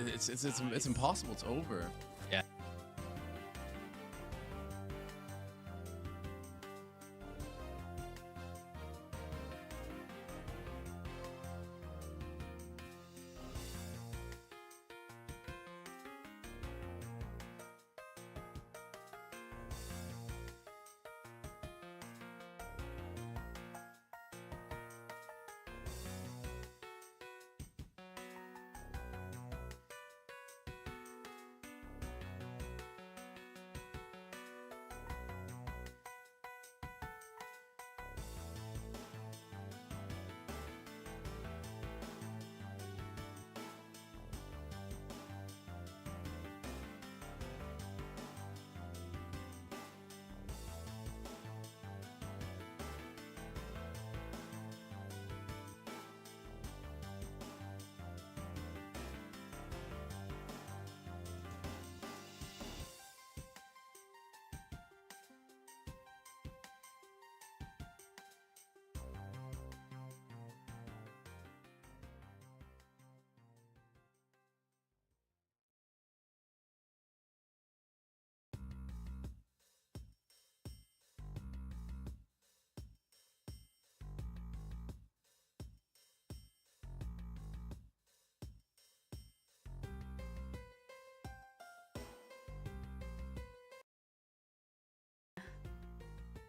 It's impossible. It's over. Yeah.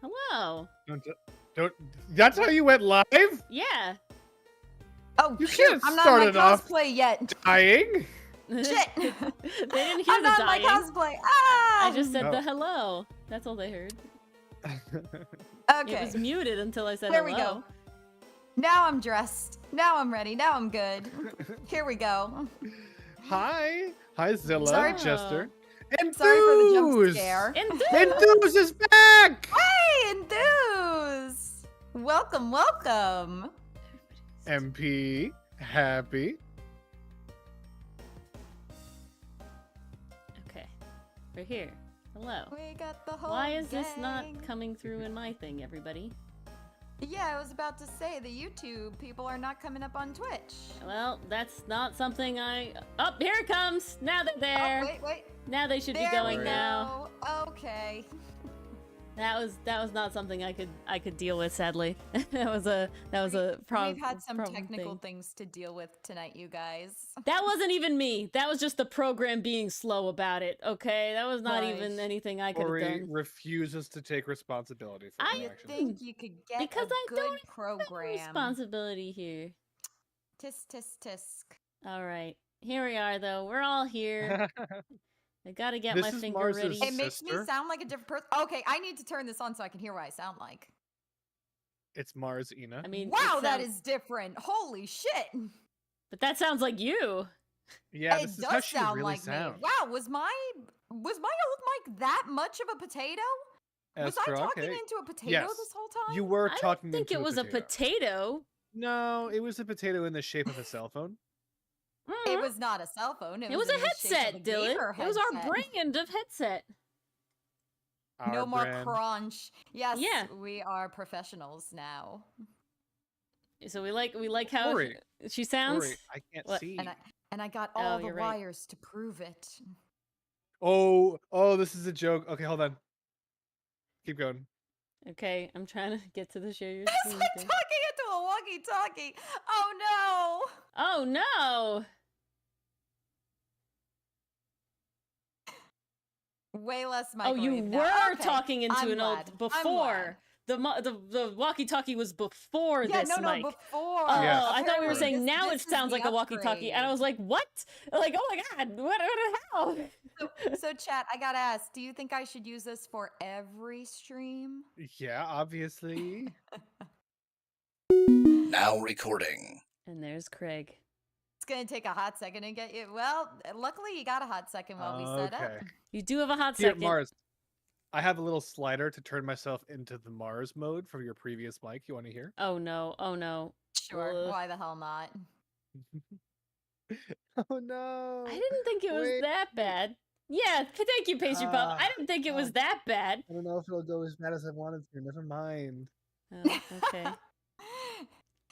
Hello. Don't. That's how you went live? Yeah. Oh, You shoot, can't I'm not start in it my off cosplay yet. Dying? Shit. They didn't hear I'm the not in my dying. cosplay. Ah! I just said Oh. the hello. That's all they heard. Okay. It was muted until I said There hello. we go. Now I'm dressed. Now I'm ready. Now I'm good. Here we go. Hi. Hi, Zilla, Sorry- Chester. And Sorry for the jump Enthuse! scare. Enthuse is back! Hey, Enthuse! Welcome, welcome. MP, happy. Okay. We're here. Hello. We got the whole Why is this not gang. coming through in my thing, everybody? Yeah, I was about to say the YouTube people are not coming up on Twitch. Well, that's not something I... Oh, here it comes! Now they're there! Oh, wait. Now they should There be going we now. go. Okay. That was not something I could deal with, sadly. that was a problem. We've had some technical things to deal with tonight, you guys. That wasn't even me. That was just the program being slow about it. Okay, that was not Right. even anything I could have Ori done. refuses to take responsibility for I her You actions. think you could get Because a I good don't have program? Responsibility here. Tisk tisk tisk. All right, here we are though. We're all here. I gotta get This my is finger Mars's ready. It makes me sister? sound like a different person. Okay, I need to turn this on so I can hear what I sound like. It's Mars, Ina. I mean, Wow, it that sounds- is different. Holy shit. But that sounds like you. Yeah, It this is does how she sound really like sounds. me. Wow, was my old mic that much of a potato? Was I Esther, talking okay. into a potato Yes. this whole time? You were I talking don't think into it was a potato. No, it was a potato in the shape of a cell phone. It was not a cell phone. It was a in the shape of headset, a Dylan. gamer It was our headset. brand of headset. No Our more brand. crunch. Yes, Yeah. we are professionals now. So we like how Ori. she sounds. Ori, I can't What? see. And I got Oh, all the you're right. wires to prove it. Oh, this is a joke. Okay, hold on. Keep going. Okay, I'm trying to get to the share your It's screen like thing. talking into a walkie-talkie. Oh Oh no! no! Way less Oh, microwave you now. were Okay, talking into I'm an glad. old I'm before. The walkie-talkie was before Yeah, this no, mic. before. Oh, Yes. I thought we were Apparently saying this- now this it is sounds the like a walkie-talkie, and I upgrade. was like, what? Like, oh my god, what the hell? So, chat, I gotta ask, do you think I should use this for every stream? Yeah, obviously. Now recording. And there's Craig. It's gonna take a hot second to get you. Well, luckily you got a hot second while we set up. Okay. You do have a hot Here, second. Mars. I have a little slider to turn myself into the Mars mode from your previous mic. You want to hear? Oh no, oh no. Sure, Ugh. why the hell not? Oh no. I didn't think it was Wait. that bad. Yeah, thank you, Pastry Puff. I didn't think it was that bad. I don't know if it'll go as bad as I wanted to. Never mind. Oh, okay.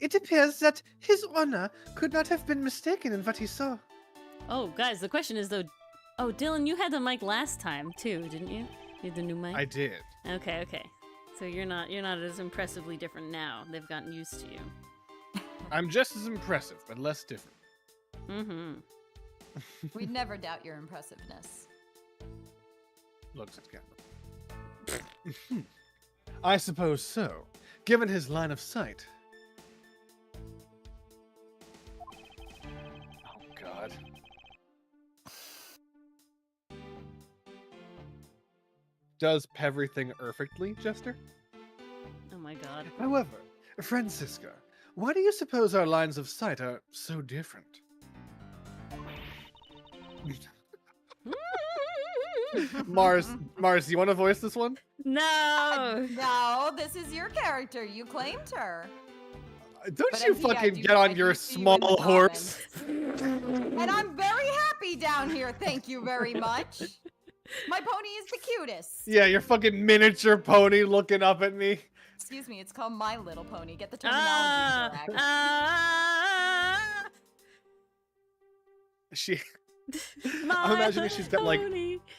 it appears that His Honor could not have been mistaken in what he saw. Oh, guys, the question is though. Oh, Dylan, you had the mic last time too, didn't you? You had the new mic. I did. Okay, okay. So you're not as impressively different now. They've gotten used to you. I'm just as impressive, but less different. Mm-hmm. We'd never doubt your impressiveness. Looks at camera. I suppose so, given his line of sight. Oh, God. Does everything perfectly, Jester? Oh my god. However, Francisca, why do you suppose our lines of sight are so different? Mars, do you want to voice this one? No. No, this is your character. You claimed her. Don't But you MP, I fucking do- get I on do your see you in the small horse. And I'm very happy down here. Thank you very much. My pony is the cutest. Yeah, your fucking miniature pony looking up at me. Excuse me, it's called My Little Pony. Get the terminology correct. She. I'm imagining she's got like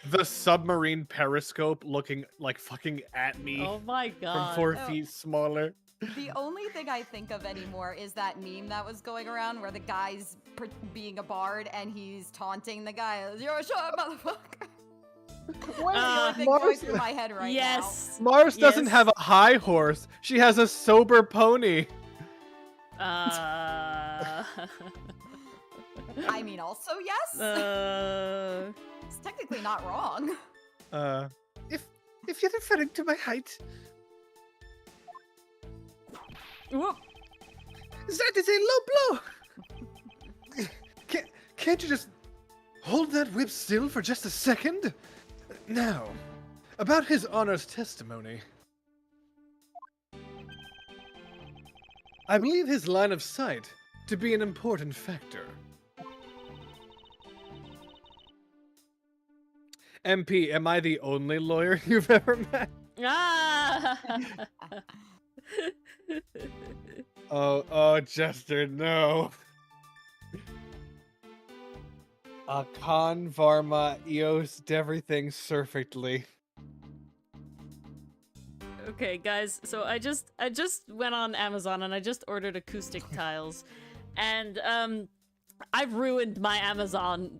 the submarine periscope looking like fucking at me Oh my from god. 4 Oh. feet smaller. The only thing I think of anymore is that meme that was going around where the guy's being a bard and he's taunting the guy. You're a short motherfucker. That's the only thing going through my head right Yes. Mars doesn't Yes. have a high horse. She has a sober pony. now. I mean, also, yes. It's technically not wrong. If you're referring to my height, Whoop. that is a low blow. Can't you just hold that whip still for just a second? Now, about his honor's testimony. I believe his line of sight to be an important factor. MP, am I the only lawyer you've ever met? Ah. Oh, Jester, no. Khan Varma Eos everything perfectly. Okay, guys. So I just went on Amazon and I just ordered acoustic tiles, and I've ruined my Amazon.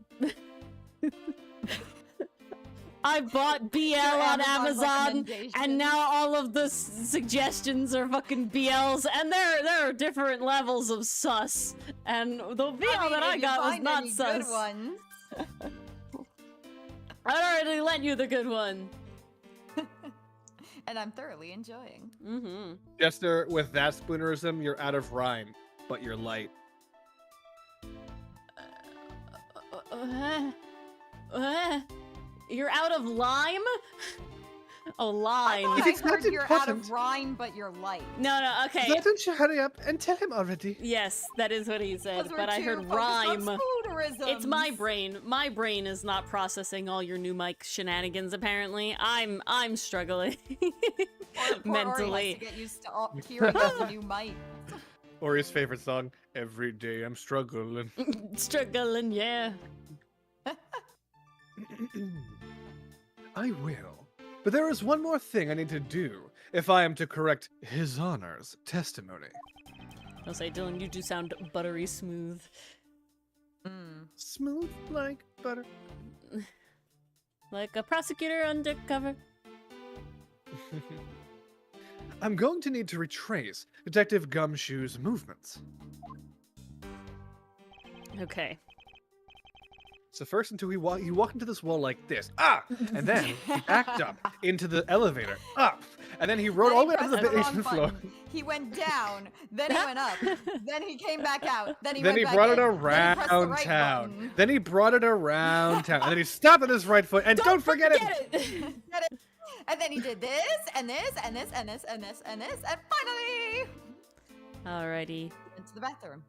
I bought BL on Amazon, and now all of the suggestions are fucking BLs, and there are different levels of sus. And the BL that I got was not sus. Good ones. I already lent you the good one. And I'm thoroughly enjoying. Mm-hmm. Jester, with that spoonerism, you're out of rhyme, but you're light. You're out of lime? Oh, line. I If it's heard not you're out of important- rhyme, but you're light. No, okay. Why don't you hurry up and tell him already? Yes, that is what he said, Because but we're I too heard focused on rhyme. spoonerisms. It's my brain. My brain is not processing all your new mic shenanigans, apparently. I'm struggling. Poor Ori mentally. has to get used to hearing the new mic. Ori's favorite song, Every Day I'm Struggling. Struggling, yeah. I will. But there is one more thing I need to do if I am to correct His Honor's testimony. I'll say, Dylan, you do sound buttery smooth. Smooth like butter. Like a prosecutor undercover. I'm going to need to retrace Detective Gumshoe's movements. Okay. So first, until you walk into this wall like this, and then he backed up into the elevator, up, and then he rode all the way up to the Then he pressed basement wrong floor. button. He went down, then he went up, then he came back out, then he Then went he back brought in, it then he pressed the around right town. button. Then he brought it around town, and then he stopped at his right foot, and don't forget it. And then he did this, and this, and this, and this, and this, and this, and finally Alrighty. went to the bathroom.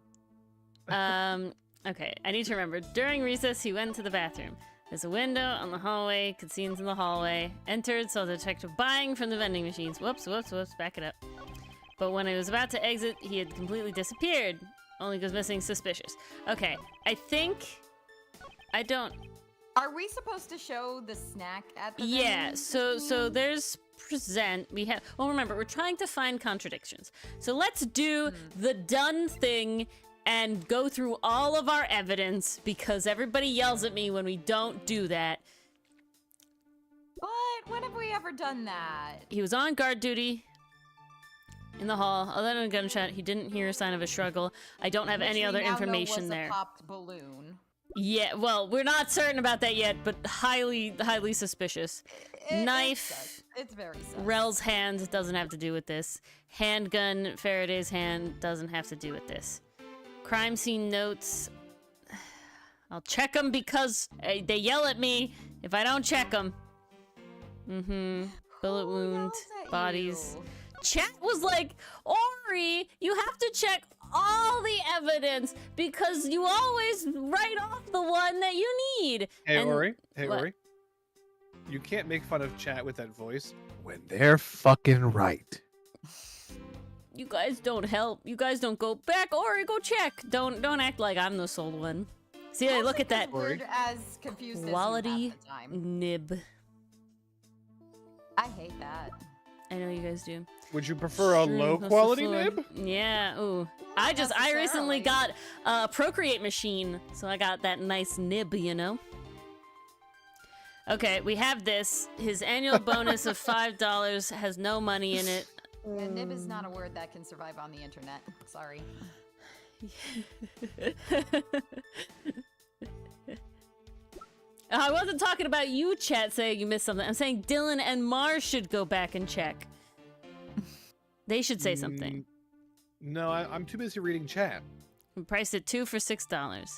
Okay, I need to remember. During recess, he went to the bathroom. There's a window on the hallway, could see into the hallway. Entered, saw the detective buying from the vending machines. Whoops, back it up. But when I was about to exit, he had completely disappeared. Only goes missing suspicious. Okay, I think... I don't... Are we supposed to show the snack at the Yeah, vending so machine? there's present. We have... Well, remember, we're trying to find contradictions. So let's do the done thing and go through all of our evidence because everybody yells at me when we don't do that. What? When have we ever done that? He was on guard duty in the hall. Other than a gunshot, he didn't hear a sign of a struggle. I don't have any Which we other now know information was there. A popped balloon. Yeah, well, we're not certain about that yet, but highly suspicious. Knife. It's very sus. Rel's hand doesn't have to do with this. Handgun, Faraday's hand doesn't have to do with this. Crime scene notes. I'll check them because they yell at me if I don't check them. Bullet Who wound, yells at bodies. you? Chat was like, Ori, you have to check all the evidence because you always write off the one that you need. Hey, And- Ori. Hey, what? Ori. You can't make fun of chat with that voice when they're fucking right. You guys don't help. You guys don't go back, Ori, go check. Don't act like I'm the sole one. See, I look at that We're as confused quality as you at the time. nib. I hate that. I know you guys do. Would you prefer a Shroom low across the quality floor. nib? Yeah, ooh. I recently necessarily. got a Procreate machine, so I got that nice nib, you know? Okay, we have this. His annual bonus of $5 has no money in it. A nib is not a word that can survive on the internet. Sorry. I wasn't talking about you, chat, saying you missed something. I'm saying Dylan and Mars should go back and check. They should say something. No, I'm too busy reading chat. We priced it 2 for $6.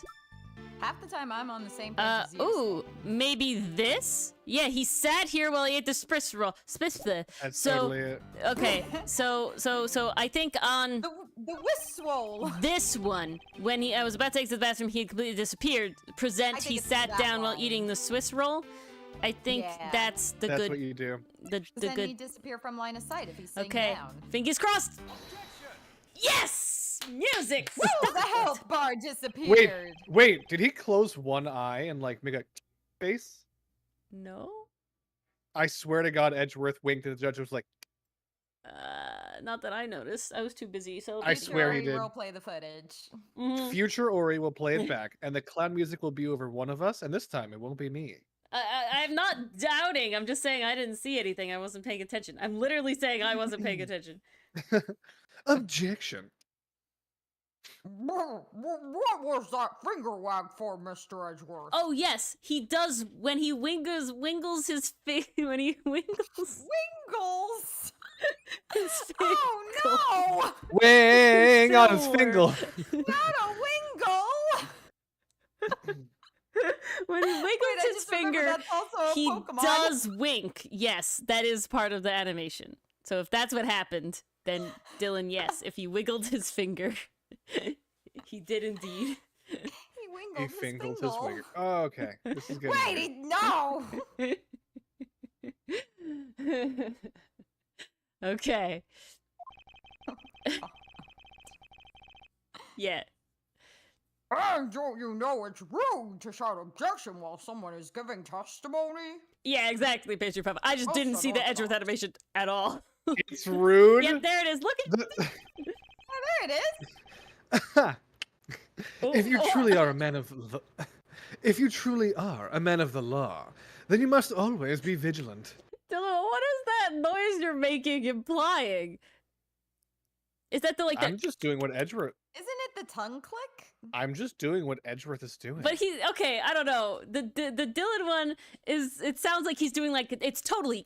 Half the time I'm on the same page as you. Ooh, maybe this? Yeah, he sat here while he ate the spritz roll. That's So, totally it. okay, so I think on The Wiswole. this one, when I was about to exit the bathroom, he had completely disappeared. Present, I think he it's sat that down while one. eating the Swiss roll. I think Yeah. that's the That's good, what you do. the Then good. he'd disappear from line of sight if he's sitting Okay, down. fingers crossed. Yes, music. Woo, the health bar disappeared. Wait, did he close one eye and like make a face? No. I swear to God, Edgeworth winked and the judge was like, Not that I noticed. I was too busy. So I swear he Ori did. will play the footage. future Ori will play it back and the clown music will be over one of us, and this time it won't be me. I'm not doubting. I'm just saying I didn't see anything. I wasn't paying attention. I'm literally saying I wasn't paying attention. Objection. What was that finger wag for, Mr. Edgeworth? Oh yes, he does when he wingles his face when he wingles Wingles! his face. Oh Wing on his Silver. finger. no! Not a wingle! When he wiggles Wait, I his just remembered finger, that's also a he Pokemon. does wink. Yes, that is part of the animation. So if that's what happened, then Dylan, yes, if he wiggled his finger, he did indeed. He He wingled his fingled his fingle. finger. Oh, okay. This is good. Wait, no! Okay. Yeah. And don't you know it's rude to shout objection while someone is giving testimony? Yeah, exactly, Pastry Puff. I just didn't Also see the not Edgeworth wrong. animation at all. It's rude. Yep, there it is. Look at Oh, there it is! If you truly are a man of the, if you truly are a man of the law, then you must always be vigilant. Dylan, what is that noise you're making implying? Is that the I'm just doing what Edgeworth. Isn't it the tongue click? I'm just doing what Edgeworth is doing. But he okay, I don't know. The Dylan one is it sounds like he's doing like it's totally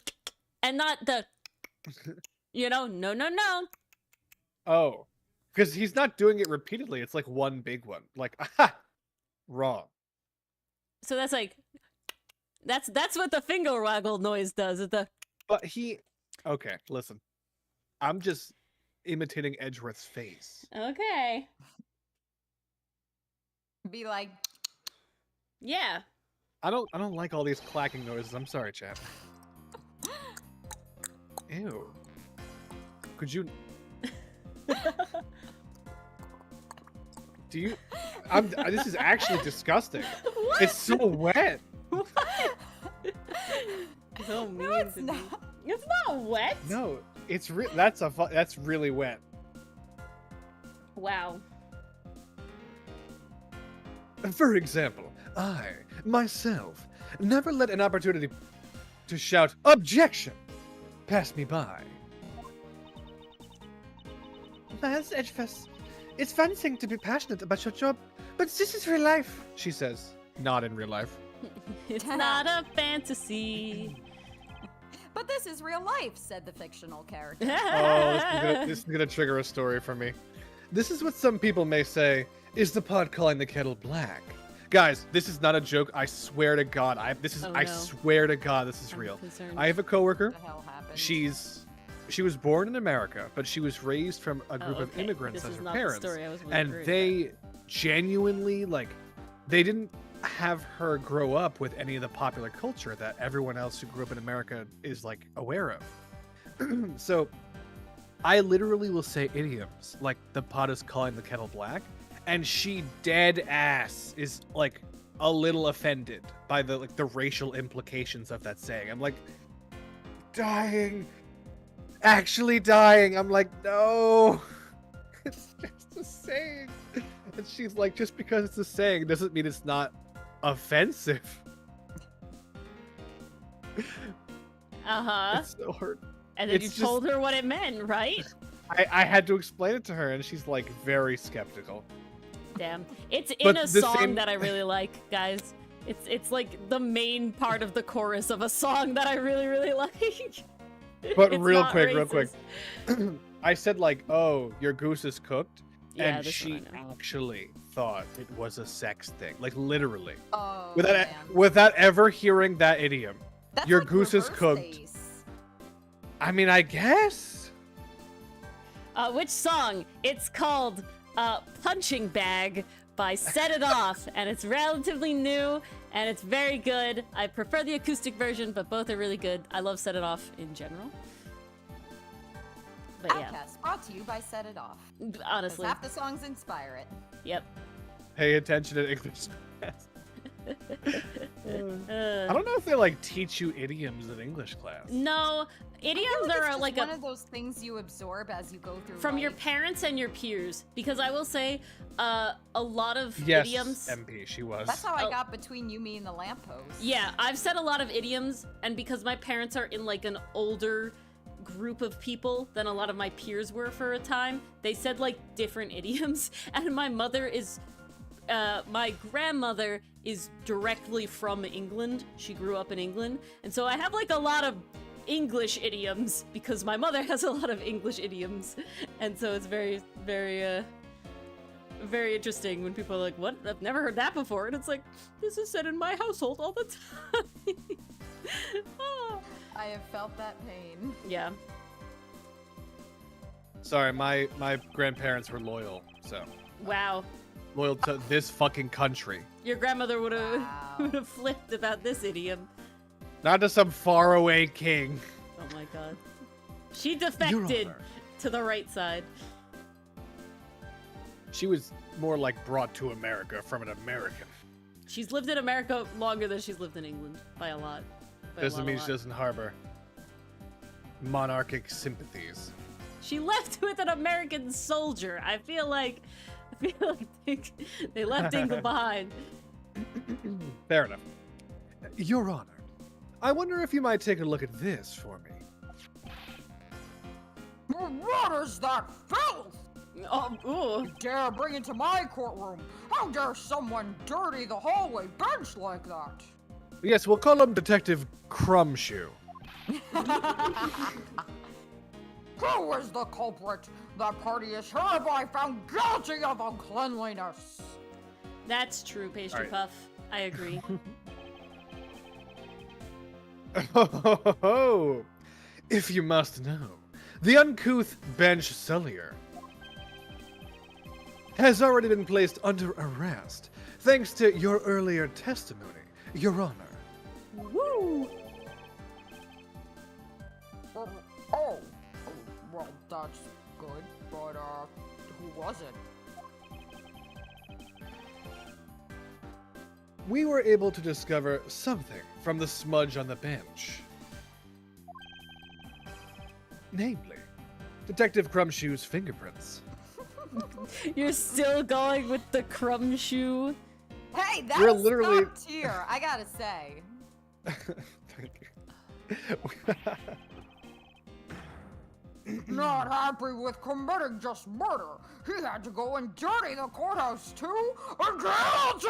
and not the no. Oh, because he's not doing it repeatedly. It's like one big one. Like, aha, wrong. So that's like that's what the finger waggle noise does. It's the But he, okay, listen. I'm just imitating Edgeworth's face. okay. Be like, Yeah. I don't like all these clacking noises. I'm sorry, chat. Ew. Could you? Do you? This is actually disgusting. What? It's so wet. What? So mean No, it's to me. not. It's not wet. No, it's that's really wet. Wow. For example, I, myself, never let an opportunity to shout objection pass me by. Miles Edgefuss, it's one thing to be passionate about your job, but this is real life, she says. Not in real life. It's not a fantasy. But this is real life, said the fictional character. Oh, this is gonna trigger a story for me. This is what some people may say is the pot calling the kettle black. Guys, this is not a joke. I swear to God. I no. swear to God, this is I'm real. concerned. I have a coworker. What the hell happened? She was born in America, but she was raised from a group of okay. immigrants This as is her not parents. The story I was And wondering they genuinely, like, they didn't have her grow up with any of the popular culture that everyone else who grew up in America is, like, aware of. So I literally will say idioms like the pot is calling the kettle black, and she dead ass is like a little offended by the racial implications of that saying. I'm like, dying, actually dying. I'm like, no, it's just a saying. And she's like, just because it's a saying doesn't mean it's not offensive. Uh-huh. It's so hard. And then it's you just- told her what it meant, right? I had to explain it to her, and she's like very skeptical. Damn. It's in But a the song same- that I really like, guys. It's like the main part of the chorus of a song that I really, really like. But It's real not quick, I said like, "Oh, your goose is cooked," Yeah, and this she one I know. actually thought it was a sex thing, like literally, Oh, without man. without ever hearing that idiom. That's your like goose is reverse cooked. face. I mean, I guess. Which song? It's called Punching Bag by Set It Off, and it's relatively new, and it's very good. I prefer the acoustic version, but both are really good. I love Set It Off in general. But yeah, Outcast, brought to you by Set It Off. 'Cause honestly, half the songs inspire it. yep. Pay attention to English class. I Uh, don't know if they like teach you idioms in English class. no, I feel idioms like it's are just like one a of those things you absorb as you go through from your life. parents and your peers, because I will say a lot of Yes, idioms. MP, she was. That's how I Oh. got between you, me, and the lamppost. Yeah, I've said a lot of idioms, and because my parents are in like an older group of people than a lot of my peers were for a time, they said like different idioms. And my mother is my grandmother is directly from England. She grew up in England, and so I have like a lot of English idioms because my mother has a lot of English idioms, and so it's very very interesting when people are like, what? I've never heard that before. And it's like, this is said in my household all the time. Oh. I have felt that pain. Yeah. Sorry, my grandparents were loyal, so Wow. loyal to this fucking country, Your grandmother would have Wow. would have flipped about this idiom. not to some faraway king. Oh my god. She Your defected Honor. to the right side. She was more like brought to America from an American. She's lived in America longer than she's lived in England by a lot. By a Doesn't lot, mean a she lot. doesn't harbor monarchic sympathies. She left with an American soldier. I feel like they left England behind. Fair enough. Your Honor, I wonder if you might take a look at this for me. What is that filth? Oh, ooh. Dare bring into my courtroom? How dare someone dirty the hallway bench like that? Yes, we'll call him Detective Crumbshoe. Who is the culprit? The party is hereby found guilty of uncleanliness. That's true, Pastry Alright. Puff. I agree. Oh, if you must know, the uncouth bench sullier has already been placed under arrest, thanks to your earlier testimony, Your Honor. Woo! Oh, well, that's good. But, who was it? We were able to discover something from the smudge on the bench. Namely, Detective Crumbshoe's fingerprints. You're still going with the crumb shoe? Hey, that We're was literally- top tier, I gotta say. Thank you. Not happy with committing just murder, he had to go and dirty the courthouse too? Guilty!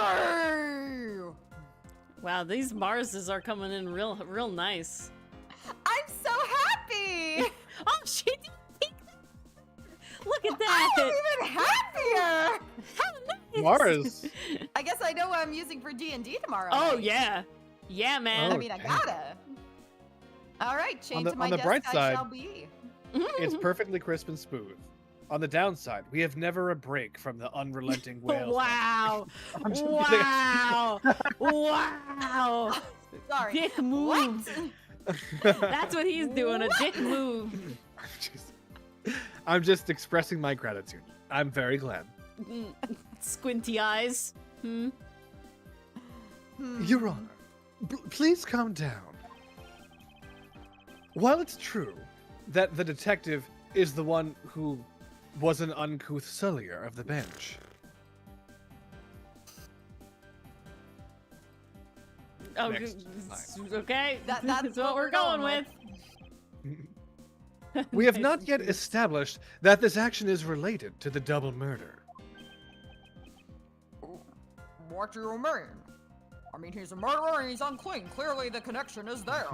Wow, these Marses are coming in real nice. I'm so happy! Oh, she didn't think that. Look at that. I'm even happier! How nice. Mars. I guess I know what I'm using for D&D tomorrow Oh, night. yeah. Yeah, man. I mean, I dang. gotta. Alright, chained the- to my on the desk bright I side- shall be. It's perfectly crisp and smooth. On the downside, we have never a break from the unrelenting whales. Wow. I'm just Wow. Wow. Sorry. Dick move. What? That's what he's doing, a dick move. I'm just expressing my gratitude. I'm very glad. Squinty eyes. Hmm. Your Honor, please calm down. While it's true that the detective is the one who was an uncouth sullier of the bench, Oh, Next okay. That's what we're going with. we have not yet established that this action is related to the double murder. What do you mean? I mean, he's a murderer and he's unclean. Clearly the connection is there.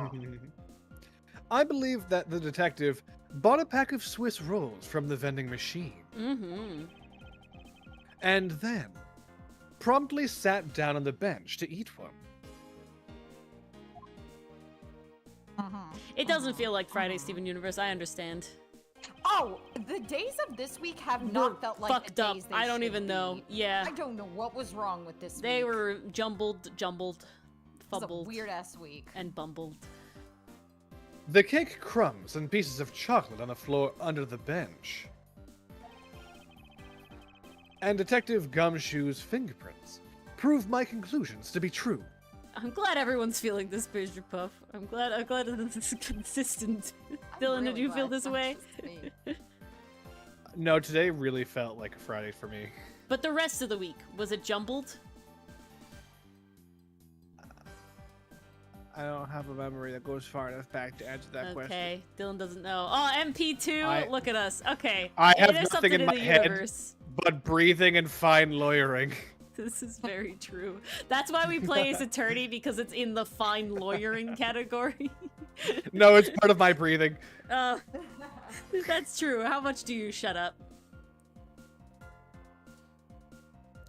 I believe that the detective bought a pack of Swiss rolls from the vending machine Mm-hmm. and then promptly sat down on the bench to eat one. It doesn't feel like Friday, Steven Universe. I understand. Oh, the days of this week have not felt like Fucked the up. days they I don't should even know. be. Yeah. I don't know what was wrong with this They week. were jumbled, It was a fumbled, weird-ass week. and bumbled. The cake crumbs and pieces of chocolate on the floor under the bench. And Detective Gumshoe's fingerprints prove my conclusions to be true. I'm glad everyone's feeling this, Bishop Puff. I'm glad this is consistent. I'm Dylan, did really you feel glad this it's not way? just me. No, today really felt like a Friday for me. But the rest of the week, was it jumbled? I don't have a memory that goes far enough back to answer that Okay, Dylan doesn't know. Oh, MP2, look at us. Okay, I have there's nothing something in my the head. universe. But breathing and fine lawyering. This is very true. That's why we play Ace Attorney, because it's in the fine lawyering category. No, it's part of my breathing. That's true. How much do you shut up?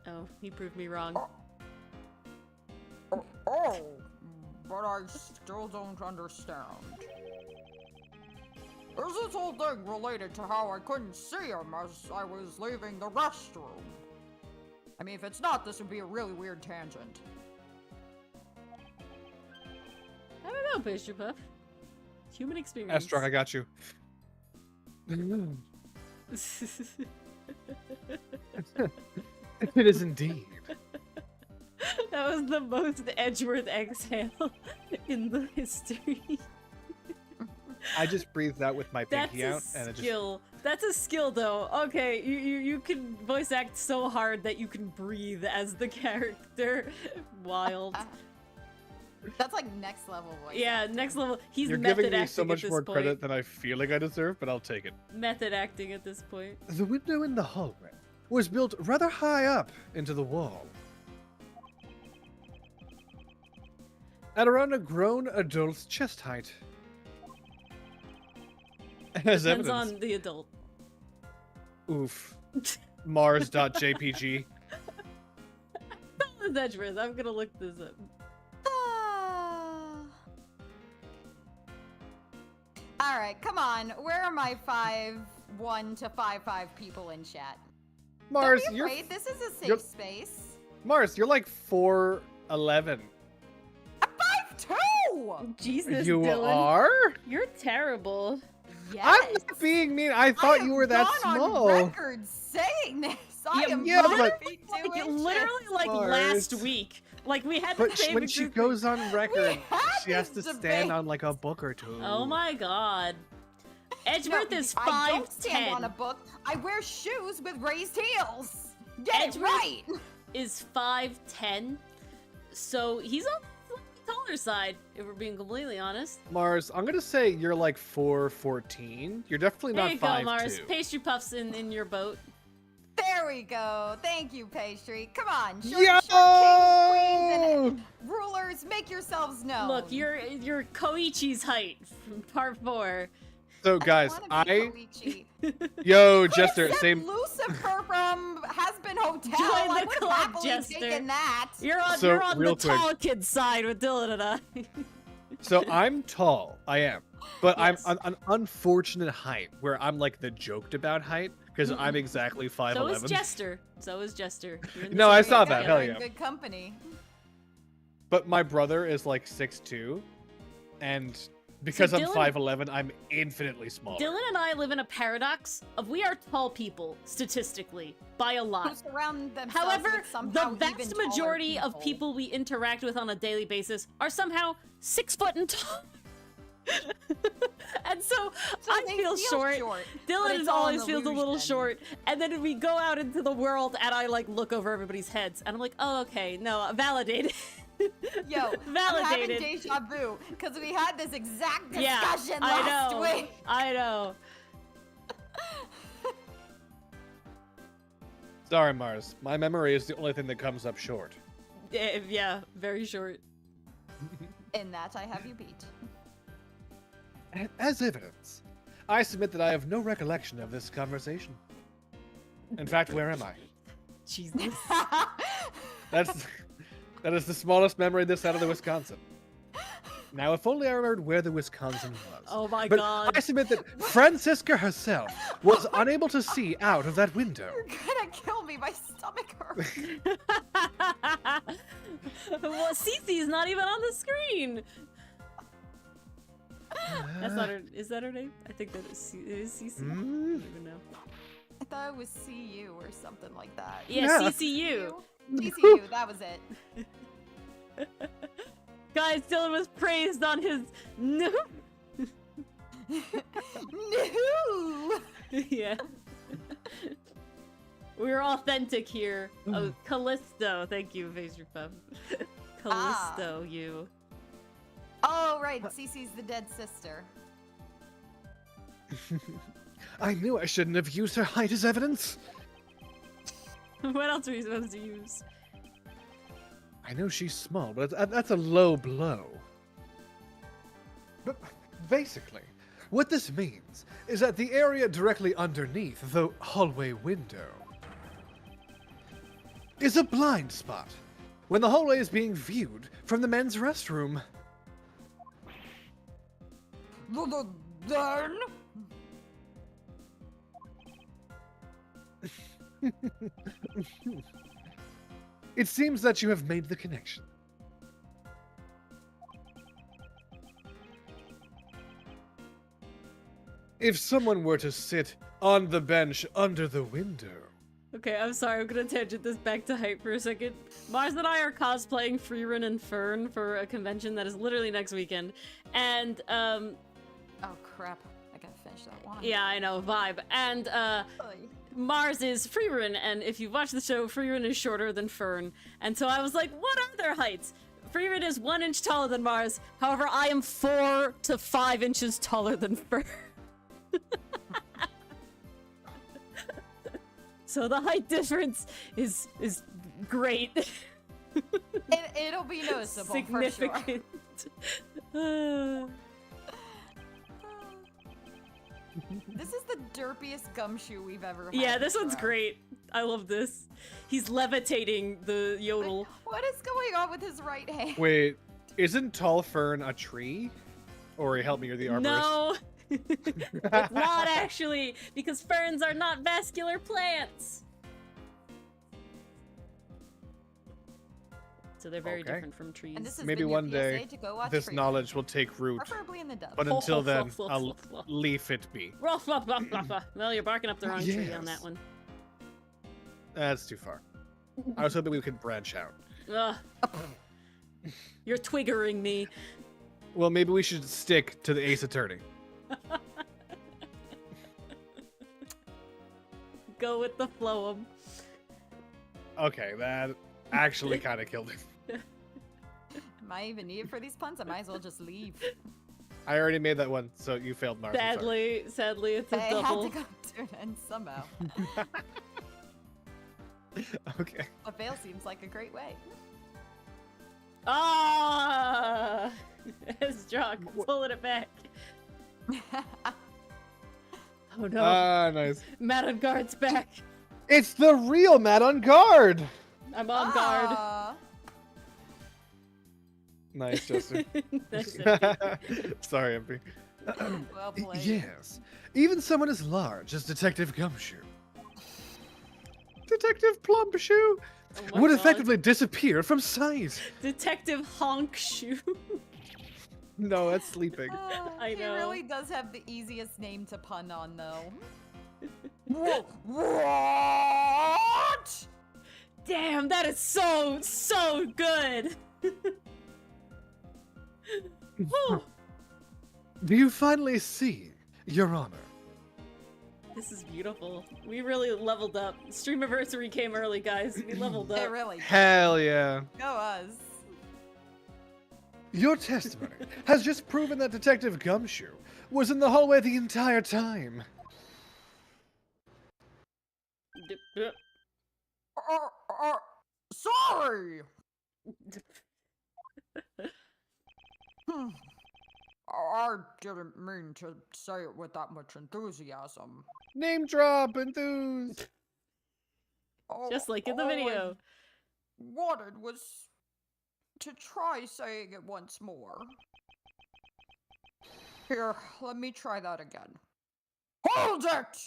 Oh, he proved me wrong. Oh, but I still don't understand. Is this whole thing related to how I couldn't see him as I was leaving the restroom? I mean, if it's not, this would be a really weird tangent. I don't know, Bishop Puff. Human experience. Astrog, I got you. It is indeed. That was the most Edgeworth exhale in the history. I just breathed out with my That's pinky a out, and it just. skill. That's a skill, though. Okay, you can voice act so hard that you can breathe as the character. Wild. That's like next level voice. Yeah, next level. He's You're method giving me acting so at much this more point. credit than I feel like I deserve, but I'll take it. Method acting at this point. The window in the hallway was built rather high up into the wall. At around a grown adult's chest height. As Depends evidence. on the adult. Oof. Mars.jpg. That's Edgeworth. I'm gonna look this up. Alright, come on. Where are my 5'1" to 5'5" people in chat? Mars, Don't be you're afraid. This is a safe you're- space. Mars, you're like 4'11. I'm 5'2". Jesus, You Dylan. are? You're terrible. I'm not being mean. I thought you were that small. On record saying this. I am yeah, not but- feet Like, 2 inches. literally, like, Mars. last week. Like, we had But the same when she group- goes on record, had she has to this stand debate. on like a book or two. Oh my god. Edgeworth is 5'10". I don't stand on a book. I wear shoes with raised heels. Get Edgeworth- it right. Is 5'10", so he's on the taller side, if we're being completely honest. Mars, I'm gonna say you're like 4'14". You're definitely There not you go, 5'2". Mars. Pastry puffs in your boat. There we go. Thank you, Pastry. Come on, Yo! short kings, queens, and rulers, make yourselves known. Look, you're Koichi's height from part 4. So guys, wanna be Koichi. yo, Jester, Except same. Lucifer from Has-Been Hotel. Join I the would club, have happily Jester. taken that. You're on So, the real quick. tall kid side with Dylan and I. So I'm tall, I am, but Yes. I'm an unfortunate height where I'm like the joked about height because Mm-mm. I'm exactly 5'11". So is Jester. So is Jester. You're in the No, I same saw boat that, together. hell You're in yeah. Good company. But my brother is like 6'2", and because So I'm Dylan- 5'11", I'm infinitely smaller. Dylan and I live in a paradox of we are tall people, statistically, by a Who lot. surround themselves However, with somehow the even vast taller majority of people we interact with on a daily basis are somehow 6 foot and tall. And so, So I they feel short. but Dylan it's is all an always feels a little illusion. short, and then we go out into the world, and I like look over everybody's heads, and I'm like, oh, okay, no, validated. Yo, I'm Validated. having deja vu because we had this exact Yeah, discussion I last know. week. I know. Sorry, Mars. My memory is the only thing that comes up short. Yeah, very short. In that, I have you beat. And as evidence, I submit that I have no recollection of this conversation. In fact, where am I? Jesus. That is the smallest memory this side of the Wisconsin. Now, if only I remembered where the Wisconsin was. Oh my But god. I submit that Francisca herself was unable to see out of that window. You're gonna kill me. My stomach hurts. Well, Cece's not even on the screen. That's not her. Is that her name? I think that is, it is Cece. I don't even know. I thought it was CU or something like that. Yeah, Yeah. CCU. TCU, that was it. Guys, Dylan was praised on his no. No! Yeah. We're authentic here. Oh, Callisto. Thank you, Pastry Puff. Callisto, you. Oh, right. Cece's the dead sister. I knew I shouldn't have used her height as evidence. What else are we supposed to use? I know she's small, but that's a low blow. But basically, what this means is that the area directly underneath the hallway window is a blind spot when the hallway is being viewed from the men's restroom. Then? It seems that you have made the connection. If someone were to sit on the bench under the window. Okay, I'm sorry. I'm gonna tangent this back to height for a second. Mars and I are cosplaying Freerun and Fern for a convention that is literally next weekend, and Oh, crap. I gotta finish that one. yeah, I know, vibe. And Mars is Freerun, and if you watch the show, Freerun is shorter than Fern. And so I was like, what are their heights? Freerun is 1 inch taller than Mars. However, I am 4 to 5 inches taller than Fern. So the height difference is great. It'll be noticeable, Significant. This is the derpiest gumshoe we've ever had. Yeah, this one's bro. great. I love this. He's levitating the yodel. What is going on with his right hand? Wait, isn't tall fern a tree? Or help me, you're the arborist. No, it's not actually, because ferns are not vascular plants. So they're very Okay. different from trees. And this has Maybe been your one day, PSA to go watch this Freedom, knowledge will take root. preferably in the dub. But until then, I'll leave it be. Ruff, ruff, ruff, ruff, ruff. Well, you're barking up the wrong tree on that Yes. one. That's too far. I was hoping we could branch out. Ugh. You're twiggering me. Well, maybe we should stick to the Ace Attorney. Go with the flow. Okay, that actually kind of killed it. Am I even needed for these puns? I might as well just leave. I already made that one, so you failed, Mars. I'm sorry. Sadly, it's a I double. had to go to an end somehow. Okay. A fail seems like a great way. Ah! It's Jock pulling it back. Oh no. Nice. Matt on guard's back. It's the real Matt on guard. I'm on guard. Ah. Nice, Jester. That's it. Sorry, MP. Well played. Yes. Even someone as large as Detective Gumshoe. Detective Plumpshoe Oh my would God. effectively disappear from sight. Detective Honk Shoe. No, that's sleeping. I He know. really does have the easiest name to pun on, though. What? Damn, that is so good. Whew. Do you finally see, Your Honor? This is beautiful. We really leveled up. Streamiversary came early, guys. We leveled It up. really does. Hell yeah. Go us. Your testimony has just proven that Detective Gumshoe was in the hallway the entire time. Sorry. I didn't mean to say it with that much enthusiasm. Name drop, enthused. Just like in the All I video. wanted was to try saying it once more. Here, let me try that again. Hold it!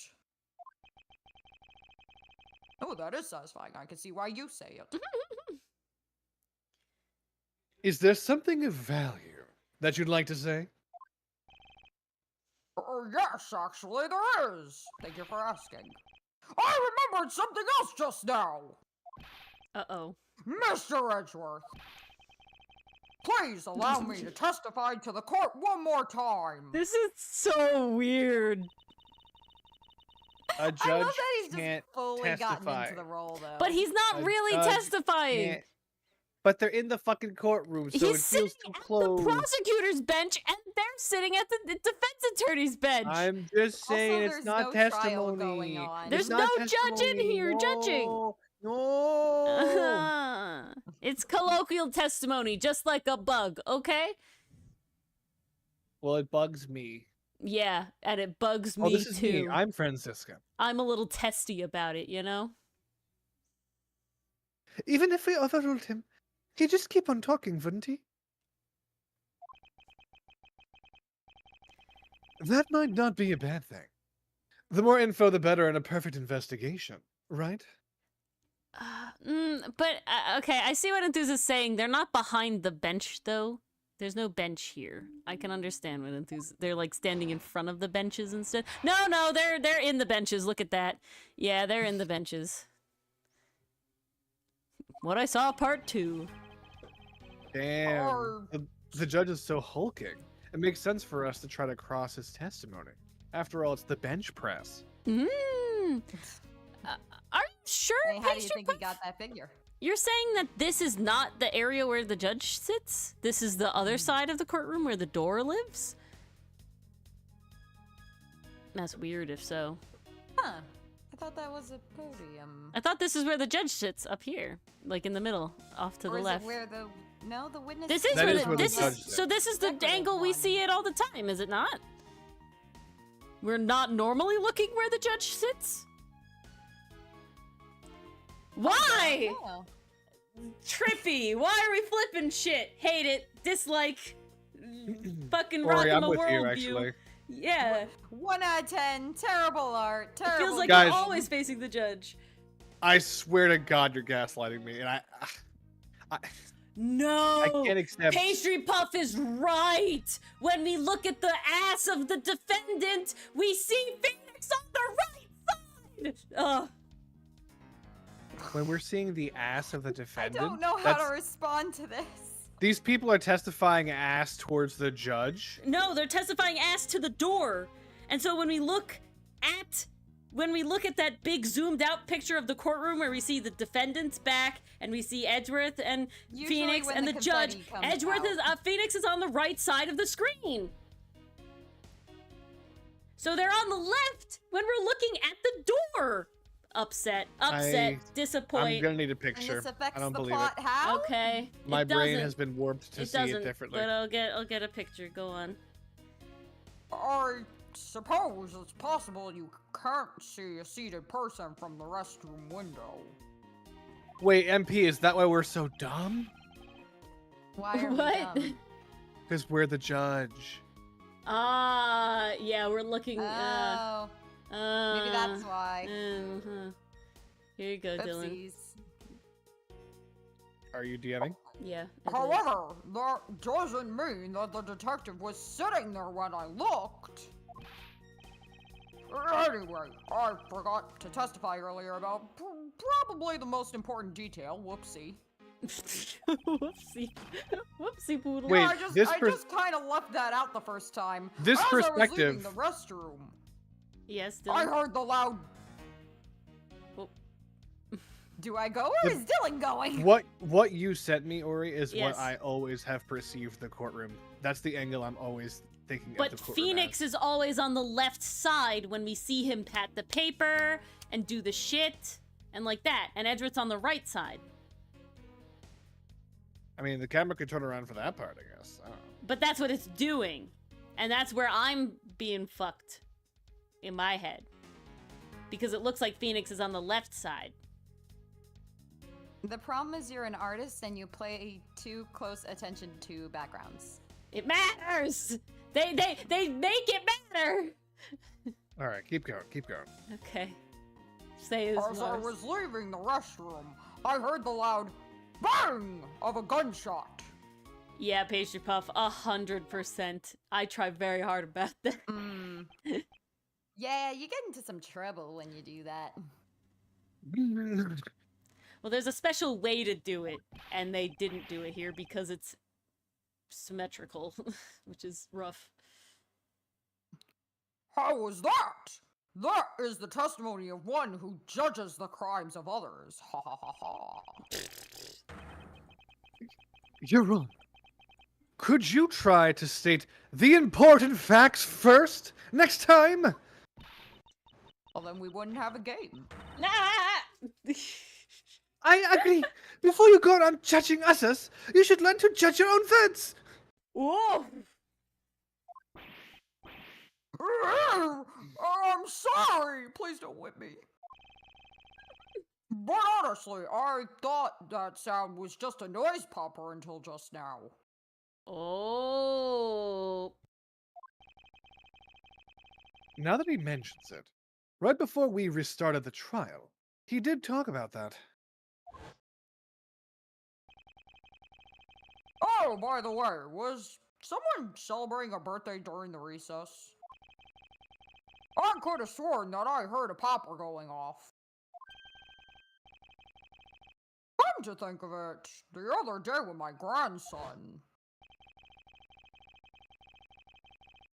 Oh, that is satisfying. I can see why you say it. Is there something of value that you'd like to say? Yes, actually, there is. Thank you for asking. I remembered something else just now. Uh-oh. Mr. Edgeworth, please allow me to testify to the court one more time. This is so weird. A I love judge that he's can't just fully gotten testify. into the role, though. But he's not A really judge testifying. can't- But they're in the fucking courtroom, so He's it sitting feels too at close. the prosecutor's bench, and they're sitting at the defense attorney's bench. I'm just saying there's it's not no trial testimony. going on. It's There's not no judge in testimony. here judging. No. It's colloquial testimony, just like a bug, okay? Well, it bugs me. Yeah, and it bugs me Oh, this is too. me. I'm Francisca. I'm a little testy about it, you know? Even if we overruled him, he'd just keep on talking, wouldn't he? That might not be a bad thing. The more info, the better in a perfect investigation, right? Okay, I see what Enthuse is saying. They're not behind the bench, though. There's no bench here. I can understand what Enthuse... They're, like, standing in front of the benches instead. No, they're in the benches. Look at that. Yeah, they're in the benches. What I saw, part 2. Damn. The judge is so hulking. It makes sense for us to try to cross his testimony. After all, it's the bench press. Are you sure, Hey, how do you Pastry think he Puff? got that figure? You're saying that this is not the area where the judge sits? This is the other side of the courtroom where the door lives? That's weird if so. Huh. I thought that was a podium. I thought this is where the judge sits, up here. Like in the middle, off to Or the is left. it where the... No, the witness... This is That where is the, where the this judge is sits. so this is the Decorative angle we one. see it all the time, is it not? We're not normally looking where the judge sits? Why? Oh. Trippy, why are we flipping shit? Hate it, dislike, fucking Ori, rocking I'm the with you, worldview. actually. Yeah, 1 out of 10. Terrible art. it Terrible. feels like Guys. you're always facing the judge. I swear to God, you're gaslighting me, and I No! I can't accept. Pastry Puff is right! When we look at the ass of the defendant, we see Phoenix on the right side! Ugh. When we're seeing the ass of the I defendant, don't know how to respond to this. these people are testifying ass towards the judge. No, they're testifying ass to the door. And so when we look at that big zoomed out picture of the courtroom where we see the defendant's back and we see Edgeworth and Usually Phoenix when and the the judge, confetti comes Edgeworth out. is Phoenix is on the right side of the screen. So they're on the left when we're looking at the door. Upset, I'm disappoint. gonna need a And picture. this affects I don't the believe plot it. how? Okay. My it brain doesn't. has been warped to It see doesn't, it differently. but I'll get a picture. Go on. I suppose it's possible you can't see a seated person from the restroom window. Wait, MP, is that why we're so dumb? Why are What? we dumb? Because we're the judge. Yeah, we're looking. Oh, maybe that's why. Uh-huh. Here you go, Dylan. Oopsies. Are you DMing? Yeah. it is. However, that doesn't mean that the detective was sitting there when I looked. Anyway, I forgot to testify earlier about probably the most important detail. Whoopsie. Whoopsie. Whoopsie poodle. Wait, Yeah, I this just kind of left that out the first time. This As I was perspective- leaving the restroom, Yes, I Dylan. heard the loud. Do I go or The- is Dylan going? What you sent me, Ori, is Yes. what I always have perceived the courtroom. That's the angle I'm always thinking of But the courtroom Phoenix as. is always on the left side when we see him pat the paper and do the shit and like that. And Edgeworth's on the right side. I mean, the camera could turn around for that part, I guess. I don't know. But that's what it's doing. And that's where I'm being fucked in my head. Because it looks like Phoenix is on the left side. The problem is you're an artist and you play too close attention to backgrounds. It matters! They make it matter! All right, keep going, keep going. Okay. Say his As I was leaving the restroom, I heard the loud bang of a gunshot. Yeah, Pastry Puff, 100%. I try very hard about that. Yeah, you get into some trouble when you do that. Well, there's a special way to do it, and they didn't do it here because it's symmetrical, which is rough. How was that? That is the testimony of one who judges the crimes of others. Ha ha ha ha. You're wrong. Could you try to state the important facts first next time? Well, then we wouldn't have a game. Nah! I agree. Before you go around judging others, you should learn to judge your own words. Whoa! I'm sorry. Please don't whip me. But honestly, I thought that sound was just a noise popper until just now. Oh. Now that he mentions it, right before we restarted the trial, he did talk about that. Oh, by the way, was someone celebrating a birthday during the recess? I could have sworn that I heard a popper going off. Come to think of it, the other day with my grandson.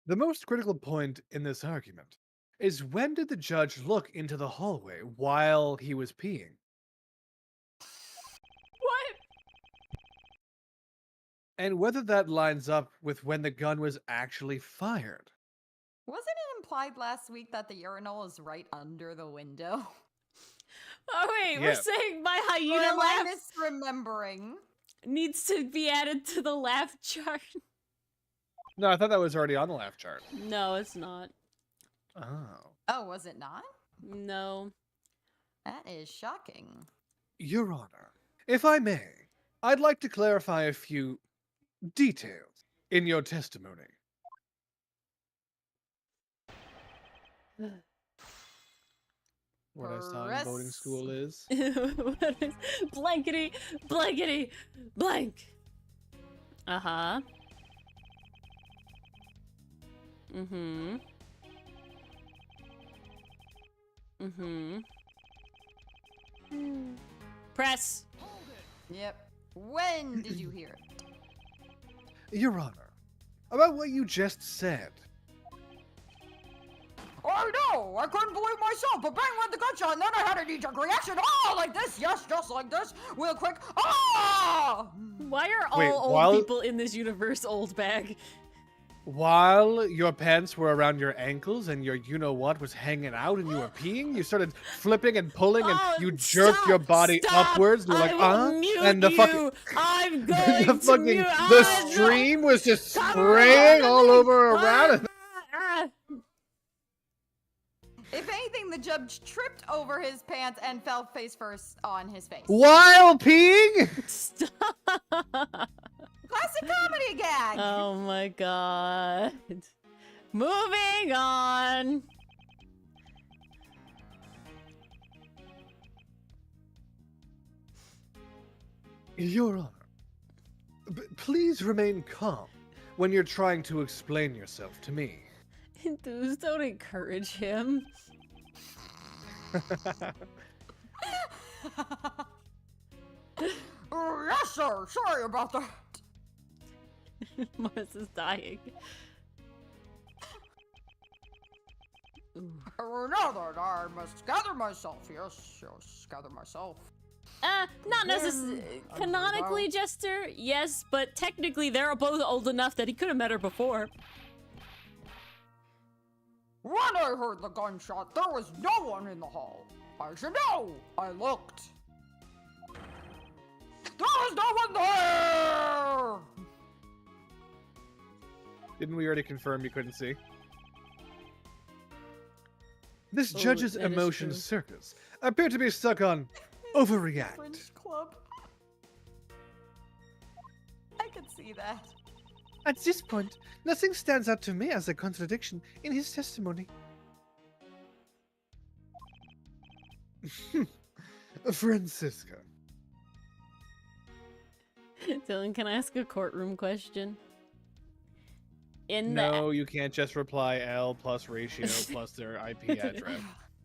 The most critical point in this argument is when did the judge look into the hallway while he was peeing? What? And whether that lines up with when the gun was actually fired. Wasn't it implied last week that the urinal is right under the window? Oh wait, Yeah. we're saying my Or hyena am I laugh misremembering? needs to be added to the laugh chart. No, I thought that was already on the laugh chart. No, it's not. Oh. Oh, was it not? No. That is shocking. Your Honor, if I may, I'd like to clarify a few details in your testimony. what I saw in boarding school is. What is blankety, blankety, blank. Uh-huh. Mm-hmm. Mm-hmm. Press. Yep. When did you hear it? Your Honor, about what you just said. I know! I couldn't believe myself, but bang went the gunshot, and then I had a knee-jerk reaction. Oh, like this, yes, just like this. Real quick. Ah! Why are all Wait, old while- people in this universe old bag? While your pants were around your ankles and your you-know-what was hanging out and you were peeing, you started flipping and pulling and Oh, you jerked stop, your body stop. upwards. And you're I like, will mute and the you. fucking I'm going the to fucking mute. the stream was just Come spraying on, all over around. If anything, the judge tripped over his pants and fell face first on his face. While peeing. Stop. Classic comedy gag. Oh my god. Moving on. Your Honor, please remain calm when you're trying to explain yourself to me. Dudes, don't encourage him. Yes, sir. Sorry about that. Mars is dying. Ooh. Now that I must gather myself. Yes, gather myself. Not necessarily. Canonically, Jester, yes, but technically they're both old enough that he could have met her before. When I heard the gunshot, there was no one in the hall. I should know. I looked. There was no one there! Didn't we already confirm you couldn't see? This Oh, judge's that is emotion true. circus appear to be stuck on overreact. Fringe Club. I could see that. At this point, nothing stands out to me as a contradiction in his testimony. Francisca. Dylan, can I ask a courtroom question? In No, you can't just reply L plus ratio plus their IP address.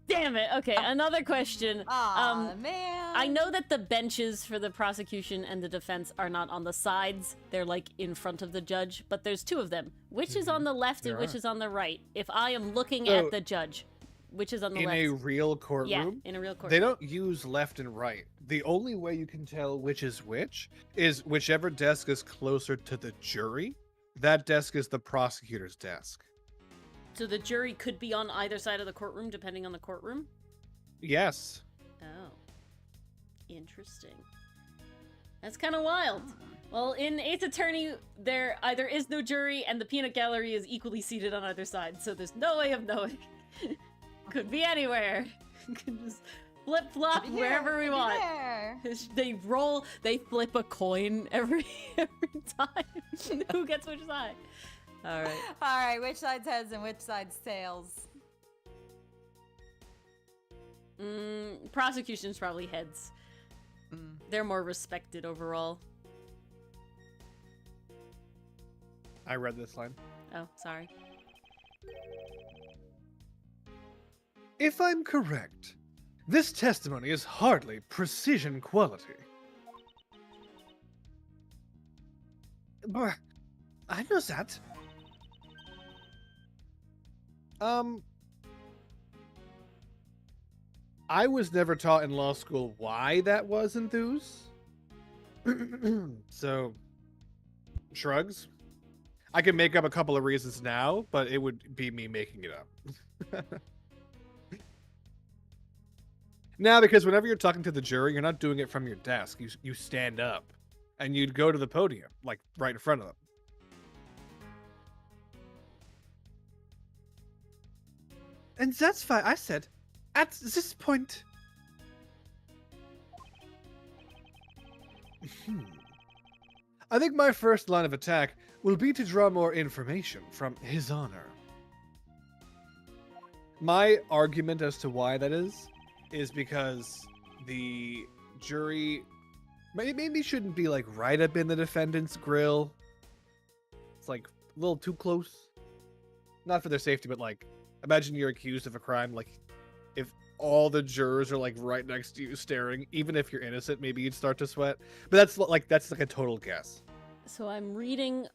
Damn it. Okay, another question. Aw, man. I know that the benches for the prosecution and the defense are not on the sides. They're like in front of the judge, but there's two of them. Which is on the left and There which are. is on the right? If I am looking So, at the judge, which is on the In left? a real Yeah, courtroom, in a real court. they don't use left and right. The only way you can tell which is whichever desk is closer to the jury. That desk is the prosecutor's desk. So the jury could be on either side of the courtroom depending on the courtroom? Yes. Oh. Interesting. That's kind of wild. Well, in Eighth Attorney, there either is no jury and the peanut gallery is equally seated on either side, so there's no way of knowing. Could be anywhere. Could just flip-flop Could be here, wherever we could be want. there. They flip a coin every time. Who gets which side? All right. All right, which side's heads and which side's tails? Prosecution's probably heads. They're more respected overall. I read this line. Oh, sorry. If I'm correct, this testimony is hardly precision quality. But I know that. I was never taught in law school why that was enthused. So, shrugs. I can make up a couple of reasons now, but it would be me making it up. Now, because whenever you're talking to the jury, you're not doing it from your desk. You stand up, and you'd go to the podium, like right in front of them. And that's why I said, at this point. I think my first line of attack will be to draw more information from His Honor. My argument as to why that is is because the jury maybe shouldn't be like right up in the defendant's grill. It's like a little too close. Not for their safety, but like, imagine you're accused of a crime. Like, if all the jurors are like right next to you staring, even if you're innocent, maybe you'd start to sweat. But that's like a total guess. So I'm reading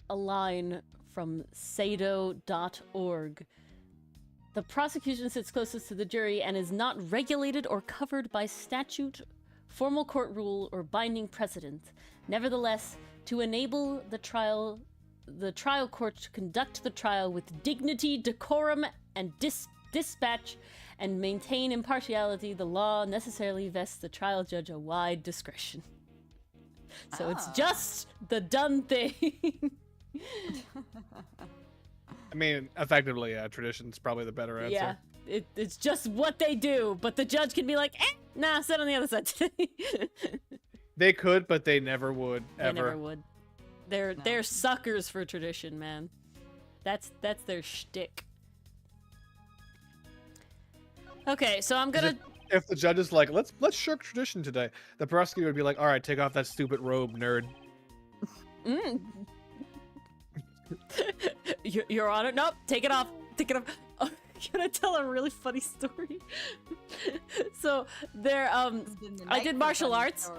a line from sado.org. The prosecution sits closest to the jury and is not regulated or covered by statute, formal court rule, or binding precedent. Nevertheless, to enable the trial court to conduct the trial with dignity, decorum, and dispatch, and maintain impartiality, the law necessarily vests the trial judge a wide discretion. So it's just the done thing. I mean, effectively, tradition's probably the better answer. Yeah, it's just what they do, but the judge can be like, nah, sit on the other side today. They could, but they never would, ever. They never would. They're suckers for tradition, man. That's their shtick. Okay, so I'm gonna... If the judge is like, let's shirk tradition today, the prosecutor would be like, all right, take off that stupid robe, nerd. Your Honor, nope, take it off. Take it off. Oh, can I tell a really funny story? So there, I did martial arts.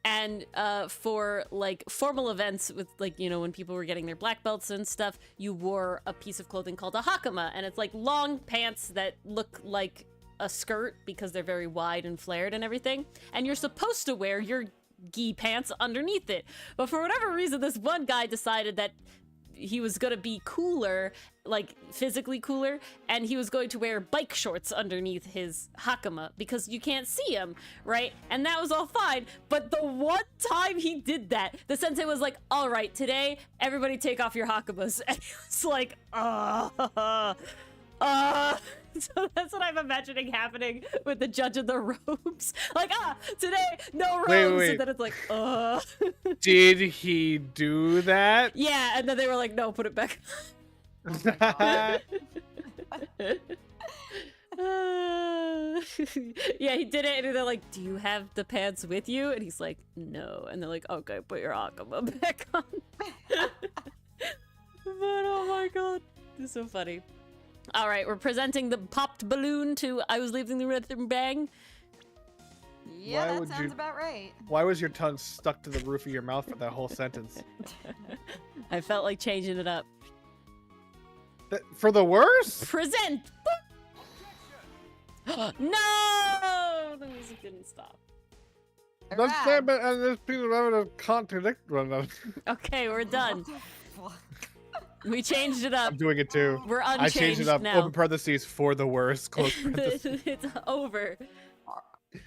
And for like formal events with like, you know, when people were getting their black belts and stuff, you wore a piece of clothing called a hakama, and it's like long pants that look like a skirt because they're very wide and flared and everything. And you're supposed to wear your gi pants underneath it. But for whatever reason, this one guy decided that he was gonna be cooler, like physically cooler, and he was going to wear bike shorts underneath his hakama because you can't see him, right? And that was all fine, but the one time he did that, the sensei was like, all right, today, everybody take off your hakamas. And he was like, so that's what I'm imagining happening with the judge in the robes. Like, today, no robes. Wait. And then it's like, Did he do that? Yeah, and then they were like, no, put it back. Yeah, he did it, and they're like, do you have the pants with you? And he's like, no. And they're like, okay, put your hakama back on. But oh my god, this is so funny. All right, we're presenting the popped balloon to I was leaving the rhythm bang. Yeah, that sounds about right. Why was your tongue stuck to the roof of your mouth for that whole sentence? I felt like changing it up. For the worse? Present! No! The music didn't stop. Let's say, and there's people that contradict one another. Okay, we're done. We changed it up. I'm doing it too. We're unchanged I changed it up. now. Open parentheses, for the worst. Close parentheses. It's over.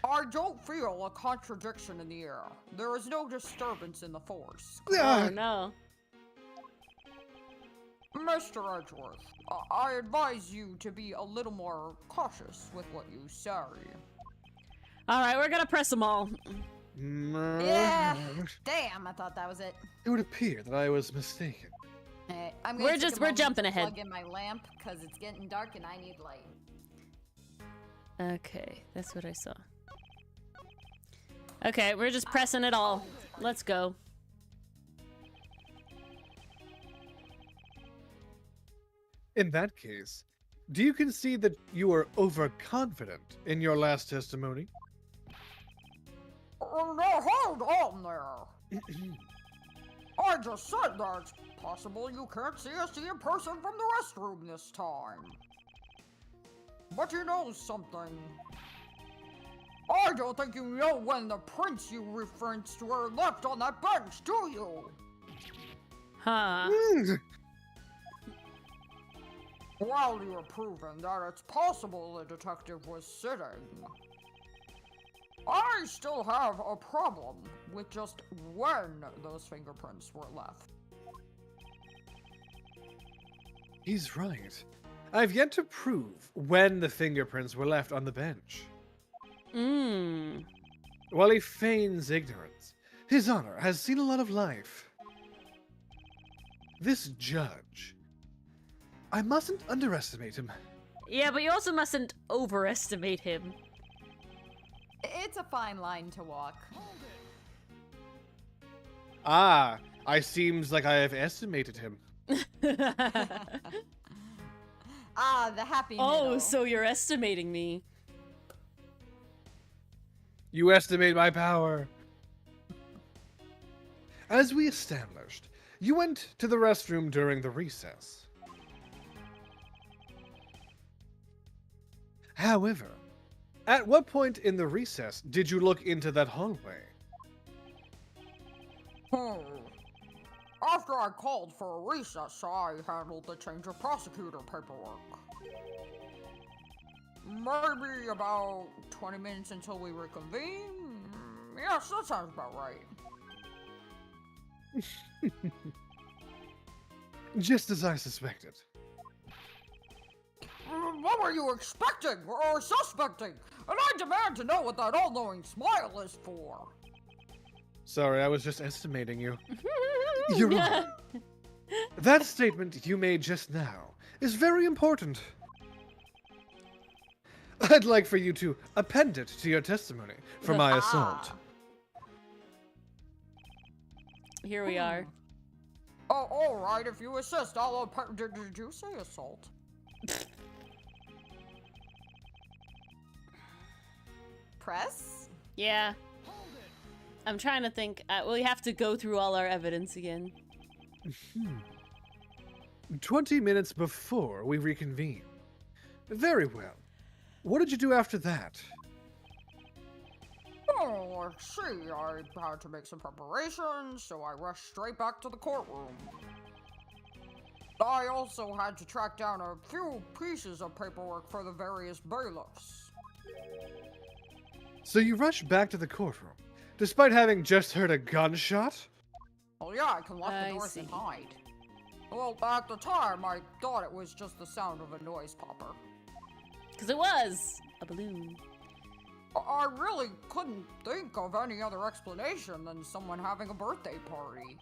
I don't feel a contradiction in the air. There is no disturbance in the force. Oh no. Mr. Edgeworth, I advise you to be a little more cautious with what you say. Alright, we're gonna press them all. Yeah. Damn, I thought that was it. It would appear that I was mistaken. I'm gonna we're jumping ahead. Plug in my lamp because it's getting dark and I need light. Okay, that's what I saw. Okay, we're just pressing it all. Let's go. In that case, do you concede that you were overconfident in your last testimony? No, hold on there. I just said that it's possible you can't see a person from the restroom this time. But you know something? I don't think you know when the prints you referenced were left on that bench, do you? Huh. Well, you were proven that it's possible the detective was sitting. I still have a problem with just when those fingerprints were left. He's right. I've yet to prove when the fingerprints were left on the bench. While he feigns ignorance, His Honor has seen a lot of life. This judge, I mustn't underestimate him. Yeah, but you also mustn't overestimate him. It's a fine line to walk. Ah, I seems like I have estimated him. Ah, the happy Oh, middle. so you're estimating me. You estimate my power. As we established, you went to the restroom during the recess. However, at what point in the recess did you look into that hallway? After I called for a recess, I handled the change of prosecutor paperwork. Maybe about 20 minutes until we reconvene? Yes, that sounds about right. Just as I suspected. What were you expecting or suspecting? And I demand to know what that all-knowing smile is for. Sorry, I was just estimating you. Your Honor, that statement you made just now is very important. I'd like for you to append it to your testimony for my assault. Here we are. Oh, alright, if you insist, I'll did you say assault? Press? Yeah. I'm trying to think. We have to go through all our evidence again. 20 minutes before we reconvene. Very well. What did you do after that? Oh, let's see, I had to make some preparations, so I rushed straight back to the courtroom. I also had to track down a few pieces of paperwork for the various bailiffs. So you rushed back to the courtroom, despite having just heard a gunshot? Well, yeah, I can lock the I doors see. and hide. Well, at the time, I thought it was just the sound of a noise popper. Because it was a balloon. I really couldn't think of any other explanation than someone having a birthday party.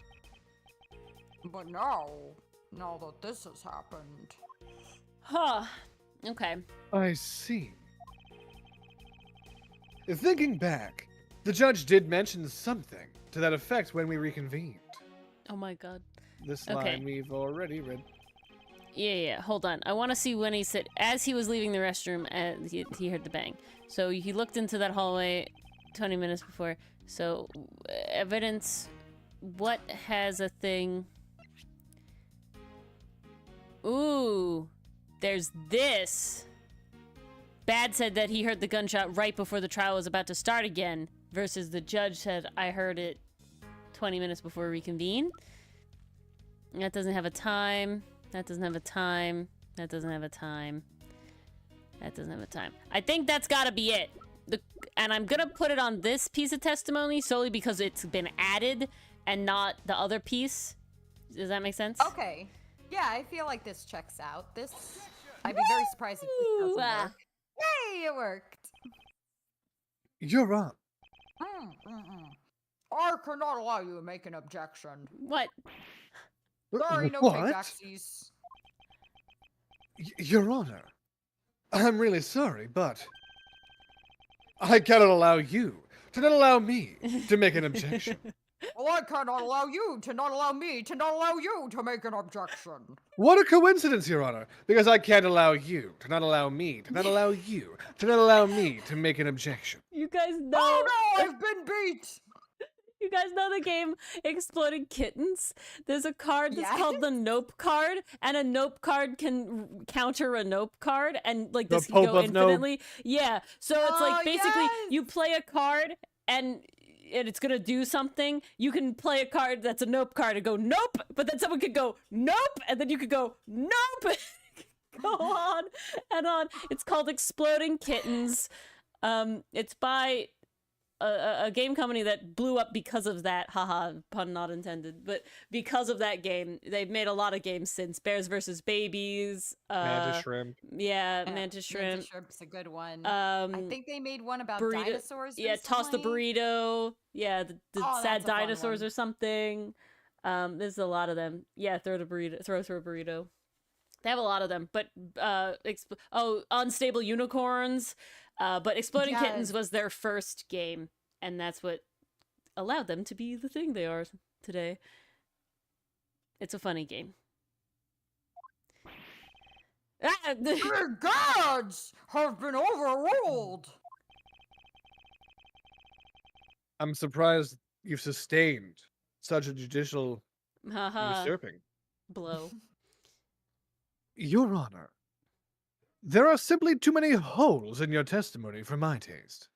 But now that this has happened... Huh. Okay. I see. Thinking back, the judge did mention something to that effect when we reconvened. Oh my god. This Okay. line we've already read. Yeah. Hold on. I want to see when he said, as he was leaving the restroom, he heard the bang. So he looked into that hallway 20 minutes before. So, evidence. What has a thing? Ooh. There's this. Bad said that he heard the gunshot right before the trial was about to start again, versus the judge said, I heard it 20 minutes before we reconvene. That doesn't have a time. That doesn't have a time. That doesn't have a time. That doesn't have a time. I think that's gotta be it. And I'm gonna put it on this piece of testimony solely because it's been added and not the other piece. Does that make sense? Okay. Yeah, I feel like this checks out. I'd be very surprised if this doesn't work. Yay, it worked! You're on. I cannot allow you to make an objection. What? Sorry, no What? takebacksies. Your Honor, I'm really sorry, but I cannot allow you to not allow me to make an objection. Well, I cannot allow you to not allow me to not allow you to make an objection. What a coincidence, Your Honor, because I can't allow you to not allow me to not allow you to not allow me to make an objection. You guys know. Oh no, I've been beat! You guys know the game Exploding Kittens? There's a card that's called the Nope card, and a Nope card can counter a Nope card, and like The this can Pope go of Nope. infinitely. Yeah, so it's Oh, like basically yes! you play a card and it's gonna do something. You can play a card that's a Nope card and go Nope, but then someone could go Nope, and then you could go Nope. Go on and on. It's called Exploding Kittens. It's by a game company that blew up because of that. Haha, pun not intended. But because of that game, they've made a lot of games since. Bears versus Babies. Mantis Shrimp. Yeah, Mantis Shrimp. Mantis Shrimp's a good one. I think they made one about dinosaurs. Yeah, Toss the recently. Burrito. Yeah, the Oh, sad that's a fun dinosaurs one. or something. There's a lot of them. Yeah, throw a burrito. They have a lot of them, but unstable unicorns. But Exploding Kittens Yes. was their first game, and that's what allowed them to be the thing they are today. It's a funny game. The gods have been overruled. I'm surprised you've sustained such a judicial Haha, usurping. blow. Your Honor, there are simply too many holes in your testimony for my taste.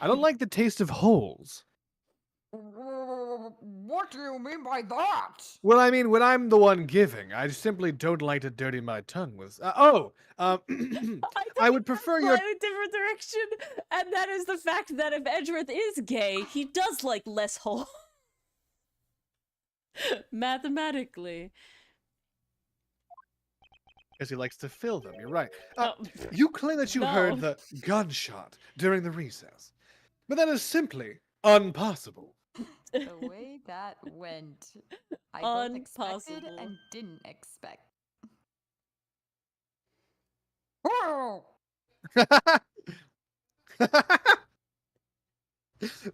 I don't like the taste of holes. What do you mean by that? Well, I mean, when I'm the one giving, I simply don't like to dirty my tongue with. I would prefer your. Slightly different direction, and that is the fact that if Edgeworth is gay, he does like less hole. Mathematically. Because he likes to fill them. You're right. Oh, You claim that you No. heard the gunshot during the recess, but that is simply impossible. The way that went, I both expected Impossible. and didn't expect. Oh,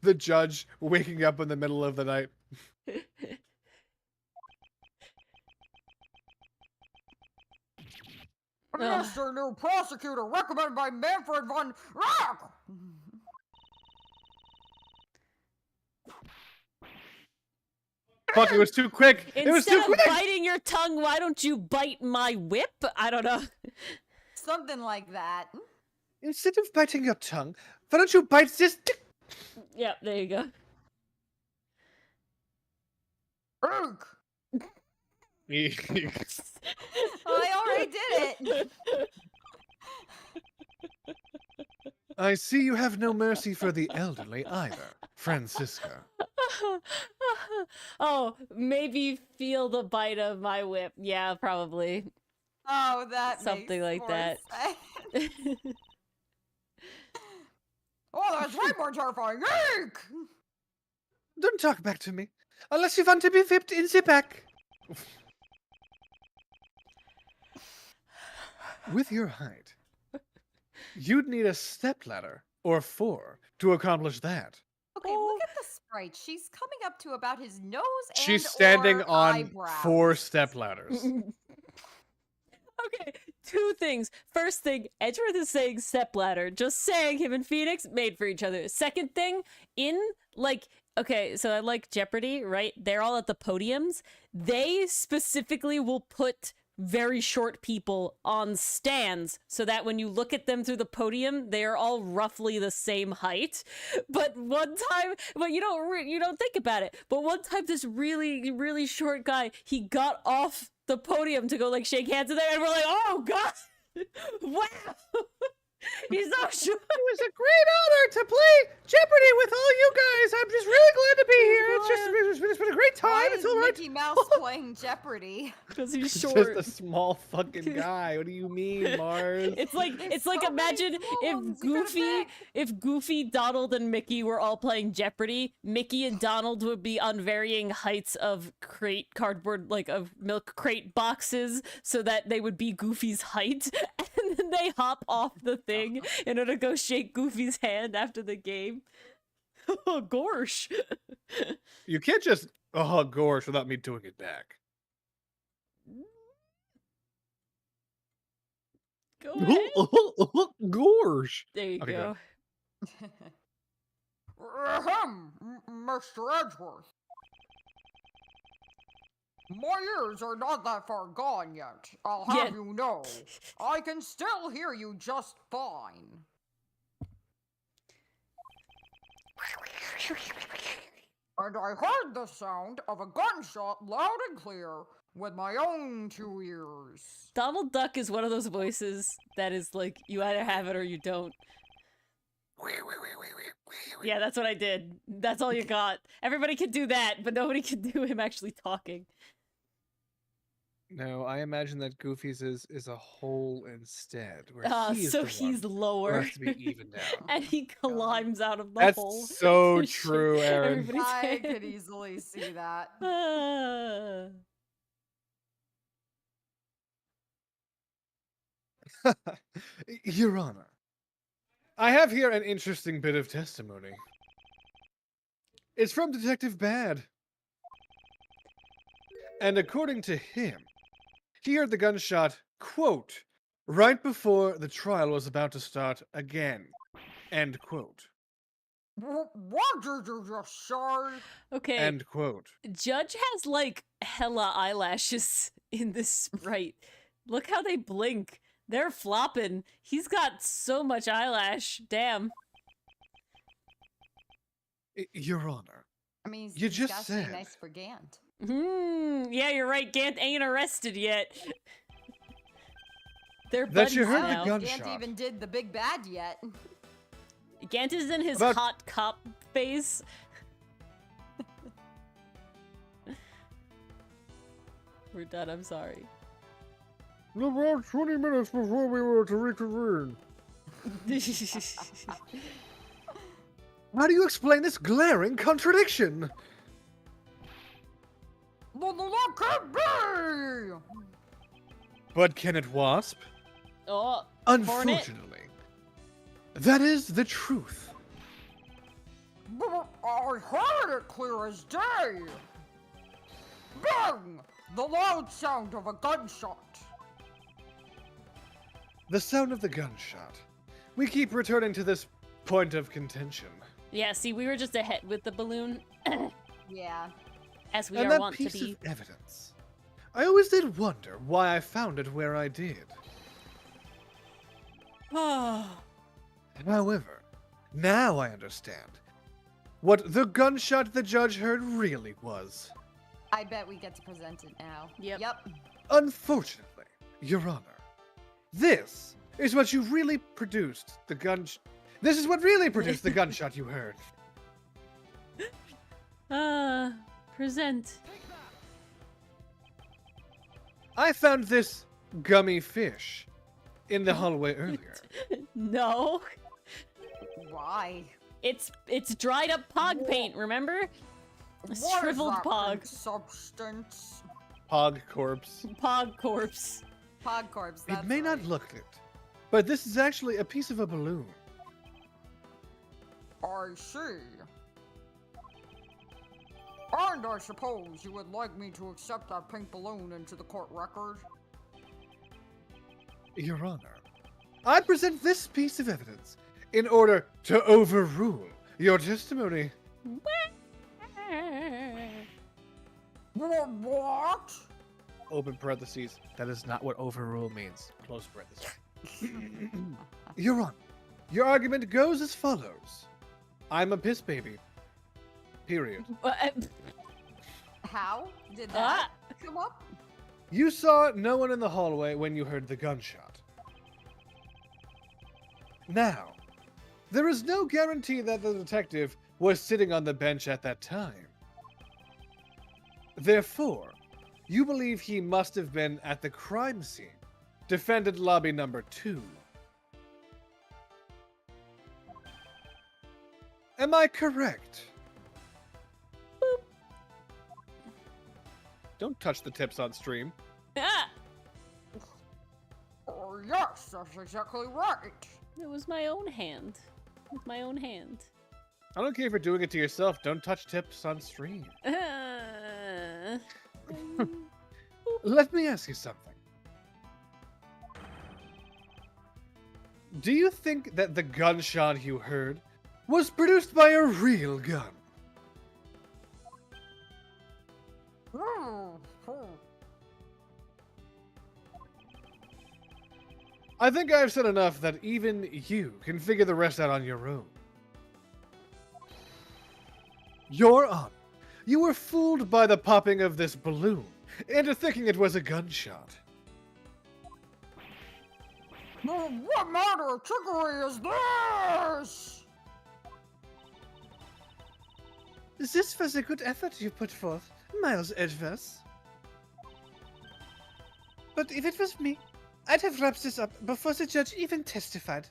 The judge waking up in the middle of the night. Ugh. Mr. New Prosecutor, recommended by Manfred von Rack. Fuck, it was too quick. It was Instead too of quick. biting your tongue, why don't you bite my whip? I don't know. Something like that. Instead of biting your tongue, why don't you bite this? Yeah, there you go. Ink. I already did it. I see you have no mercy for the elderly either, Francisco. Oh, maybe feel the bite of my whip. Yeah, probably. Oh, that Something makes like more that. sense. Oh, that's way more terrifying. Ink. Don't talk back to me, unless you want to be whipped in the back. With your height, you'd need a stepladder or 4 to accomplish that. Okay, look at the sprite. She's coming up to about his nose and She's standing or on eyebrows. 4 stepladders. Okay, 2 things. First thing, Edgeworth is saying stepladder. Just saying, him and Phoenix made for each other. Second thing, okay, so I like Jeopardy, right? They're all at the podiums. They specifically will put very short people on stands so that when you look at them through the podium, they are all roughly the same height. But one time, you don't think about it. But one time, this really, really short guy, he got off the podium to go like shake hands with them, and we're like, oh god, wow. He's so short. It was a great honor to play Jeopardy with all you guys. I'm just really glad to be here. It's been a great time. Why It's is all right. Mickey Mouse playing Jeopardy? Because he's It's short. just a small fucking guy. What do you mean, Mars? It's like There's like so many imagine phones, you gotta if Goofy, Donald, and Mickey were all playing Jeopardy. Mickey and Donald would be on varying heights of cardboard, like of milk crate boxes, so that they would be Goofy's height, and then they hop off the thing in order to go shake Goofy's hand after the game. Oh, gorsh. You can't just gorsh without me doing it back. Go ahead. Gorsh. There you Okay, go. Ahem, Mr. Edgeworth. My ears are not that far gone yet. I'll have Yeah. you know. I can still hear you just fine. And I heard the sound of a gunshot loud and clear with my own 2 ears. Donald Duck is one of those voices that is like, you either have it or you don't. Yeah, that's what I did. That's all you got. Everybody can do that, but nobody can do him actually talking. No, I imagine that Goofy's is a hole instead. Where he's So the he's one who lower. has to be evened out. And he climbs out of the That's hole. so to shake true, Aaron. everybody's I hand. could easily see that. Ah. Your Honor, I have here an interesting bit of testimony. It's from Detective Bad. And according to him, he heard the gunshot, quote, right before the trial was about to start again, end quote. What did you just say? Okay, End quote. Judge has like hella eyelashes in this sprite. Look how they blink. They're flopping. He's got so much eyelash. Damn. Your Honor, I mean, You he's just gotta stay said- nice for Gant. Yeah, you're right. Gant ain't arrested yet. They're That buddies you heard the now. gun- Gant Gunshot. even did the big bad yet. Gant is in his About- hot cop phase. We're done, I'm sorry. About 20 minutes before we were to reconvene. How do you explain this glaring contradiction? That can't be! But can it, Wasp? Oh, Unfortunately, that is the truth. But I heard it clear as day! Bang! The loud sound of a gunshot. The sound of the gunshot. We keep returning to this point of contention. yeah, see, we were just ahead with the balloon, Yeah. as we And are that wont to piece be. of evidence. I always did wonder why I found it where I did. However, now I understand what the gunshot the judge heard really was. I bet we get to present it now. Yep. Yep. Unfortunately, Your Honor, this is what you really produced the This is what really produced the gunshot you heard. Present. I found this gummy fish in the hallway earlier. No. Why? It's dried up pog paint, remember? What is Shriveled that pog. pink substance? Pog corpse. Pog corpse. Pog corpse. It That's may not right. look it, but this is actually a piece of a balloon. I see. And I suppose you would like me to accept that pink balloon into the court record? Your Honor, I present this piece of evidence in order to overrule your testimony. What? Open parentheses. That is not what overrule means. Close parentheses. Your Honor, your argument goes as follows. I'm a piss baby. Period. How did Ah. that come up? You saw no one in the hallway when you heard the gunshot. Now, there is no guarantee that the detective was sitting on the bench at that time. Therefore, you believe he must have been at the crime scene, defendant lobby number 2. Am I correct? Don't touch the tips on stream. Ah! Yes, that's exactly right. It was my own hand. With my own hand. I don't care if you're doing it to yourself. Don't touch tips on stream. Let me ask you something. Do you think that the gunshot you heard was produced by a real gun? I think I've said enough that even you can figure the rest out on your own. Your Honor, you were fooled by the popping of this balloon into thinking it was a gunshot. What manner of trickery is this? This was a good effort you put forth, Miles Edgeworth. But if it was me, I'd have wrapped this up before the judge even testified.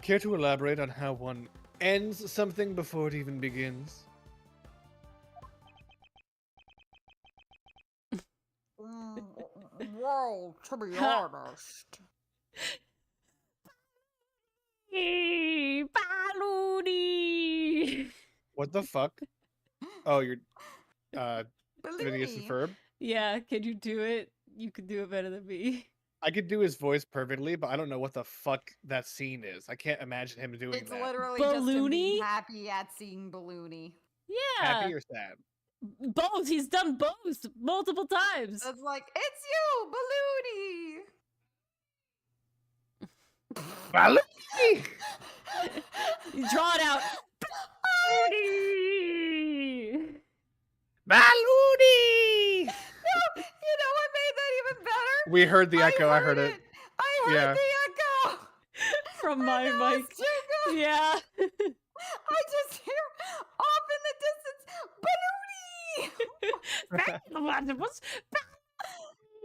Care to elaborate on how one ends something before it even begins? Well, to be honest. Balloony! What the fuck? Oh, you're Phineas and Balloony. Ferb. Yeah, can you do it? You could do it better than me. I could do his voice perfectly, but I don't know what the fuck that scene is. I can't imagine him doing It's that. literally just him Balloony? being happy at seeing Balloony. Yeah. Happy or sad? Both. He's done both multiple times. It's like, it's you, Balloony! Balloony! You draw it out. Balloony! No, you know what made that even better? We heard the echo. I heard it. I heard Yeah. the echo! From I my know mic. it's Jingo. Yeah. I just hear off in the distance, Balloony!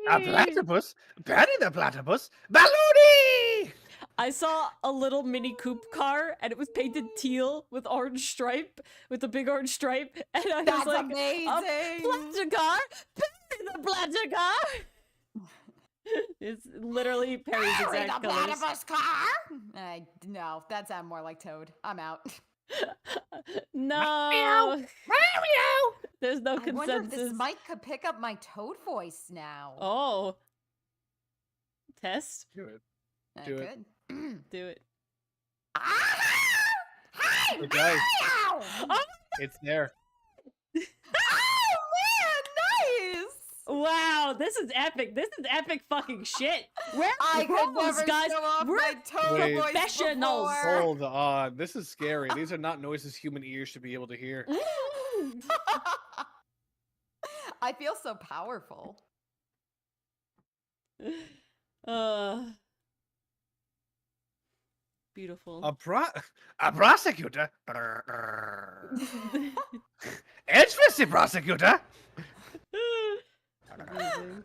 A platypus? Patty the platypus? Balloony! I saw a little Mini Coupe car, and it was painted teal with orange stripe, with a big orange stripe, and I That's was like, amazing! a platter car? Perry the platter car? It's literally Perry's Harry exact the colors. platypus car? No, that sounded more like Toad. I'm out. No. There's no I wonder if consensus. this mic could pick up my Toad voice now. Oh. Test? Do it. I do it. could. Do it. Hey, It does. Mario! Oh, It's there. Oh man, nice! wow, this is epic. This is epic fucking shit. We're I could pros, never guys. show off We're my Toad Wait. voice professionals. before. Hold on. This is scary. These are not noises human ears should be able to hear. I feel so powerful. Beautiful. A prosecutor? Interesting prosecutor? Amazing.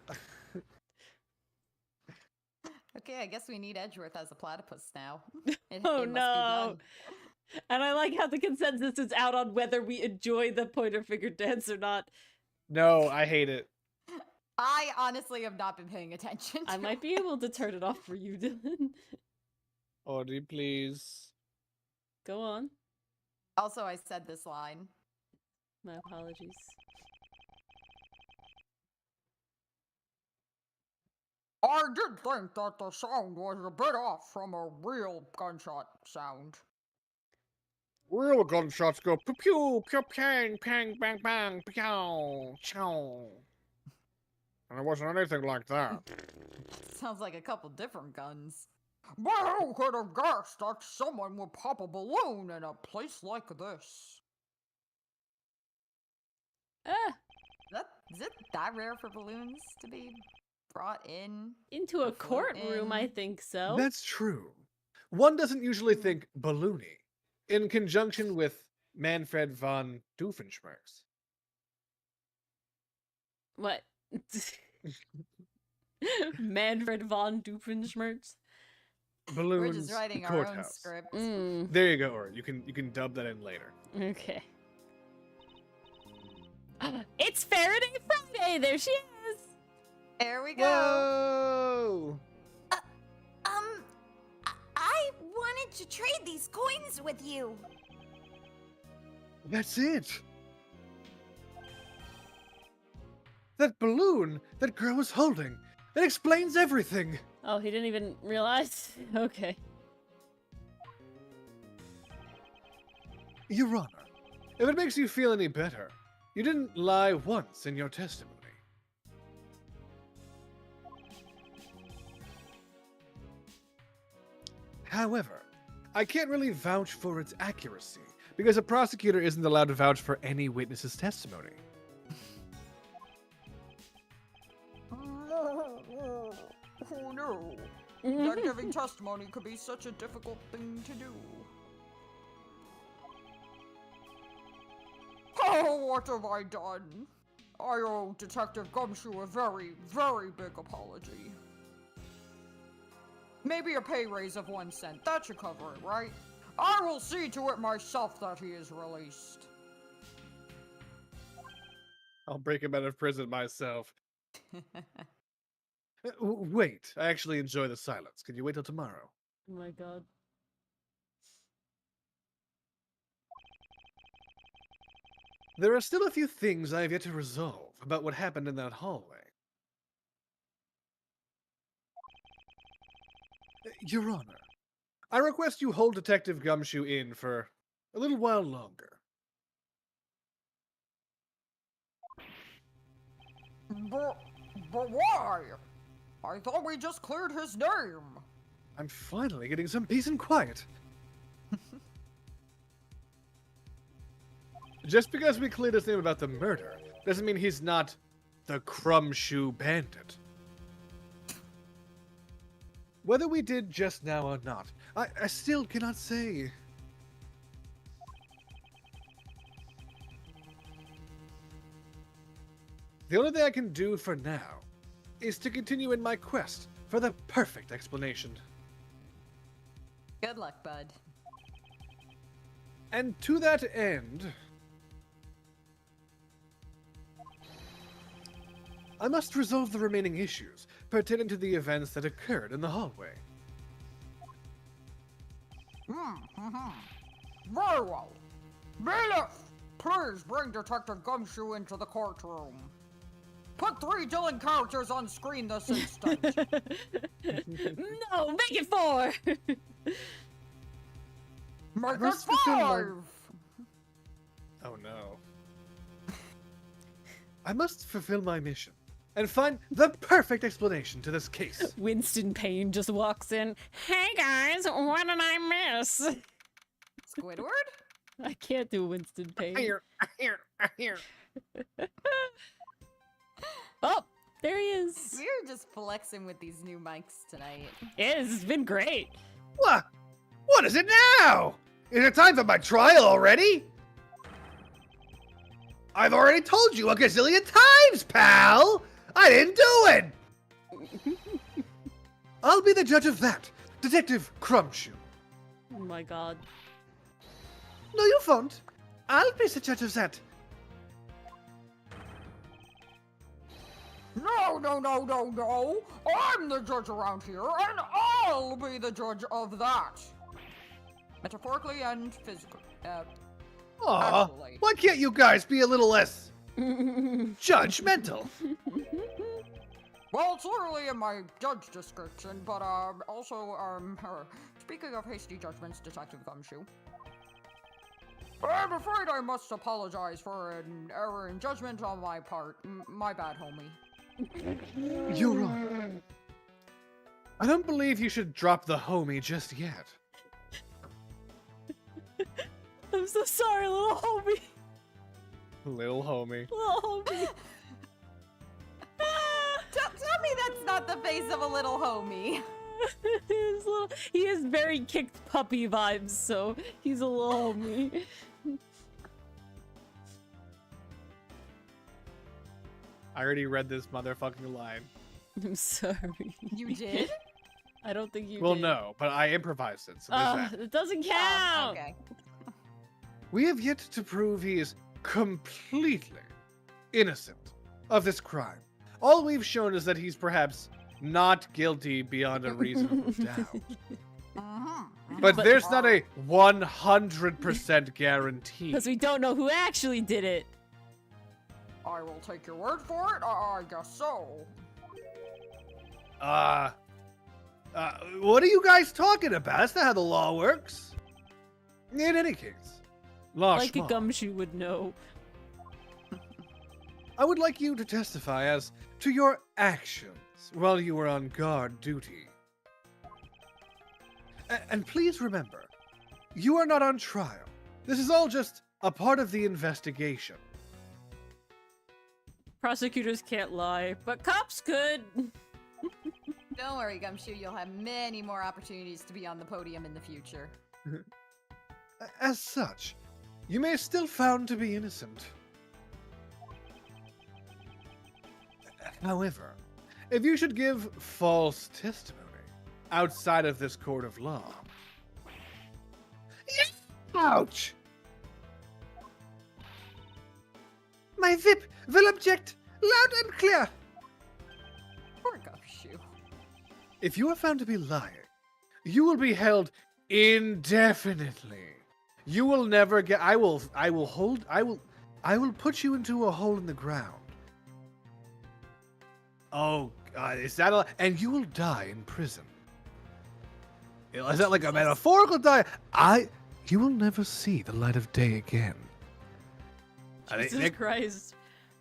Okay, I guess we need Edgeworth as a platypus now. Oh, it must be no. done. And I like how the consensus is out on whether we enjoy the pointer finger dance or not. No, I hate it. I honestly have not been paying attention. I might be able to turn it off for you, Dylan. Audrey, please. Go on. Also, I said this line. My apologies. I did think that the sound was a bit off from a real gunshot sound. Real gunshots go pew pew pew pang pang bang bang pew chow. And it wasn't anything like that. Sounds like a couple different guns. But who could have guessed that someone would pop a balloon in a place like this? Is it that rare for balloons to be brought in? Into a A float courtroom, I in. think so. That's true. One doesn't usually think balloony in conjunction with Manfred von Doofenshmirtz. What? Manfred von Doofenshmirtz? We're Balloons, just writing the our own courthouse. script. Mm, There you go, or you can dub that in later. okay. It's Faraday Friday! There she is! There we go. Whoa! I wanted to trade these coins with you. That's it. That balloon that girl was holding. It explains everything. Oh, he didn't even realize? Okay. Your Honor, if it makes you feel any better, you didn't lie once in your testimony. However, I can't really vouch for its accuracy, because a prosecutor isn't allowed to vouch for any witness's testimony. Who knew that giving testimony could be such a difficult thing to do? Oh, what have I done? I owe Detective Gumshoe a very, very big apology. Maybe a pay raise of 1 cent. That should cover it, right? I will see to it myself that he is released. I'll break him out of prison myself. Wait, I actually enjoy the silence. Can you wait till tomorrow? Oh my god. There are still a few things I have yet to resolve about what happened in that hallway. Your Honor, I request you hold Detective Gumshoe in for a little while longer. But why? I thought we just cleared his name. I'm finally getting some peace and quiet. Just because we cleared his name about the murder doesn't mean he's not the Crumshoe Bandit. Whether we did just now or not, I still cannot say. The only thing I can do for now is to continue in my quest for the perfect explanation. Good luck, bud. And to that end, I must resolve the remaining issues pertaining to the events that occurred in the hallway. Very well. Bailiff, please bring Detective Gumshoe into the courtroom. Put 3 Dylan characters on screen this instant. No, make it 4! Make it must fulfill my- 5! Oh no. I must fulfill my mission and find the perfect explanation to this case. Winston Payne just walks in. Hey guys, what did I miss? Squidward? I can't do Winston Payne. Here. Oh, there he is. We're just flexing with these new mics tonight. It's been great. What? What is it now? Is it time for my trial already? I've already told you a gazillion times, pal! I didn't do it! I'll be the judge of that, Detective Crumshoe. Oh my god. No, you won't. I'll be the judge of that. No. I'm the judge around here, and I'll be the judge of that. Metaphorically and physically. Aw, Actually. why can't you guys be a little less judgmental? Well, it's literally in my judge description, but also, speaking of hasty judgments, Detective Gumshoe. I'm afraid I must apologize for an error in judgment on my part. My bad, homie. You're wrong. I don't believe you should drop the homie just yet. I'm so sorry, little homie. Little homie. Little homie. Tell me that's not the face of a little homie. He has very kicked puppy vibes, so he's a little homie. I already read this motherfucking line. I'm sorry. You did? I don't think you Well, did. no, but I improvised it, so there's that. It doesn't Oh, count! okay. We have yet to prove he is completely innocent of this crime. All we've shown is that he's perhaps not guilty beyond a reasonable doubt. But there's not a 100% guarantee. Because we don't know who actually did it. I will take your word for it. I guess so. What are you guys talking about? That's not how the law works. In any case, Like a Schma, gumshoe would know. I would like you to testify as to your actions while you were on guard duty. And please remember, you are not on trial. This is all just a part of the investigation. Prosecutors can't lie, but cops could. Don't worry, Gumshoe. You'll have many more opportunities to be on the podium in the future. As such, you may still found to be innocent. However, if you should give false testimony outside of this court of law... Ouch! My VIP will object loud and clear. Poor Gumshoe. if you are found to be lying, you will be held indefinitely. You will never get. I will put you into a hole in the ground. Oh, is that a? And you will die in prison. Is that like a metaphorical die? You will never see the light of day again. Jesus Christ.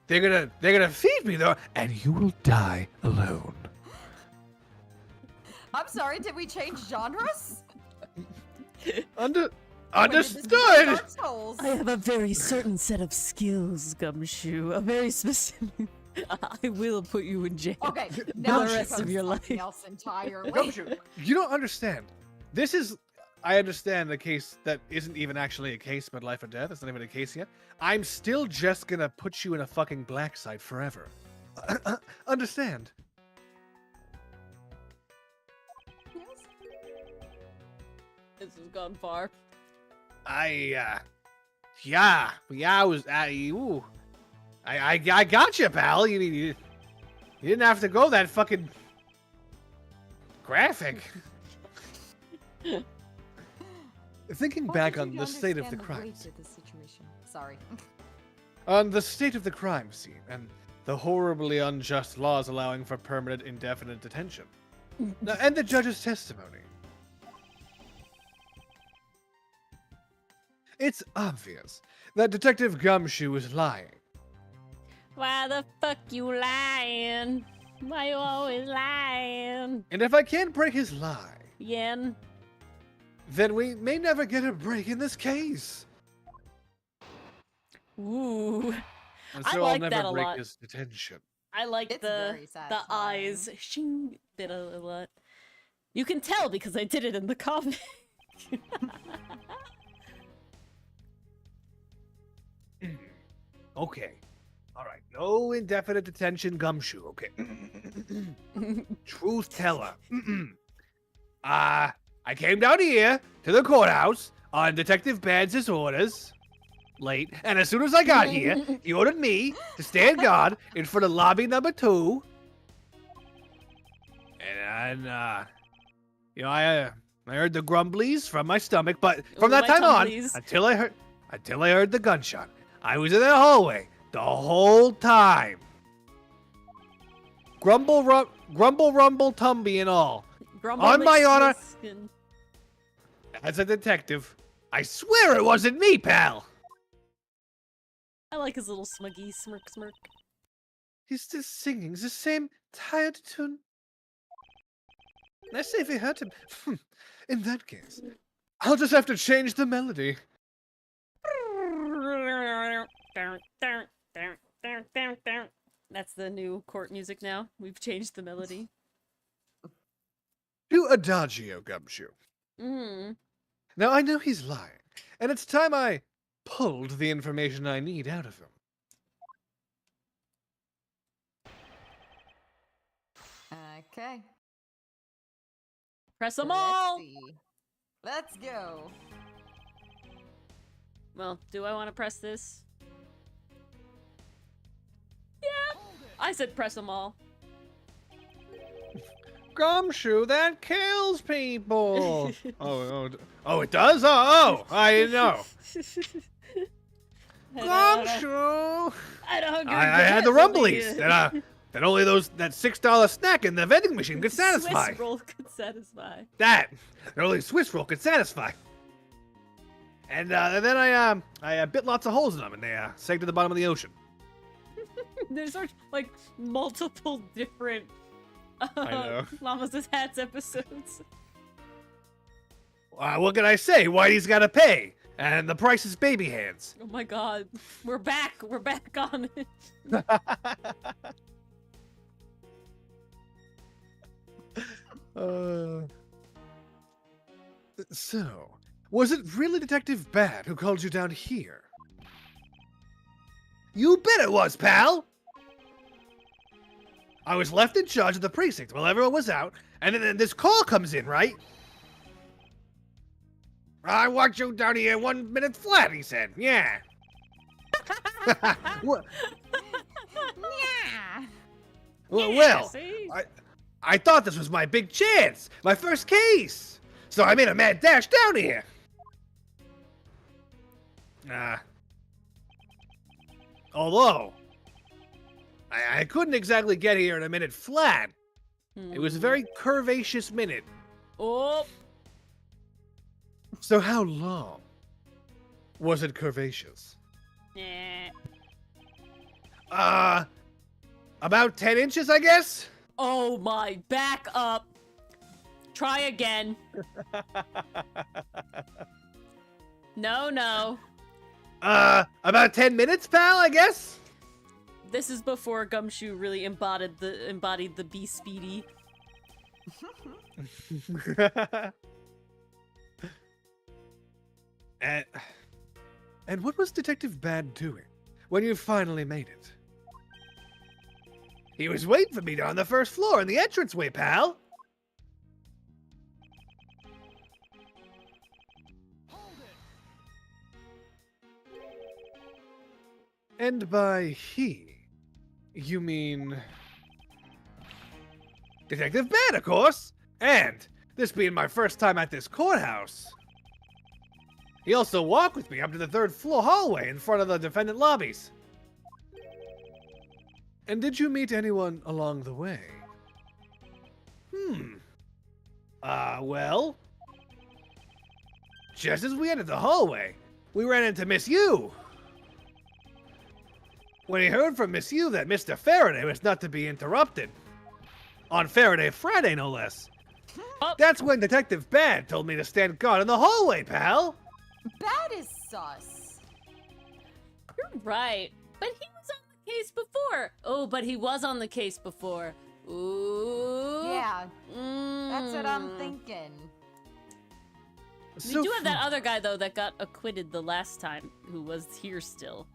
They're gonna feed me though, and you will die alone. I'm sorry, did we change genres? Understood. Dark Souls? I have a very certain set of skills, Gumshoe. A very specific. I will put you in jail. Okay, now the rest of your something life. else entirely. Gumshoe, you don't understand. This is. I understand the case that isn't even actually a case about life or death. It's not even a case yet. I'm still just gonna put you in a fucking black site forever. Understand? This has gone far. I got you, pal. You didn't have to go that fucking graphic. Thinking back on the state of the crime scene. Sorry. On the state of the crime scene and the horribly unjust laws allowing for permanent indefinite detention. And the judge's testimony. It's obvious that Detective Gumshoe is lying. Why the fuck you lying? Why you always lying? And if I can't break his lie, Yen. then we may never get a break in this case. Ooh. And I so like I'll that never a break lot. his detention. I like It's the very satisfying. eyes shing bit a lot. You can tell because I did it in the comic. Okay. All right. No indefinite detention, Gumshoe. Okay. Truth teller. I came down here to the courthouse on Detective Bad's orders. Late. And as soon as I got here, he ordered me to stand guard in front of lobby number 2. And I heard the grumblies from my stomach, but from that my time on, tumblies. until I heard the gunshot, I was in that hallway the whole time. Grumble, rumble, tumby, and all. Grumble On my licks honor. his skin. As a detective, I swear it wasn't me, pal. I like his little smuggy smirk. He's just singing the same tired tune. Let's see if he hurt him. In that case, I'll just have to change the melody. That's the new court music now. We've changed the melody. To Adagio, Gumshoe. Mm. Now I know he's lying, and it's time I pulled the information I need out of him. Okay. Press them Let's all! see. Let's go. Well, do I want to press this? Yeah! I said press them all. Gumshoe, that kills people. Oh, it does? Oh, I didn't know. Gumshoe. I had the rumblies that only that $6 snack in the vending machine could satisfy. Swiss roll could satisfy. That only Swiss roll could satisfy. And then I bit lots of holes in them, and they sank to the bottom of the ocean. There's like multiple different I know. Llamas with Hats episodes. What can I say? Whitey's got to pay, and the price is baby hands. Oh my god. We're back on it. So, was it really Detective Bad who called you down here? You bet it was, pal! I was left in charge of the precinct while everyone was out, and then this call comes in, right? I want you down here 1 minute flat, he said. Yeah. Well, Yeah. well, See? I thought this was my big chance, my first case. So I made a mad dash down here. Although, I couldn't exactly get here in a minute flat. It was a very curvaceous minute. Oh. So how long was it curvaceous? Eh. About 10 inches, I guess? Oh my, back up. Try again. No. About 10 minutes, pal, I guess? This is before Gumshoe really embodied the Be Speedy. And what was Detective Bad doing when you finally made it? He was waiting for me down the first floor in the entranceway, pal. And by he, you mean Detective Bad, of course. And this being my first time at this courthouse. He also walked with me up to the third floor hallway in front of the defendant lobbies. And did you meet anyone along the way? Well, just as we entered the hallway, we ran into Miss Yu. When he heard from Miss Yu that Mr. Faraday was not to be interrupted, on Faraday Friday no less, that's when Detective Bad told me to stand guard in the hallway, pal. Bad is sus. You're right. But he was on the case before. Oh, but he was on the case before. Ooh. Yeah, that's what I'm thinking. We do have that other guy, though, that got acquitted the last time, who was here still.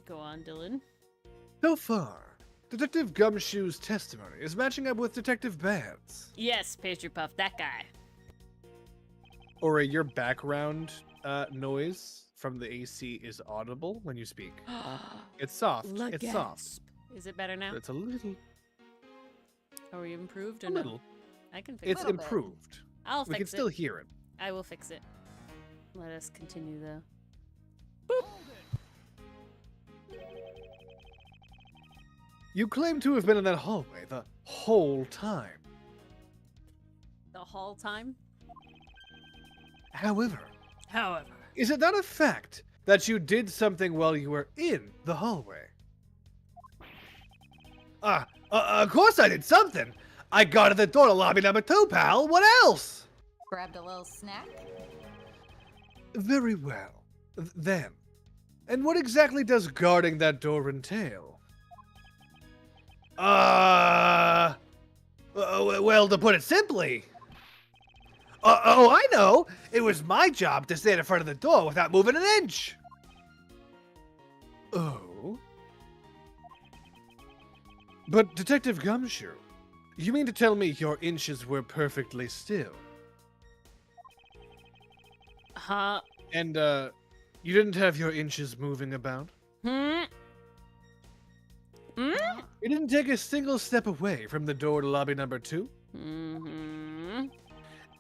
Go on, Dylan. So far, Detective Gumshoe's testimony is matching up with Detective Bad's. Yes, Pastry Puff, that guy. Or your background noise from the AC is audible when you speak. It's soft. It's soft. Is it better now? It's a little. Are we improved or A no? little. I can fix It's it. improved. I'll We fix can still hear it. I will fix it. Let us continue, though. You claim to have been in that hallway the whole time. The whole time? However, However. is it not a fact that you did something while you were in the hallway? Of course I did something. I got at the door to lobby number 2, pal. What else? Grabbed a little snack. Very well. Then. And what exactly does guarding that door entail? Well, to put it simply. I know. It was my job to stand in front of the door without moving an inch. Oh? But Detective Gumshoe, you mean to tell me your inches were perfectly still? Huh? And, you didn't have your inches moving about? You didn't take a single step away from the door to lobby number 2? Mm-hmm.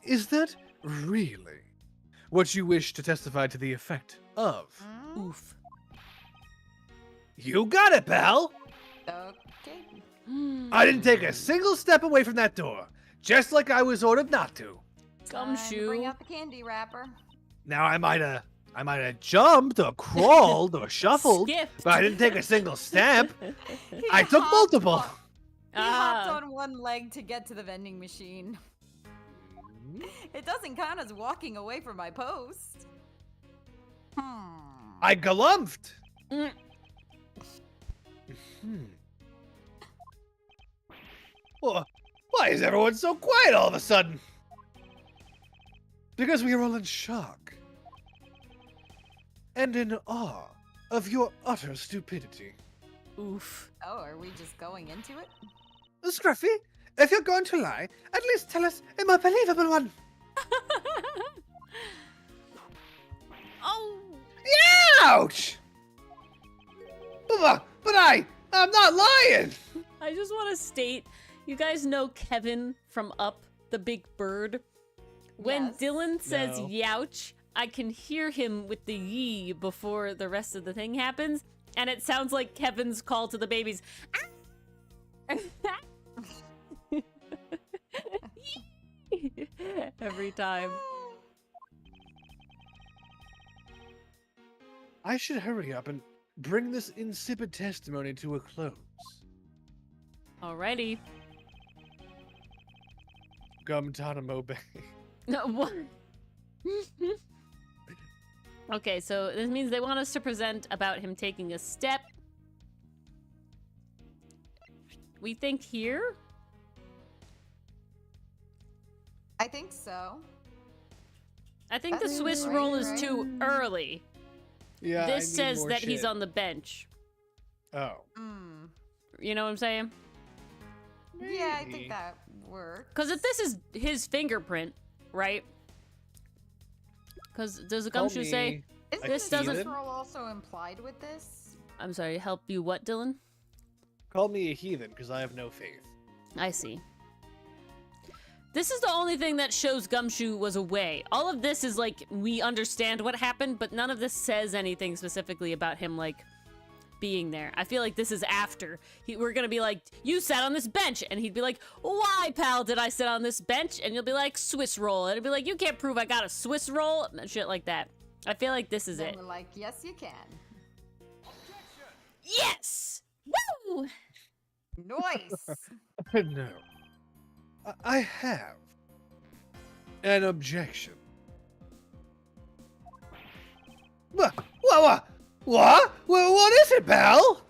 Is that really what you wish to testify to the effect of? Oof. You got it, pal! Okay. I didn't take a single step away from that door, just like I was ordered not to. Time to Gumshoe. bring out the candy wrapper. Now I might have jumped or crawled or shuffled, Skipped. but I didn't take a single step. He I took hopped multiple. on- He hopped Ah. on one leg to get to the vending machine. It doesn't count as walking away from my post. I galumphed. Mm. Well, why is everyone so quiet all of a sudden? Because we are all in shock. And in awe of your utter stupidity. Oof. Oh, are we just going into it? Scruffy, if you're going to lie, at least tell us a more believable one. Oh. Ouch! I'm not lying! I just want to state, you guys know Kevin from Up, the big bird? When Yes. Dylan says No. youch, I can hear him with the yee before the rest of the thing happens, and it sounds like Kevin's call to the babies. Every time. I should hurry up and bring this insipid testimony to a close. Alrighty. Gum Tanamo Bay. What? Okay, so this means they want us to present about him taking a step. We think here? I think so. I think the That's Swiss right, roll is right? too early. Yeah, This says that he's on the bench. Oh. Mm. You know what I'm saying? Yeah, I Maybe. think that works. Because if this is his fingerprint, right? Because does the Call gumshoe say? me Isn't a this the doesn't- Swiss heathen? roll also implied with this? I'm sorry, help you what, Dylan? Call me a heathen, because I have no faith. I see. This is the only thing that shows Gumshoe was away. All of this is like, we understand what happened, but none of this says anything specifically about him, like, being there. I feel like this is after. We're gonna be like, you sat on this bench, and he'd be like, why, pal, did I sit on this bench? And you'll be like, Swiss roll. And it'd be like, you can't prove I got a Swiss roll? And shit like that. I feel like this is Then it. we're like, yes, you can. Yes! Woo! Nice. No. I have an objection. What? What is it, pal?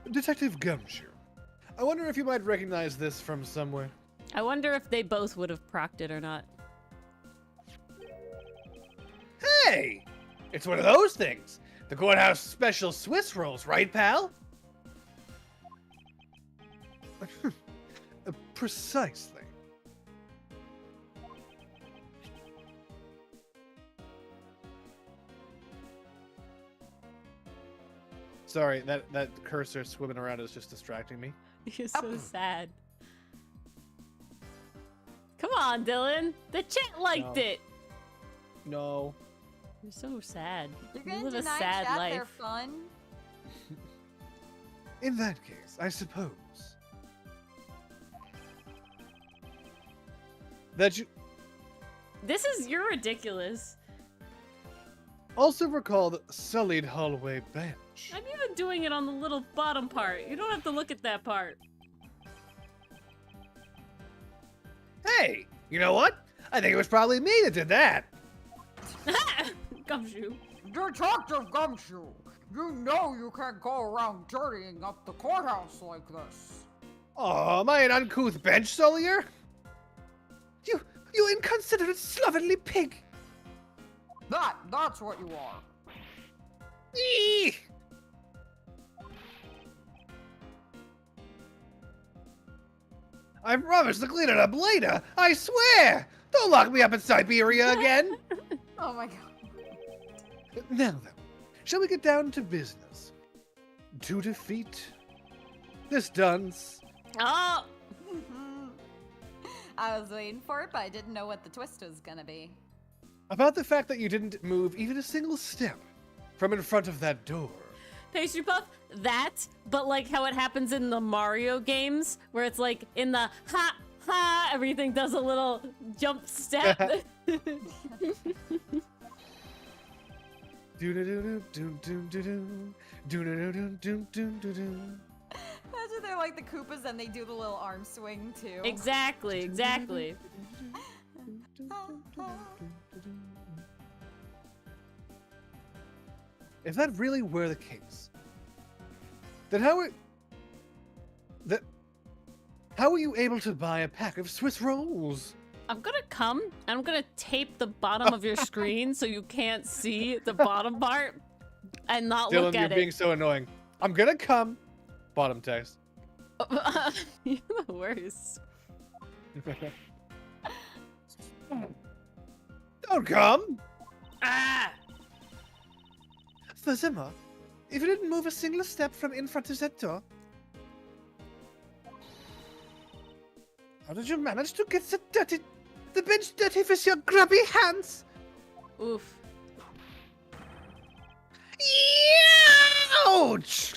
Detective Gumshoe. I wonder if you might recognize this from somewhere. I wonder if they both would have procced it or not. Hey! It's one of those things. The courthouse special Swiss rolls, right, pal? Precisely. Sorry, that cursor swimming around is just distracting me. You're so sad. Come on, Dylan. The chat liked No. it. No. You're so sad. You're You gonna live a deny sad chat life. their fun? In that case, I suppose that you You're ridiculous. also recall the sullied hallway bench. I'm even doing it on the little bottom part. You don't have to look at that part. Hey, you know what? I think it was probably me that did that. Gumshoe. Detective Gumshoe, you know you can't go around dirtying up the courthouse like this. Oh, am I an uncouth bench sullier? You inconsiderate, slovenly pig! That's what you are. Eee! I promised to clean it up later. I swear! Don't lock me up in Siberia again. Oh my god. Now then, shall we get down to business? To defeat this dunce. Oh! I was waiting for it, but I didn't know what the twist was gonna be. About the fact that you didn't move even a single step from in front of that door. Pastry Puff, that, but like how it happens in the Mario games, where it's like in the ha ha, everything does a little jump step. Imagine they're like the Koopas and they do the little arm swing too. Exactly, exactly. If that really were the case, then how were you able to buy a pack of Swiss rolls? I'm gonna come and I'm gonna tape the bottom of your screen so you can't see the bottom part and not Dylan, look you're at being it. so annoying. I'm gonna come. Bottom text. You're the worst. Don't come. Ah! For Zimmer, If you didn't move a single step from in front of that door, how did you manage to get the bench dirty with your grubby hands? Oof. Ouch!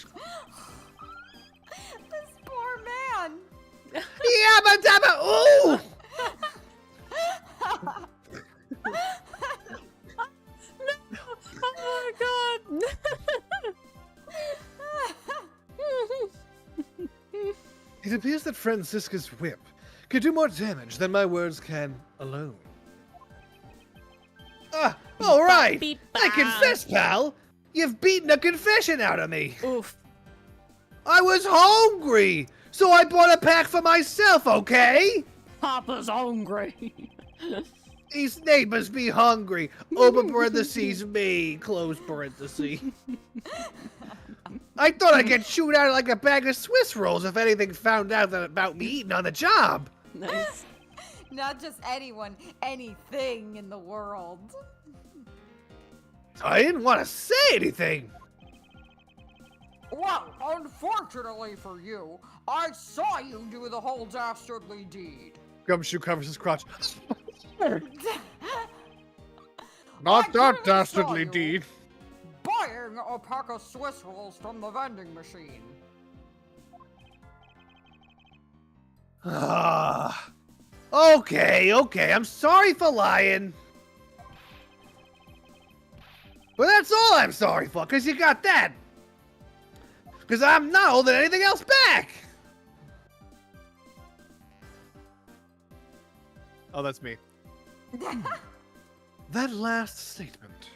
This poor man. Yabba dabba! Ooh! Oh my god! It appears that Francisca's whip could do more damage than my words can alone. All right! Beep, I bop. confess, pal! You've beaten a confession out of me! Oof. I was hungry, so I bought a pack for myself, okay? Papa's hungry. These neighbors be hungry. Open parentheses, me. Close parentheses. I thought I'd get chewed out like a bag of Swiss rolls if anything found out about me eating on the job. Nice. Not just anyone, anything in the world. I didn't want to say anything. Well, unfortunately for you, I saw you do the whole dastardly deed. Gumshoe covers his crotch. I Not that clearly saw dastardly you deed. Buying a pack of Swiss rolls from the vending machine. Okay, I'm sorry for lying. But that's all I'm sorry for, because you got that. Because I'm not holding anything else back. Oh, that's me. That last statement.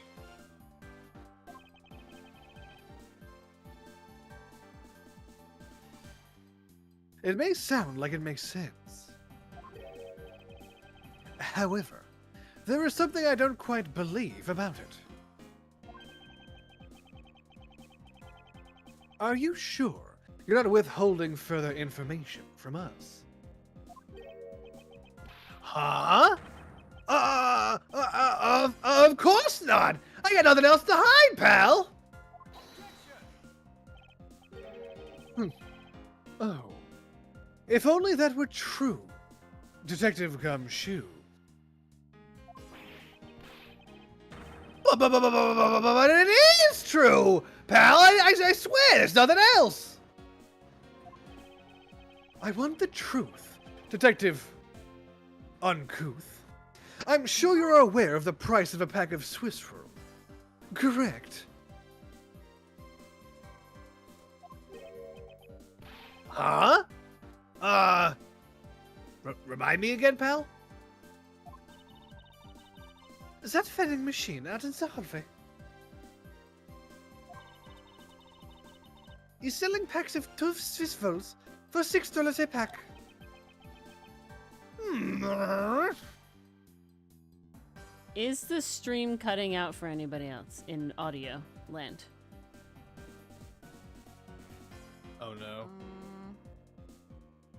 It may sound like it makes sense. However, there is something I don't quite believe about it. Are you sure you're not withholding further information from us? Huh? Of course not! I got nothing else to hide, pal! Oh. If only that were true, Detective Gumshoe. But it is true, pal! I swear, there's nothing else! I want the truth, Detective Uncouth. I'm sure you're aware of the price of a pack of Swiss roll, correct? Huh? Remind me again, pal? Is that vending machine out in the hallway? He's selling packs of 2 Swiss rolls for $6 a pack. Is the stream cutting out for anybody else in audio land? Oh no.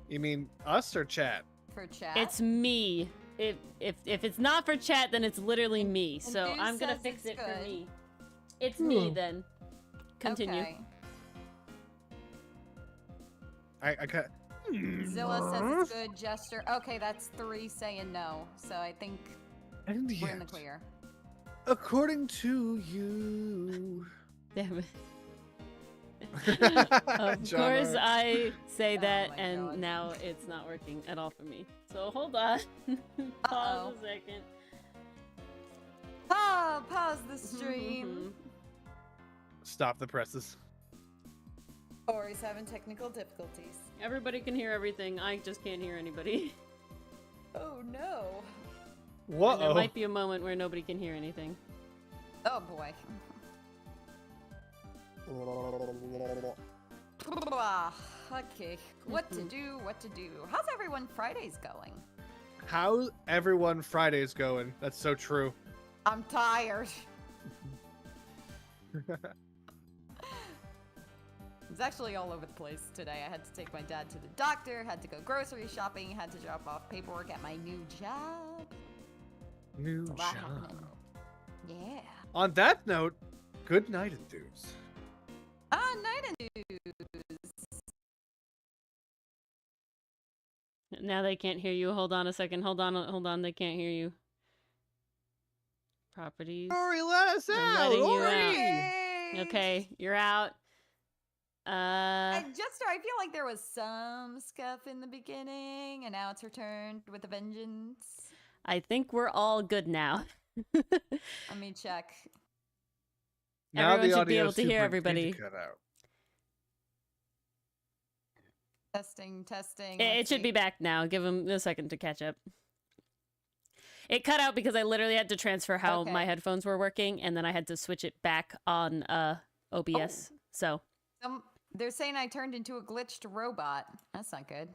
You mean us or chat? For chat. It's me. If it's not for chat, then it's literally me. So Enthuse I'm gonna says fix it's it for good. me. It's me then. Continue. Okay. I cut. Zilla says it's good. Jester. Okay, that's 3 saying no. So I think And we're in the yet, clear. according to you. Damn it. Of John course Hart. I say Oh that, my and God. now it's not working at all for me. So hold on. Pause a second. Ah, pause the stream. Stop the presses. Or he's having technical difficulties. Everybody can hear everything. I just can't hear anybody. Oh no. And there might be a moment where nobody can hear anything. Oh boy. Okay, what to do, what to do. How's everyone Fridays going? How's everyone Friday's going? That's so true. I'm tired. It's actually all over the place today. I had to take my dad to the doctor, had to go grocery shopping, had to drop off paperwork at my new job. New A lot job. happening. Yeah. On that note, good night, enthuse. news. Now they can't hear you. Hold on a second. Hold on. They can't hear you. Properties. Ori, let us I'm out! letting you Ori! out. Yay! Okay, you're out. I feel like there was some scuff in the beginning, and now it's returned with a vengeance. I think we're all good now. Let me check. Now Everyone the should be audio able to hear super everybody. cut out. Testing. It let's should see. be back now. Give them a second to catch up. It cut out because I literally had to transfer how Okay. my headphones were working, and then I had to switch it back on OBS. So They're saying I turned into a glitched robot. That's not good.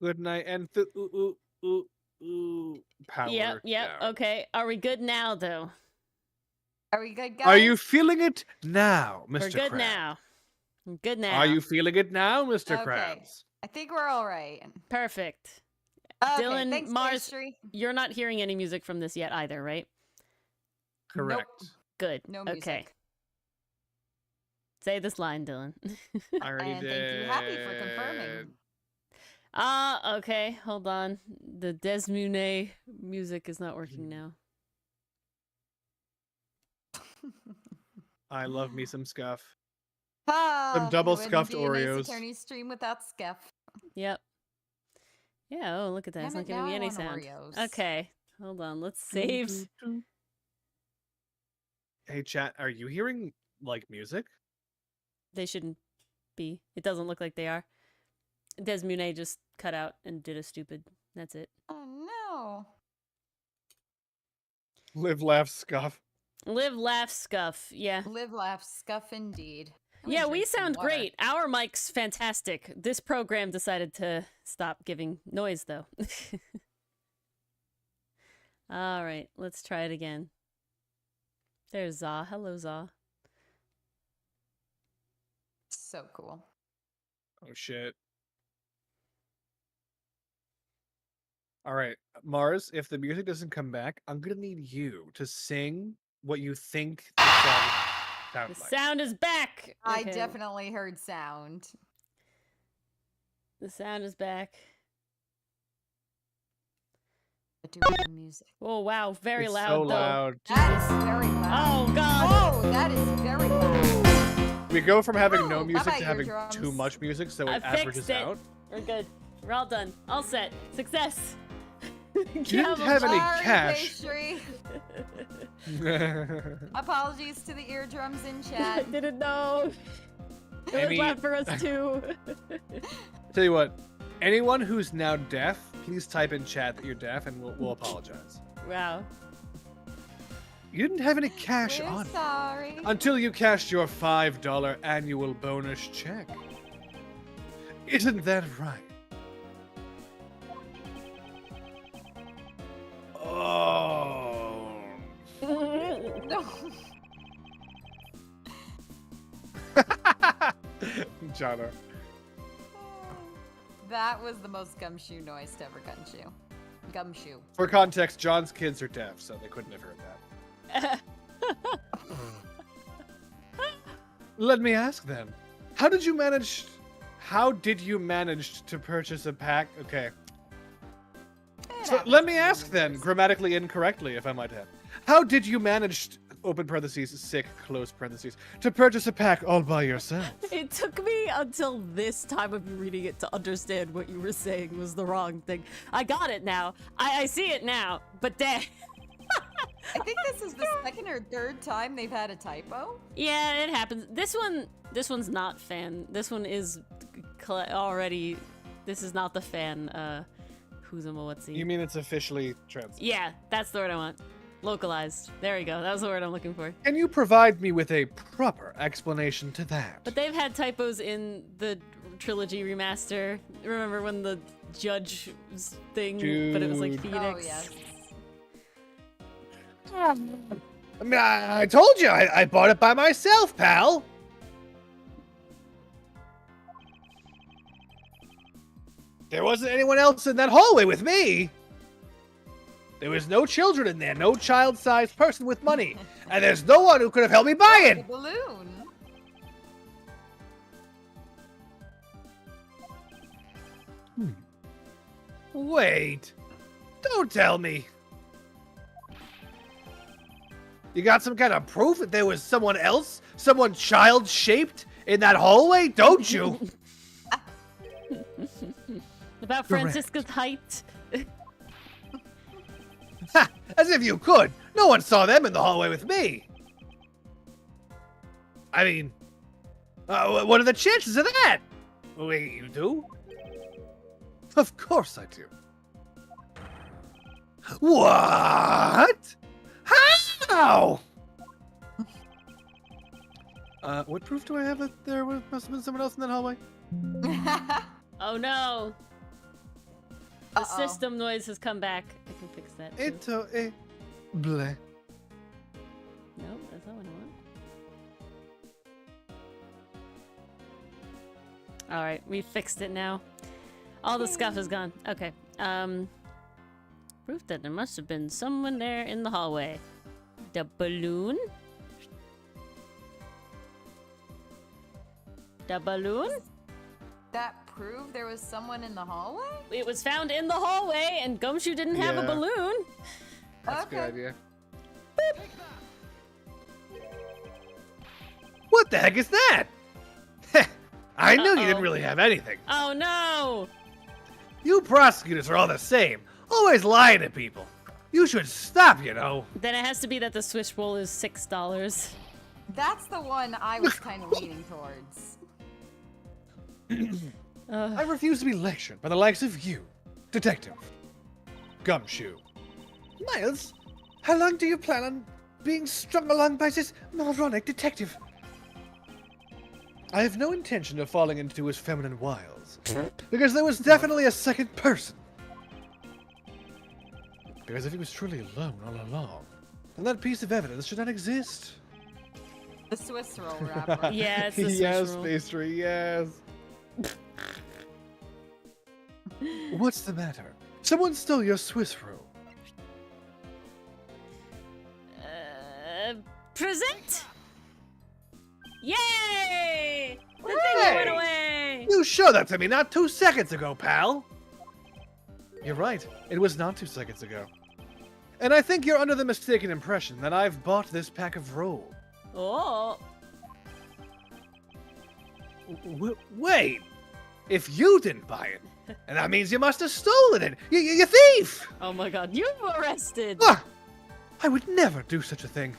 Good night and power. yep. down. Okay, are we good now though? Are we good, guys? Are you feeling it now, Mr. We're good Krabs? now. We're good now. Are you feeling it now, Mr. Okay. Krabs? I think we're all right. Perfect? Okay, Dylan, thanks, Mars- Pastry. You're not hearing any music from this yet either, right? Correct. Good. No Okay. music. Say this line, Dylan. I already And did. thank you, Happy, for confirming. Okay. Hold on. The Desmune music is not working now. I love me some scuff. Ah, double it wouldn't scuffed be an Ace Oreos. Attorney stream without scuff. Yep. Yeah, oh, look at that. It's Damn not it, giving now me I any want sound. Oreos. Okay. Hold on. Let's save. Hey, chat, are you hearing, like, music? They shouldn't be. It doesn't look like they are. Desmune just cut out and did a stupid. That's it. Oh no. Live, laugh, scuff. Live, laugh, scuff. Yeah. Live, laugh, scuff indeed. I'm Yeah, gonna we drink some sound water. great. Our mic's fantastic. This program decided to stop giving noise, though. All right, let's try it again. There's Za. Hello, Za. So cool. Oh, shit. All right, Mars, if the music doesn't come back, I'm gonna need you to sing what you think the song The sounds like. sound is back. I Okay, definitely heard sound. The sound is back. But do the music. Oh wow, very It's loud so though. loud. That is very loud. Oh god. Oh, that is very loud. We go from having no Oh, music bye-bye, to having eardrums. too much music, so I it averages fixed it. out. We're good. We're all done. All set. Success. You didn't have any Sorry, cash. Pastry. Apologies to the eardrums in I chat. didn't know. It was Any- loud for us too. Tell you what, anyone who's now deaf, please type in chat that you're deaf, and we'll apologize. Wow. You didn't have any cash We're on sorry. until you cashed your $5 annual bonus check. Isn't that right? Oh. No. Jana. That was the most gumshoe noise to ever gumshoe. Gumshoe. For context, John's kids are deaf, so they couldn't have heard that. Let me ask then. How did you manage to purchase a pack? Okay. So let me ask then, grammatically incorrectly, if I might have. How did you manage, open parentheses, sick, close parentheses, to purchase a pack all by yourself? It took me until this time of you reading it to understand what you were saying was the wrong thing. I got it now. I see it now. But then, I think this is the second or third time they've had a typo. yeah, it happens. This one's not fan. This one is already. This is not the fan. Who's a what's You mean it's officially translated? Yeah, that's the word I want. Localized. There you go. That was the word I'm looking for. Can you provide me with a proper explanation to that? But they've had typos in the trilogy remaster. Remember when the judge thing, but it was like Dude. Phoenix? Oh, yes. I mean, I told you, I bought it by myself, pal. There wasn't anyone else in that hallway with me. There was no children in there, no child-sized person with money, and there's no one who could have helped me buy The it. balloon. Wait. Don't tell me. You got some kind of proof that there was someone else, someone child-shaped in that hallway, don't you? About Correct. Francisca's height. Ha! As if you could. No one saw them in the hallway with me. I mean, what are the chances of that? Wait, you do? Of course I do. What? How? What proof do I have that there must have been someone else in that hallway? Oh no. The Uh-oh. system noise has come back. I can fix that. Too. Ito e bleh. Nope, that's not what I want. Alright, we fixed it now. All the scuff is gone. Okay. Proof that there must have been someone there in the hallway. The balloon? The balloon? That proved there was someone in the hallway? It was found in the hallway, and Gumshoe didn't have a Yeah. balloon. That's a Okay. good idea. What the heck is that? I knew you Uh-oh. didn't really have anything. Oh no! You prosecutors are all the same. Always lying to people. You should stop, you know. Then it has to be that the Swiss roll is $6. That's the one I was kind of leaning towards. I refuse to be lectured by the likes of you, Detective Gumshoe. Miles, how long do you plan on being strung along by this moronic detective? I have no intention of falling into his feminine wiles, because there was definitely a second person. Because if he was truly alone all along, then that piece of evidence should not exist. The Swiss roll rapper. Yeah, it's the Swiss Yes, roll. pastry, yes. What's the matter? Someone stole your Swiss roll. Present? Yay! The thing Hey! went away! You showed that to me not 2 seconds ago, pal. You're right. It was not 2 seconds ago. And I think you're under the mistaken impression that I've bought this pack of roll. Oh. Wait! If you didn't buy it, and that means you must have stolen it. You thief! Oh my god, you're arrested! Ah, I would never do such a thing.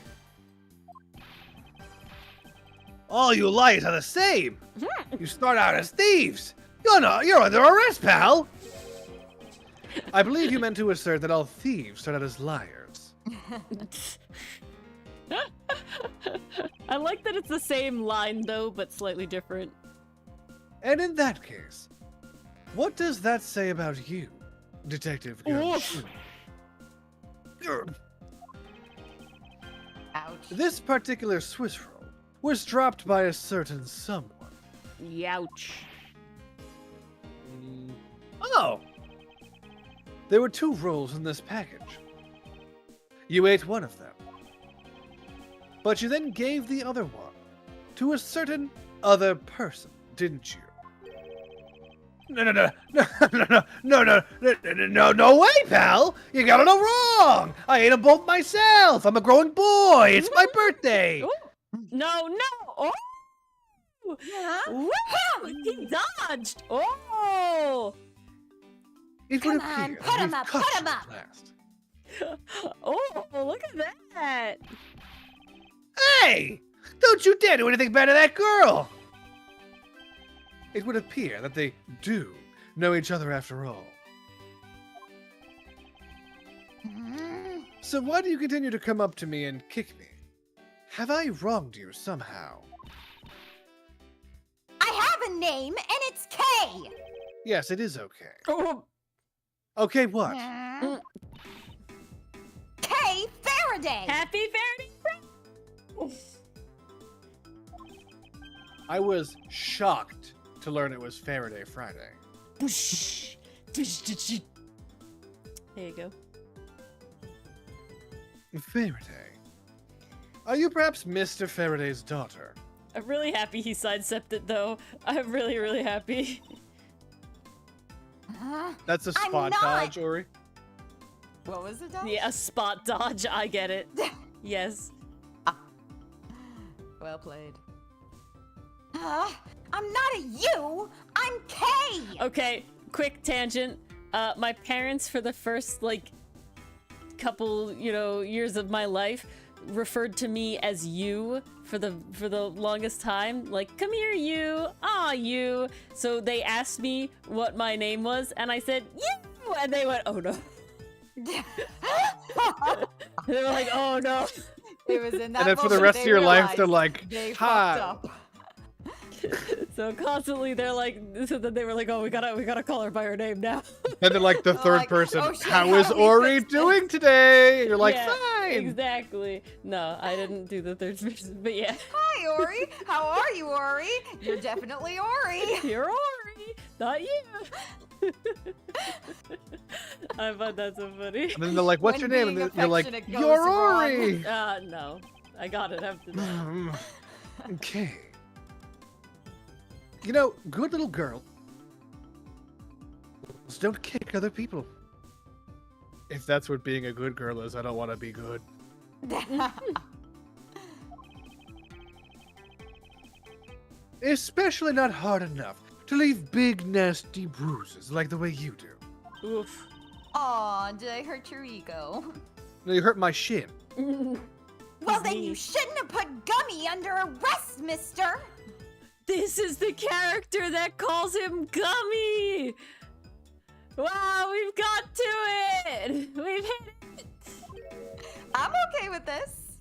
All you liars are the same. You start out as thieves. You're under arrest, pal. I believe you meant to assert that all thieves start out as liars. I like that it's the same line though, but slightly different. And in that case, what does that say about you, Detective Gumshoe? Ouch. This particular Swiss roll was dropped by a certain someone. Youch. Oh! There were 2 rolls in this package. You ate one of them. But you then gave the other one to a certain other person, didn't you? No way, pal! You got it all wrong! I ate them both myself! I'm a growing boy! It's my birthday! Ooh. No! Oh! Huh? Woo! He dodged! Oh! It would Come on, appear put that 'em we've up, caught put 'em you up. at last. Oh, look at that! Hey! Don't you dare do anything bad to that girl! It would appear that they do know each other after all. So why do you continue to come up to me and kick me? Have I wronged you somehow? I have a name, and it's K. Yes, it is okay. Oh, Okay, what? K. Faraday. happy Faraday! I was shocked to learn it was Faraday Friday. There you go. Faraday. Are you perhaps Mr. Faraday's daughter? I'm really happy he sidestepped it though. I'm really, really happy. That's a I'm spot not. dodge, Ori. What was it, Dodge? Yeah, a spot dodge. I get it. Yes. Well played. I'm not a you. I'm Kay. Okay, quick tangent. My parents, for the first, like, couple, years of my life, referred to me as you for the longest time. Like, come here, you. Aw, you. So they asked me what my name was, and I said, you! And they went, oh no. They were like, oh no. It was in that And then for the moment rest they of your life, they're realized like, they hi. fucked up. So constantly they're like, so then they were like, oh, we gotta call her by her name now. And then like the They're third like, person, "Oh, shit, how how is do we Ori fix this?" doing today? You're like, Yeah, fine. exactly. No, I didn't do the third person, but yeah. Hi, Ori. How are you, Ori? You're definitely Ori. You're Ori, not you. I find that so funny. And then they're like, what's When your name? being And you're like, affectionate goes you're wrong. Ori. No. I got it after that. Okay. You know, good little girls don't kick other people. If that's what being a good girl is, I don't want to be good. Especially not hard enough to leave big, nasty bruises like the way you do. Oof. Aw, did I hurt your ego? No, you hurt my shin. Well, then you shouldn't have put Gummy under arrest, mister. This is the character that calls him Gummy! Wow, we've got to it! We've hit it! I'm okay with this.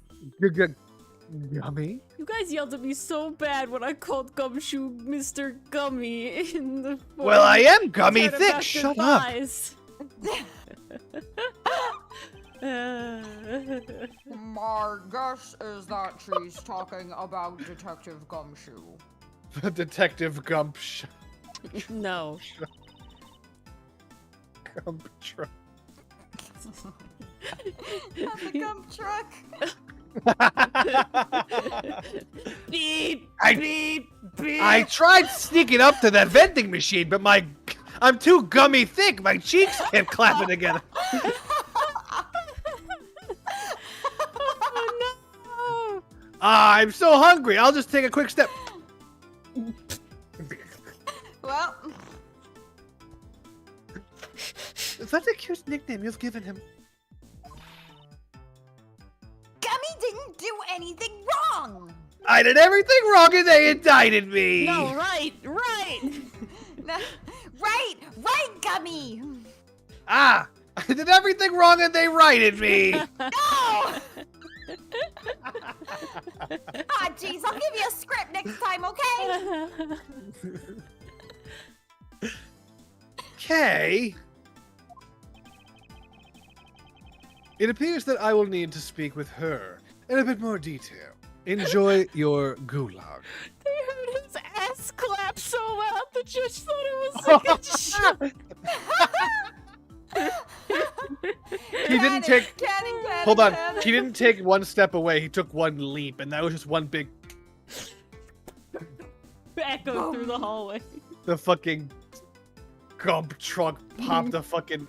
Gummy? You guys yelled at me so bad when I called Gumshoe Mr. Gummy in the Well, I am gummy Turnabout thick. Shut up. goodbyes. My guess is that she's talking about Detective Gumshoe. Detective Gump No. Gump truck. The gump truck. Beep, I- beep, beep. I tried sneaking up to that vending machine, but I'm too gummy thick. My cheeks can't clap it together. Oh no! I'm so hungry. I'll just take a quick step. Well, That's a cute nickname you've given him. Gummy didn't do anything wrong. I did everything wrong and they indicted me. No, right. no, Right, Gummy. Ah, I did everything wrong and they righted me. No. Ah, jeez, I'll give you a script next time, okay? Okay. It appears that I will need to speak with her in a bit more detail. Enjoy your gulag. They heard his ass clap so loud the judge thought it was like a shot. He didn't take. Cannon, Hold on. cannon. He didn't take one step away. He took one leap, and that was just one big. Echoed through the hallway. The fucking gump truck popped the fucking.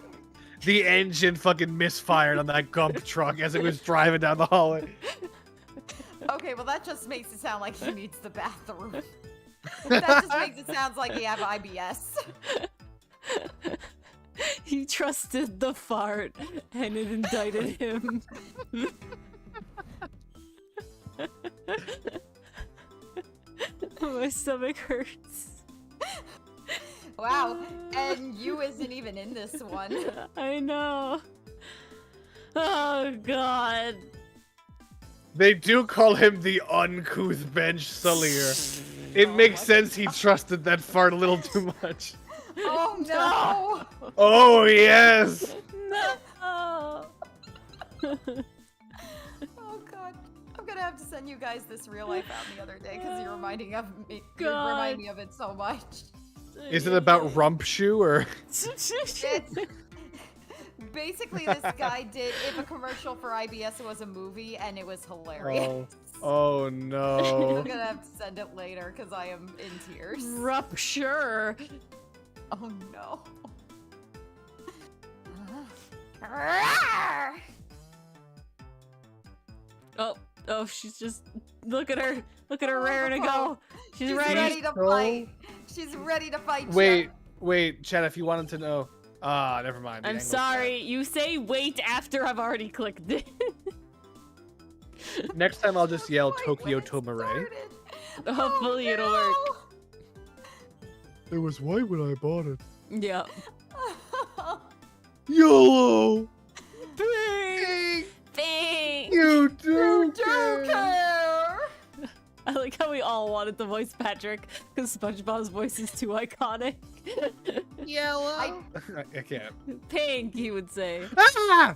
The engine fucking misfired on that gump truck as it was driving down the hallway. Okay, well that just makes it sound like he needs the bathroom. That just makes it sound like he have IBS. He trusted the fart, and it indicted him. My stomach hurts. Wow, and you isn't even in this one. I know. Oh god. They do call him the uncouth bench Salier. It makes sense he trusted that fart a little too much. Oh no! Oh, yes! No. Oh god. I'm gonna have to send you guys this real life out the other day because you're reminding of me. You God. remind me of it so much. Is it about rump shoe or? It's, basically, this guy did if a commercial for IBS was a movie, and it was hilarious. Oh I'm no. gonna have to send it later because I am in tears. Rupture. Oh no. Rawr! Oh, she's just look at her raring to go. She's She's ready. ready to fight. She's ready to fight. Wait, Chad, if you wanted to know. Never mind. the I'm angle's sorry. You say wait after I've already clicked it. bad. Next time I'll just yell Fight Tokyo when it Tomare. started. Hopefully it'll work. It was white when I bought it. Yeah. YOLO! Thanks. You do You do care. care. I like how we all wanted to voice Patrick because SpongeBob's voice is too iconic. Yellow. I can't. Pink, he would say. Ah!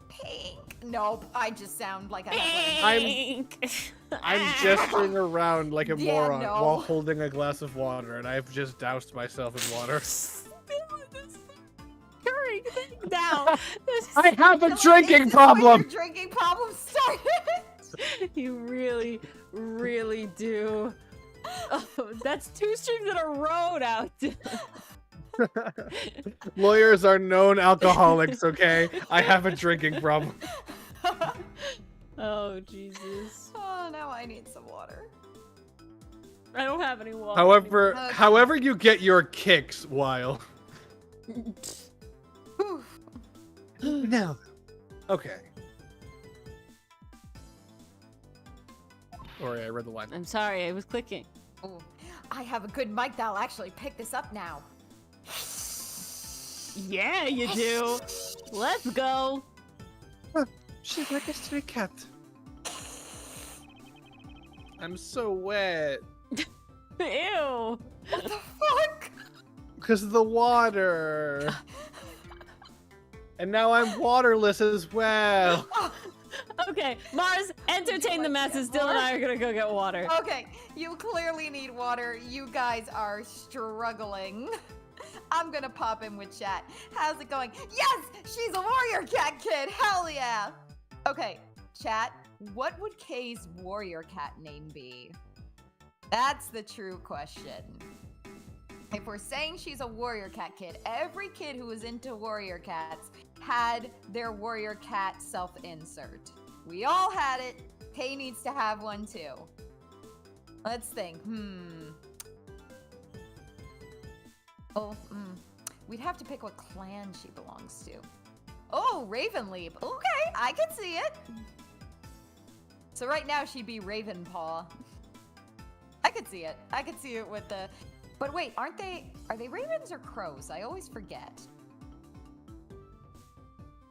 Pink. Nope, I just sound like I have Pink. I'm gesturing around like a Yeah, moron no. while holding a glass of water, and I've just doused myself in water. Curring thing down. I have a This is drinking when problem! your drinking problem started. You really, really do. Oh, that's 2 streams in a row now. Lawyers are known alcoholics, okay? I have a drinking problem. Oh, Jesus. Oh, now I need some water. I don't have any water. However you get your kicks, Weil. Whew. Now, okay. Sorry, I read the line. I'm sorry, I was clicking. Ooh, I have a good mic that'll actually pick this up now. Yeah, you do. Let's go. She's like a stray cat. I'm so wet. Ew. What the fuck? Because of the water. And now I'm waterless as well. Okay, Mars, entertain the masses. Dylan and I are gonna go get water. Okay, you clearly need water. You guys are struggling. I'm gonna pop in with chat. How's it going? Yes, she's a warrior cat kid. Hell yeah. Okay, chat. What would Kay's warrior cat name be? That's the true question. If we're saying she's a warrior cat kid, every kid who was into warrior cats had their warrior cat self-insert. We all had it. Kay needs to have one too. Let's think. We'd have to pick what clan she belongs to. Oh, Ravenleap. Okay, I can see it. So right now she'd be Ravenpaw. I could see it. I could see it with the... But wait, are they ravens or crows? I always forget.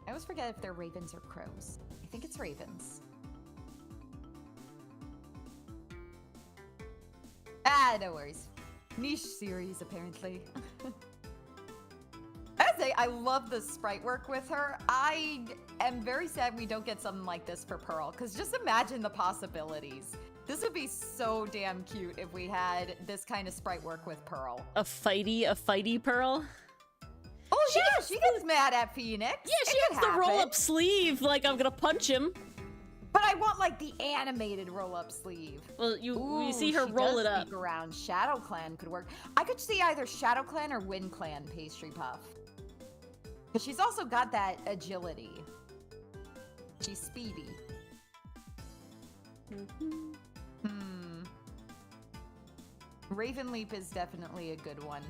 I always forget if they're ravens or crows. I think it's ravens. Ah, no worries. Niche series, apparently. I say, I love the sprite work with her. I am very sad we don't get something like this for Pearl, because just imagine the possibilities. This would be so damn cute if we had this kind of sprite work with Pearl. A fighty Pearl. Oh yeah, she gets mad at Phoenix. Yeah, she has the roll-up sleeve. Like I'm gonna punch him. But I want like the animated roll-up sleeve. Well, you see her she roll does it up. sneak around. Shadow Clan could work. I could see either Shadow Clan or Wind Clan pastry puff. But she's also got that agility. She's speedy. Ravenleap is definitely a good one.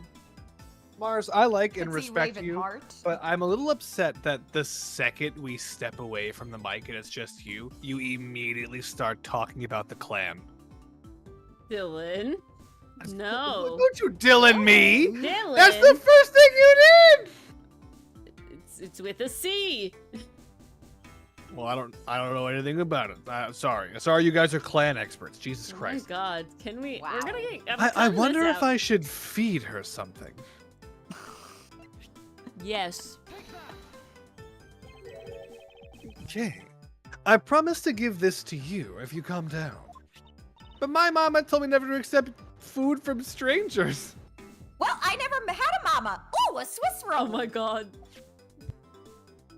Mars, I like and Could see respect you, Ravenheart. but I'm a little upset that the second we step away from the mic and it's just you, you immediately start talking about the clan. Dylan. No. Don't you Dylan me! Dylan. That's the first thing you did! It's with a C. Well, I don't know anything about it. Sorry, you guys are clan experts. Jesus Oh Christ. my God. Can we? Wow. We're gonna get. I cutting wonder this if out. I should feed her something. Yes. Okay. I promise to give this to you if you calm down. But my mama told me never to accept food from strangers. Well, I never had a mama. Ooh, a Swiss roll. Oh my God.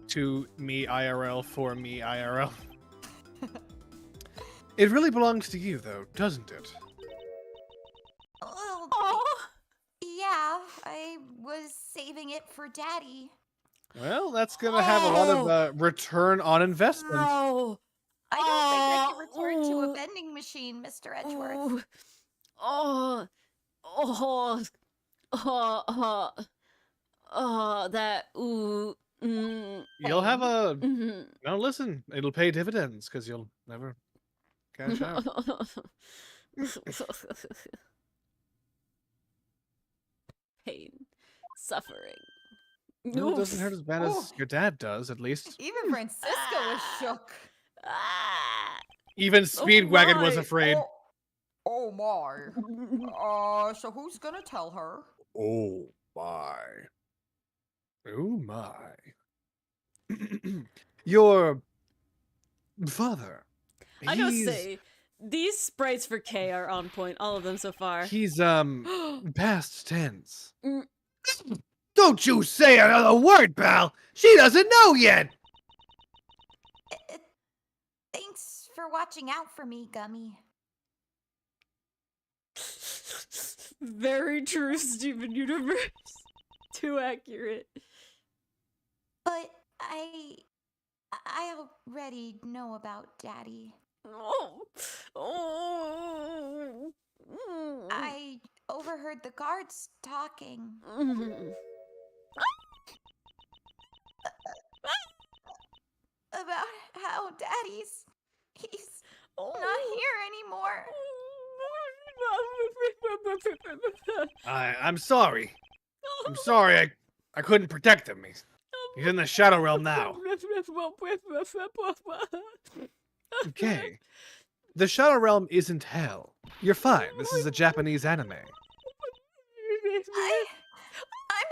To me IRL, for me IRL. It really belongs to you, though, doesn't it? Well, Oh. yeah, I was saving it for Daddy. Well, that's gonna have a lot of return on investment. Oh. I don't think I can return to a vending machine, Mr. Edgeworth. That You'll have a mhm. no. Listen, it'll pay dividends because you'll never cash out. Pain, suffering. No, it doesn't hurt as bad as Oof. your dad does, at least. Even Francisco was shook. Ah. Even Speedwagon was my. afraid. Oh my. So who's gonna tell her? Oh my. Oh my. Your father. I gotta say, these sprites for K are on point. All of them so far. He's past tense. Mm. Don't you say another word, pal. She doesn't know yet. Thanks for watching out for me, Gummy. Very true, Steven Universe. Too accurate. But I already know about Daddy. I overheard the guards talking. About how he's not here anymore. I'm sorry. I'm sorry. I couldn't protect him. He's in the Shadow Realm now. Okay. The Shadow Realm isn't hell. You're fine. This is a Japanese anime. I'm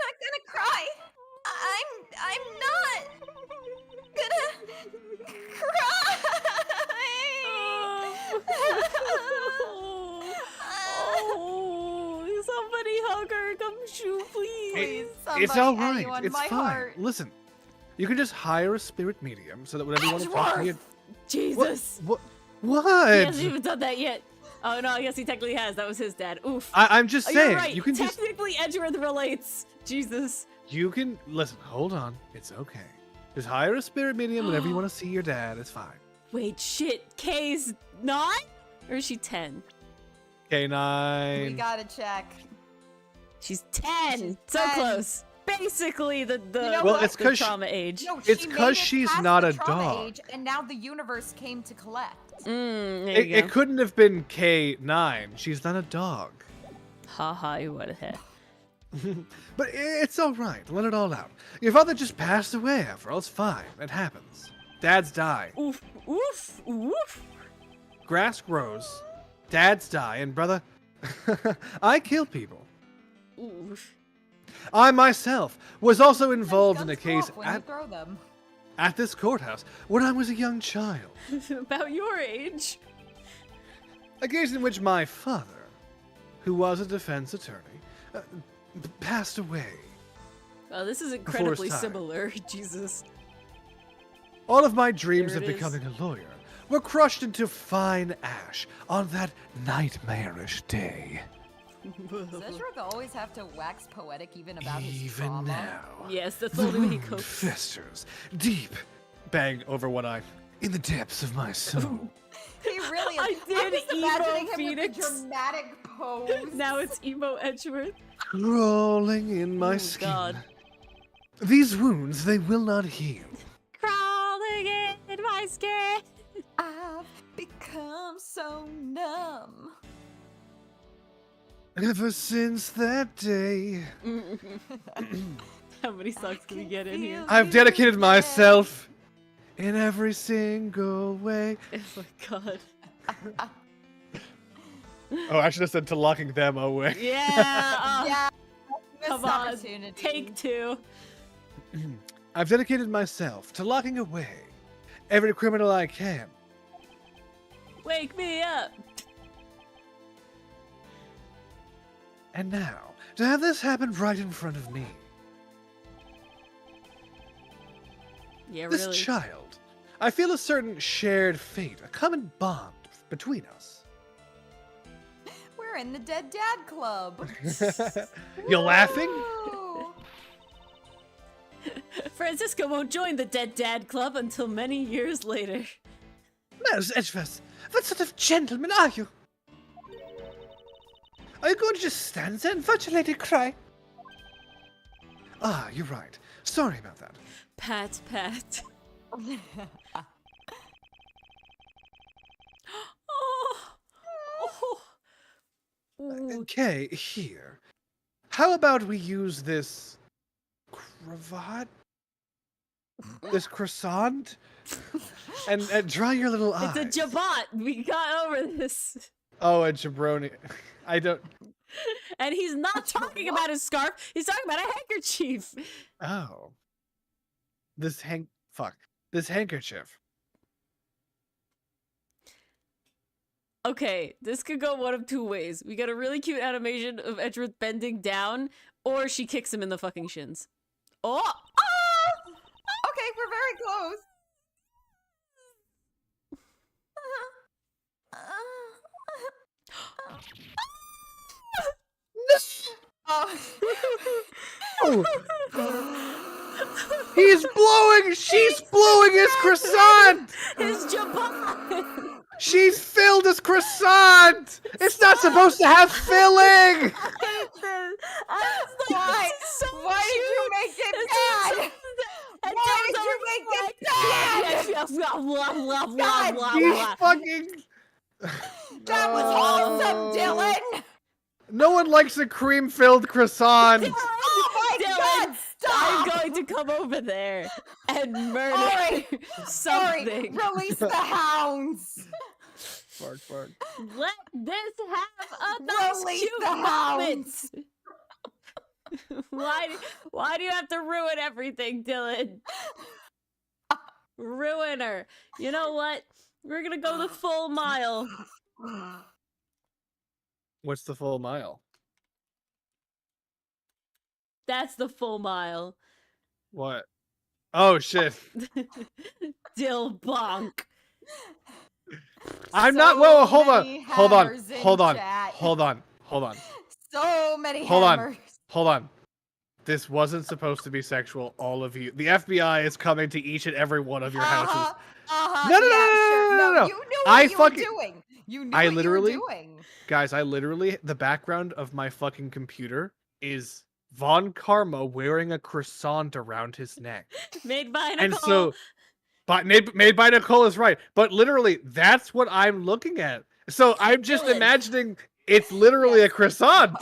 not gonna cry. I'm not gonna cry. Somebody hug her. Come shoot, please. Please, It's somebody, all right. anyone, It's my fine. heart. Listen, you can just hire a spirit medium so that whenever you want to talk to me. Jesus. What? He What? hasn't even done that yet. Oh no, I guess he technically has. That was his dad. Oof. I'm just saying. You're right. You can just. Technically, Edgeworth relates. Jesus. You can listen. Hold on. It's okay. Just hire a spirit medium whenever you want to see your dad. It's fine. Wait, shit. K's 9? Or is she 10? K9. We gotta check. She's 10. She's So 10. close. Basically, the know Well, what? it's the 'cause trauma age. No, It's she 'cause made it she's past not the a trauma dog. age, and now the universe came to collect. There you It go. couldn't have been K9. She's not a dog. Haha, you would have. But it's all right. Let it all out. Your father just passed away after all. It's fine. It happens. Dads die. Oof, oof, oof. Grass grows. Dads die. And brother, I kill people. Oof. I myself was also involved in a Guns go case off when you throw them. at this courthouse when I was a young child. About your age. A case in which my father, who was a defense attorney, passed away. Oh, this is his incredibly time. similar. Jesus. All of my dreams There of it is. becoming a lawyer were crushed into fine ash on that nightmarish day. Does Ezra always have to wax poetic even about his Even trauma? now, Yes, that's the the only way he wound copes. festers deep, bang over one eye, in the depths of my soul. He really is. I did I'm just emo imagining him Phoenix. with the dramatic pose. Now it's emo Edgeworth. Crawling in my Oh, skin. God. These wounds, they will not heal. Crawling in my skin. I've become so numb. Ever since that day, How many songs can we get in here? I've dedicated myself in every single way. Oh my god. Oh, I should have said to locking them away. Yeah. Yeah. Missed Come on. opportunity. Take 2. I've dedicated myself to locking away every criminal I can. Wake me up. And now, to have this happen right in front of me. Yeah, This really. child. I feel a certain shared fate, a common bond between us. We're in the Dead Dad Club. You're laughing? Woo! Francisco won't join the Dead Dad Club until many years later. Miles Edgeworth, what sort of gentleman are you? Are you going to just stand there and watch a lady cry? Ah, you're right. Sorry about that. Pat, pat. Oh. Oh. Ooh. Okay, here. How about we use this cravat? This croissant? and draw your little eyes. It's a jabot. We got over this. Oh, a jabroni. I don't... And he's not talking about his scarf. He's talking about a handkerchief. Oh. This This handkerchief. Okay, this could go one of two ways. We got a really cute animation of Edgeworth bending down, or she kicks him in the fucking shins. Oh! Okay, we're very close. Oh. Oh. He's blowing! She's blowing his croissant! His jabot! She's filled his croissant! It's not supposed to have filling! Why? Why did you make it bad? Why did you make it bad? He's fucking... That was awesome, Dylan! No one likes a cream-filled croissant! Oh my Dylan, god, stop! I'm going to come over there and murder Sorry, something. release the hounds! Bark, bark. Let this have a nice Release cute the moment. hounds! Why do you have to ruin everything, Dylan? Ruiner. You know what? We're gonna go the full mile. What's the full mile? That's the full mile. What? Oh, shit. Dill bonk. I'm So not... Whoa, hold many on. Hold on. hammers in Hold on. chat. Hold on. Hold on. So many Hold on. hammers. Hold on. This wasn't supposed to be sexual, all of you. The FBI is coming to each and every one of your houses. No, no, no. You knew I what you fucking- were doing. You knew I what literally- you were doing. Guys, the background of my fucking computer is Von Karma wearing a croissant around his neck. Made by Nicole. And so, but made by Nicole is right. But literally, that's what I'm looking at. So I'm just Dylan. imagining it's literally a croissant.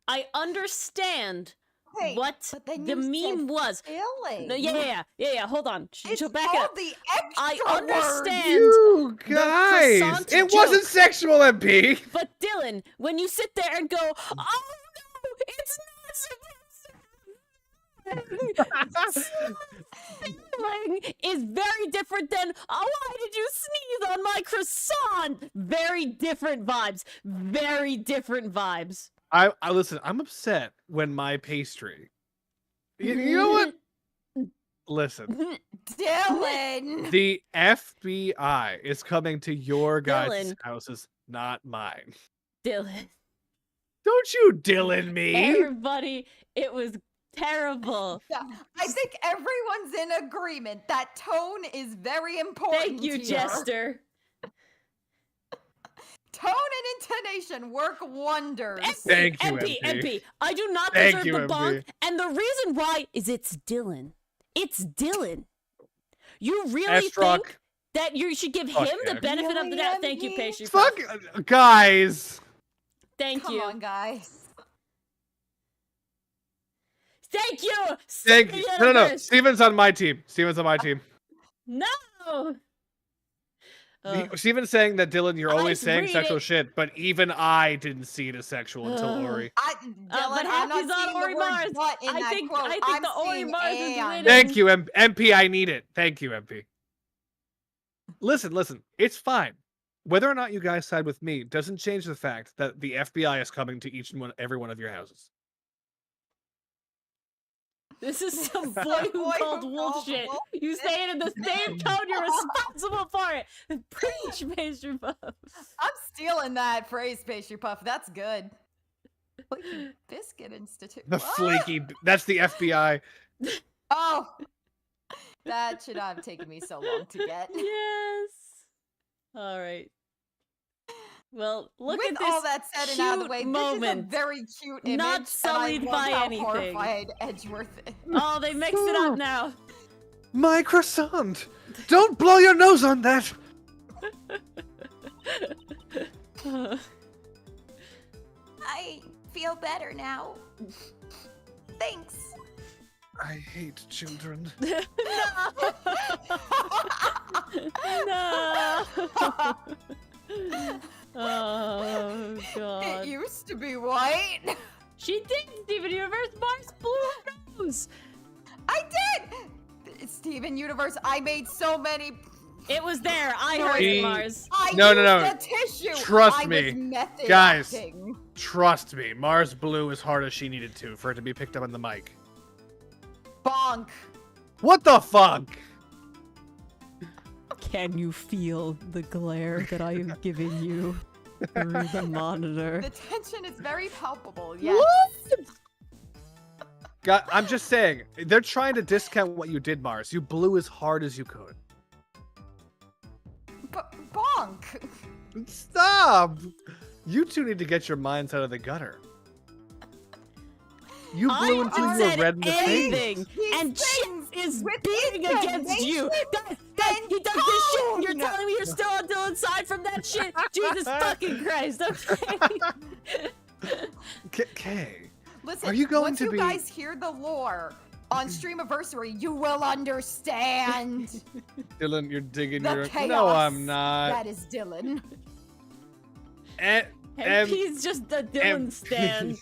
I understand Hey, what but then the you meme said was. filling. No, yeah. Hold on. It's So back all up. the extra I words. understand. You the guys, croissant it wasn't joke. sexual, MP. But Dylan, when you sit there and go, "Oh no, it's not supposed to," feeling is very different than, "Oh, why did you sneeze on my croissant?" Very different vibes. Very different vibes. I listen. I'm upset when my pastry. You know what? Listen, Dylan. the FBI is coming to your guys' Dylan. houses, not mine. Dylan. Don't you Dylan me? Everybody, it was terrible. Yeah, I think everyone's in agreement that tone is very important. Thank you, here. Jester. Tone and intonation work wonders. Thank you, MP. MP. I do not Thank deserve you, the MP. bonk, and the reason why is it's Dylan. It's Dylan. You really S-Rock. think that you should give Fuck him the yeah. benefit of the doubt? Really, Thank you, MP? Pastry Fuck, Puff. guys. Thank Come you. on, guys. Thank you. Thank you. No. Universe. Steven's on my team. Steven's on my team. No. Steven's saying that Dylan, you're always I saying read sexual it. shit, but even I didn't see it as sexual until Ori. Dylan, but I'm not Happy's on seeing Ori the word Mars. "but" in I that think- quote. I think I'm the Ori seeing Mars is "and." winning. Thank you, MP. I need it. Thank you, MP. Listen. It's fine. Whether or not you guys side with me doesn't change the fact that the FBI is coming to every one of your houses. This is some boy who called wolf shit. You say it in the same tone. You're responsible for it. Preach, Pastry Puff. I'm stealing that phrase, Pastry Puff. That's good. Biscuit Institute. The What? flaky. That's the FBI. Oh, that should not have taken me so long to get. Yes. All right. Well, look With at this all that said and out of the way, cute moment. this is a very cute image, Not sullied and I love by how anything. horrified Edgeworth is. Oh, they mixed it up now. My croissant! Don't blow your nose on that! I feel better now. Thanks. I hate children. No. Oh god. It used to be white. She did, Steven Universe. Mars blue nose. I did. Steven Universe, I made so many. It was there. I heard it, Mars. I No, used no, no. the tissue. Trust I me. was method Guys. acting. Trust me, Mars blew as hard as she needed to for it to be picked up on the mic. Bonk. What the fuck? Can you feel the glare that I am giving you through the monitor? The tension is very palpable. Yes. God, I'm just saying, they're trying to discount what you did, Mars. You blew as hard as you could. Bonk. Stop! You two need to get your minds out of the gutter. You blew until you were red in the face. anything, and shit is with beating against you. Guys, he does this shit, and you're telling me you're still on Dylan's side from that shit? Jesus fucking Christ, okay? Kay, Listen, are you going once to you be... guys hear the lore on Streamiversary, you will understand. Dylan, you're digging The your... chaos No, I'm not. That is Dylan. He's just a Dylan stan.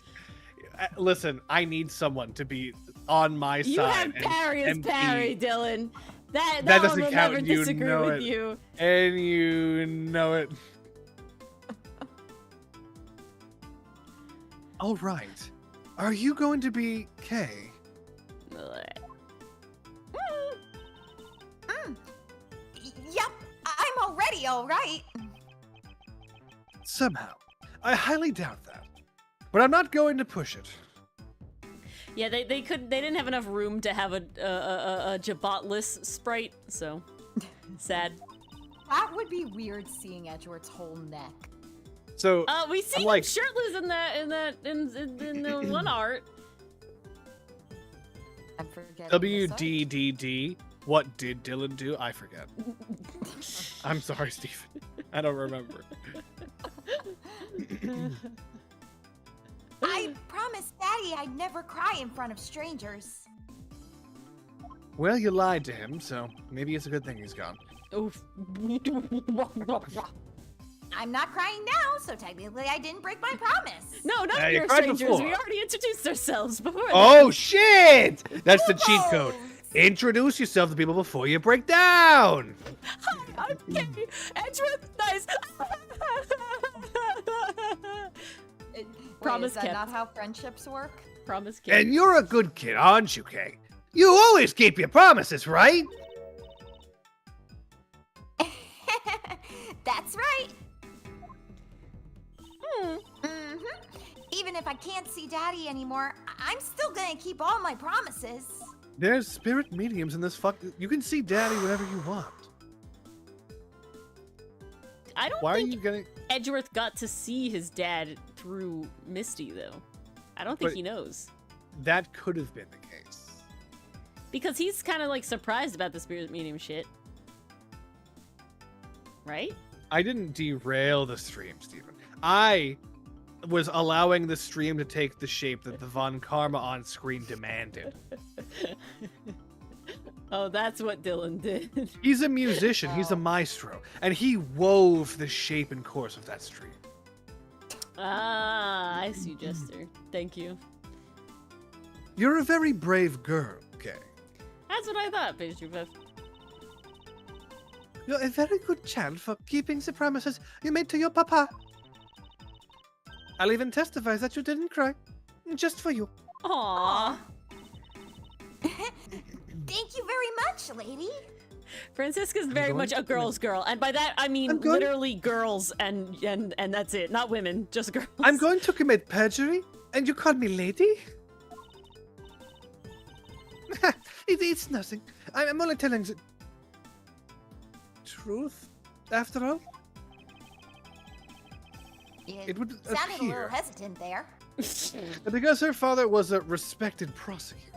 Listen, I need someone to be on my You side. have parry as and parry, be- Dylan. That doesn't one will count, never you disagree know with it. you. And you know it. All right. Are you going to be Kay? Yep, I'm already all right. Somehow. I highly doubt that. But I'm not going to push it. Yeah, they didn't have enough room to have a Jabotless sprite, so sad. That would be weird seeing Edgeworth's whole neck. So We see him like- shirtless in the one art. I'm forgetting. WDDD. What did Dylan do? I forget. I'm sorry, Stephen. I don't remember. I promised Daddy I'd never cry in front of strangers. Well, you lied to him, so maybe it's a good thing he's gone. Oof. I'm not crying now, so technically I didn't break my promise. No, not Yeah, you your cried strangers. before. We already introduced ourselves before. Oh, shit! That's the cheat code. Introduce yourself to people before you break down. Hi, I'm Kay. Edgeworth, nice. Promise Is that kept. not how friendships work? Promise kept. And you're a good kid, aren't you, Kay? You always keep your promises, right? That's right. Even if I can't see Daddy anymore, I'm still gonna keep all my promises. There's spirit mediums in this fuck. You can see Daddy whenever you want. I don't Why are think you gonna? Edgeworth got to see his dad through Misty, though. I don't think But- he knows. That could have been the case. Because he's kind of like surprised about the spirit medium shit. Right? I didn't derail the stream, Stephen. I was allowing the stream to take the shape that the Von Karma on screen demanded. Oh, that's what Dylan did. He's a musician, he's a maestro, and he wove the shape and course of that stream. Ah, I see, Jester. Thank you. You're a very brave girl, Kay. That's what I thought, Pastry Puff. You're a very good child for keeping the promises you made to your papa. I'll even testify that you didn't cry. Just for you. Aww. Thank you very much, lady. Francisca's very going much a to girl's girl, and by that I mean I'm going- literally girls, and that's it. Not women, just girls. I'm going to commit perjury, and you call me lady? It's nothing. I'm only telling the truth, after all. You It would sounded a little appear hesitant there. that because her father was a respected prosecutor,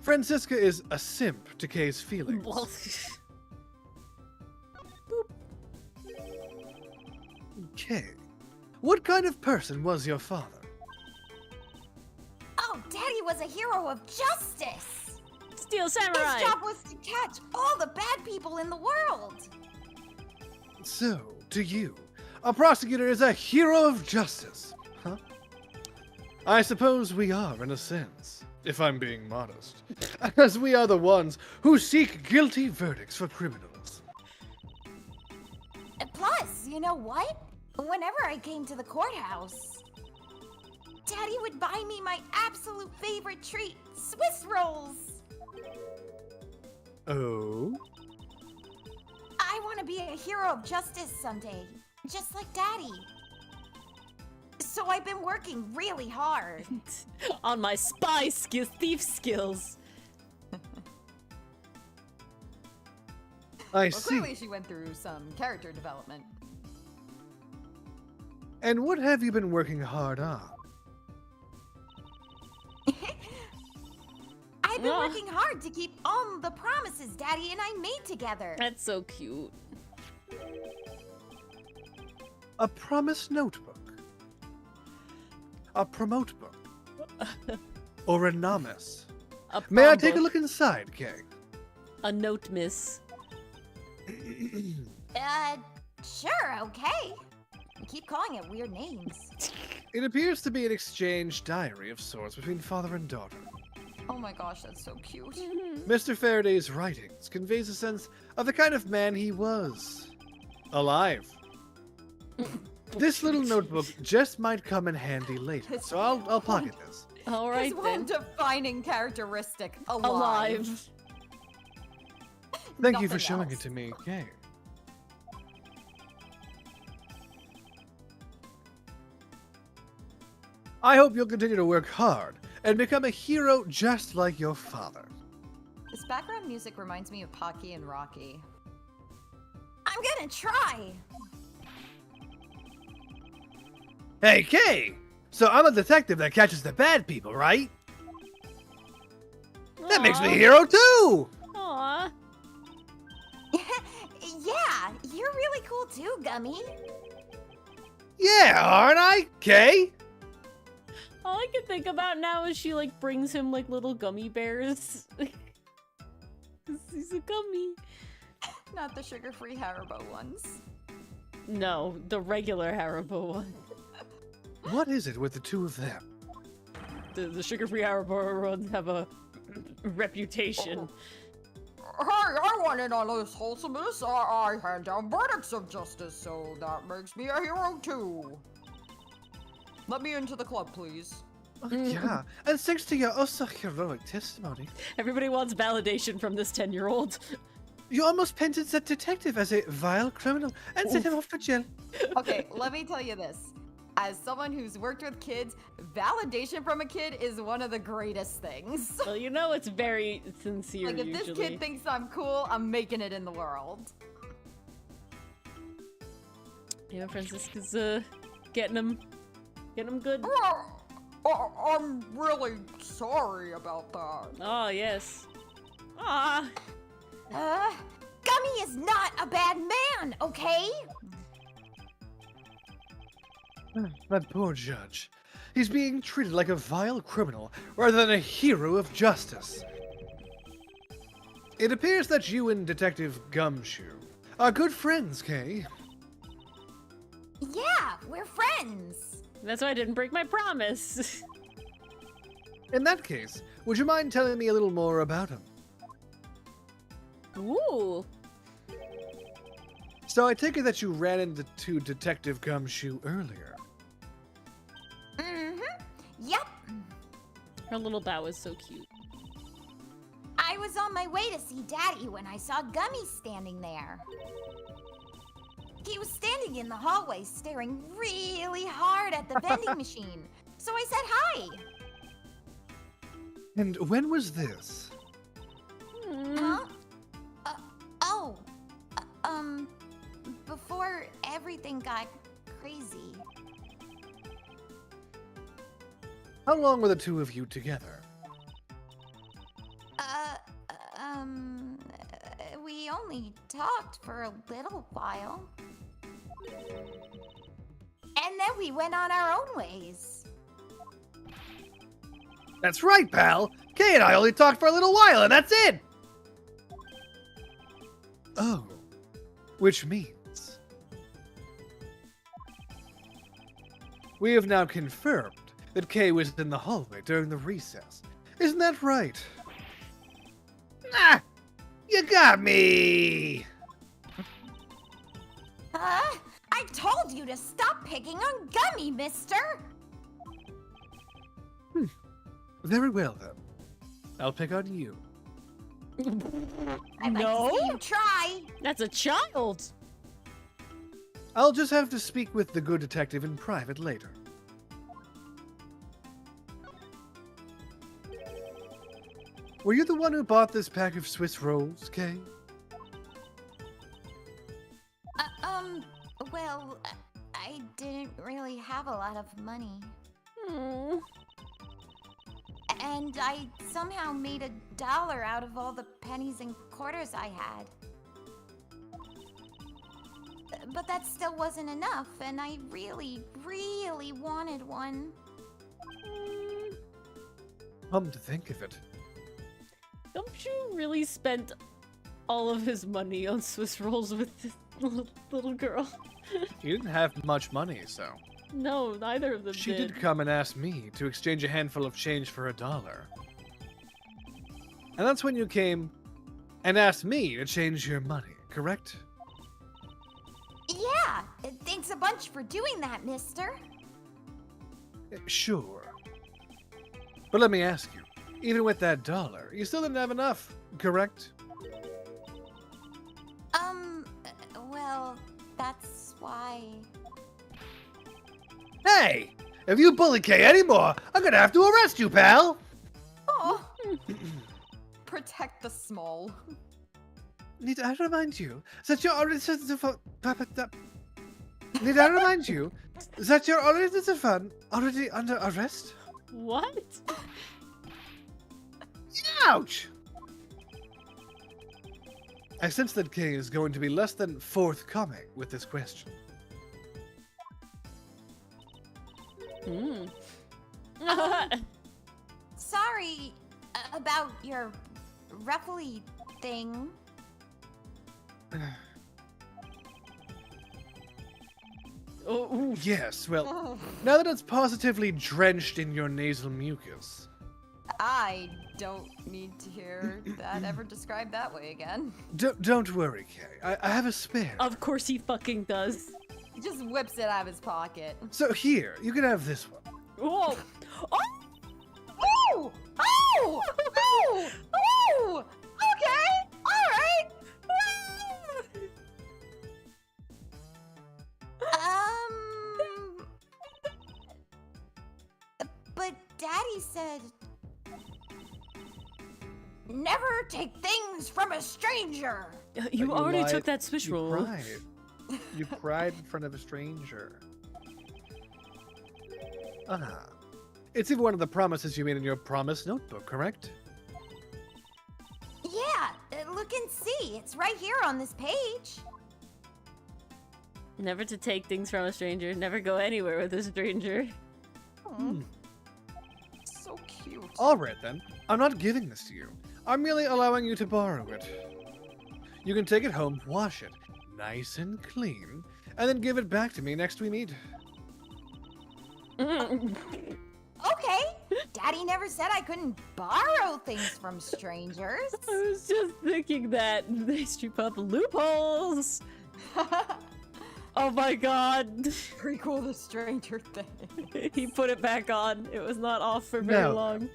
Francisca is a simp to Kay's feelings. Well, Kay, what kind of person was your father? Oh, Daddy was a hero of justice. Steel Samurai. His job was to catch all the bad people in the world. So, to you, a prosecutor is a hero of justice, huh? I suppose we are, in a sense, if I'm being modest, as we are the ones who seek guilty verdicts for criminals. Plus, you know what? Whenever I came to the courthouse, Daddy would buy me my absolute favorite treat, Swiss rolls. Oh? I want to be a hero of justice someday, just like Daddy. So I've been working really hard. On my spy skills, thief skills. I Well, see. clearly she went through some character development. And what have you been working hard on? I've been working hard to keep all the promises Daddy and I made together. That's so cute. A promise notebook? A promote book? Or a nomis? A May I prom take a book. look inside, Kay? A note miss. Sure, okay. You keep calling it weird names. It appears to be an exchange diary of sorts between father and daughter. Oh my gosh, that's so cute. Mr. Faraday's writings conveys a sense of the kind of man he was. Alive. This little notebook just might come in handy later, so I'll pocket this. All right His one then. defining characteristic, alive. Alive. Thank you for Nothing showing it else. to me, Kay. I hope you'll continue to work hard and become a hero just like your father. This background music reminds me of Pocky and Rocky. I'm gonna try. Hey, Kay! So I'm a detective that catches the bad people, right? That makes me a hero too! Aw. Yeah, you're really cool too, Gummy. Yeah, aren't I, Kay? All I can think about now is she like brings him like little gummy bears. 'Cause he's a gummy. Not the sugar-free Haribo ones. No, the regular Haribo one. What is it with the two of them? The sugar-free Haribo ones have a reputation. Hey, I want in on this wholesomeness. I hand down verdicts of justice, so that makes me a hero too. Let me into the club, please. Oh, yeah, and thanks to your also heroic testimony, Everybody wants validation from this 10-year-old. you almost painted that detective as a vile criminal and sent him off to jail. Okay, let me tell you this. As someone who's worked with kids, validation from a kid is one of the greatest things. Well, you know it's very sincere Like, if usually. this kid thinks I'm cool, I'm making it in the world. Yeah, Francisca's getting him good. I'm really sorry about that. Oh yes. Ah. Gummy is not a bad man, okay? That poor judge. He's being treated like a vile criminal rather than a hero of justice. It appears that you and Detective Gumshoe are good friends, Kay. Yeah, we're friends. That's why I didn't break my promise. In that case, would you mind telling me a little more about him? Ooh. So I take it that you ran into Detective Gumshoe earlier. Mm-hmm. Yep. Her little bow is so cute. I was on my way to see Daddy when I saw Gummy standing there. He was standing in the hallway staring really hard at the vending machine. So I said hi. And when was this? Huh? Oh. Before everything got crazy. How long were the two of you together? We only talked for a little while. And then we went on our own ways. That's right, pal. Kay and I only talked for a little while, and that's it. Oh, which means we have now confirmed that Kay was in the hallway during the recess. Isn't that right? Ah, you got me. Huh? I told you to stop picking on Gummy, mister! Very well, then. I'll pick on you. I'd like to see you try. That's a child. I'll just have to speak with the good detective in private later. Were you the one who bought this pack of Swiss rolls, Kay? Well, I didn't really have a lot of money. Hmm. And I somehow made $1 out of all the pennies and quarters I had. But that still wasn't enough, and I really, really wanted one. Come to think of it, Gumshoe really spent all of his money on Swiss rolls with this little girl. he didn't have much money, so... No, neither of them She did come and ask me to exchange a handful of change for $1. And that's when you came and asked me to change your money, correct? Yeah, thanks a bunch for doing that, mister. Sure. But let me ask you, even with that $1, you still didn't have enough, correct? Well, that's why... Hey! If you bully Kay anymore, I'm gonna have to arrest you, pal! Oh. Protect the small. Need I remind you that you're already Need I remind you that you're already under arrest? What? Ouch! I sense that Kay is going to be less than forthcoming with this question. Hmm. Sorry about your ruffly thing. Oh, Yes, well, now that it's positively drenched in your nasal mucus. I don't need to hear that ever described that way again. Don't worry, Kay. I have a spare. of course he fucking does. He just whips it out of his pocket. So here, you can have this one. Whoa. Oh! Oh! Oh! Oh! Oh! Okay! Alright! But Daddy said... Never take things from a stranger! You But already lied- took that Swiss you roll. cried. You cried in front of a stranger. It's even one of the promises you made in your promise notebook, correct? Yeah, look and see. It's right here on this page. Never to take things from a stranger. Never go anywhere with a stranger. So cute. Alright then, I'm not giving this to you. I'm merely allowing you to borrow it. You can take it home, wash it, nice and clean, and then give it back to me next we meet. Okay. Daddy never said I couldn't borrow things from strangers. I was just thinking that they strip up loopholes. Oh my god. Pretty cool, the stranger thing. He put it back on. It was not off for very Now long.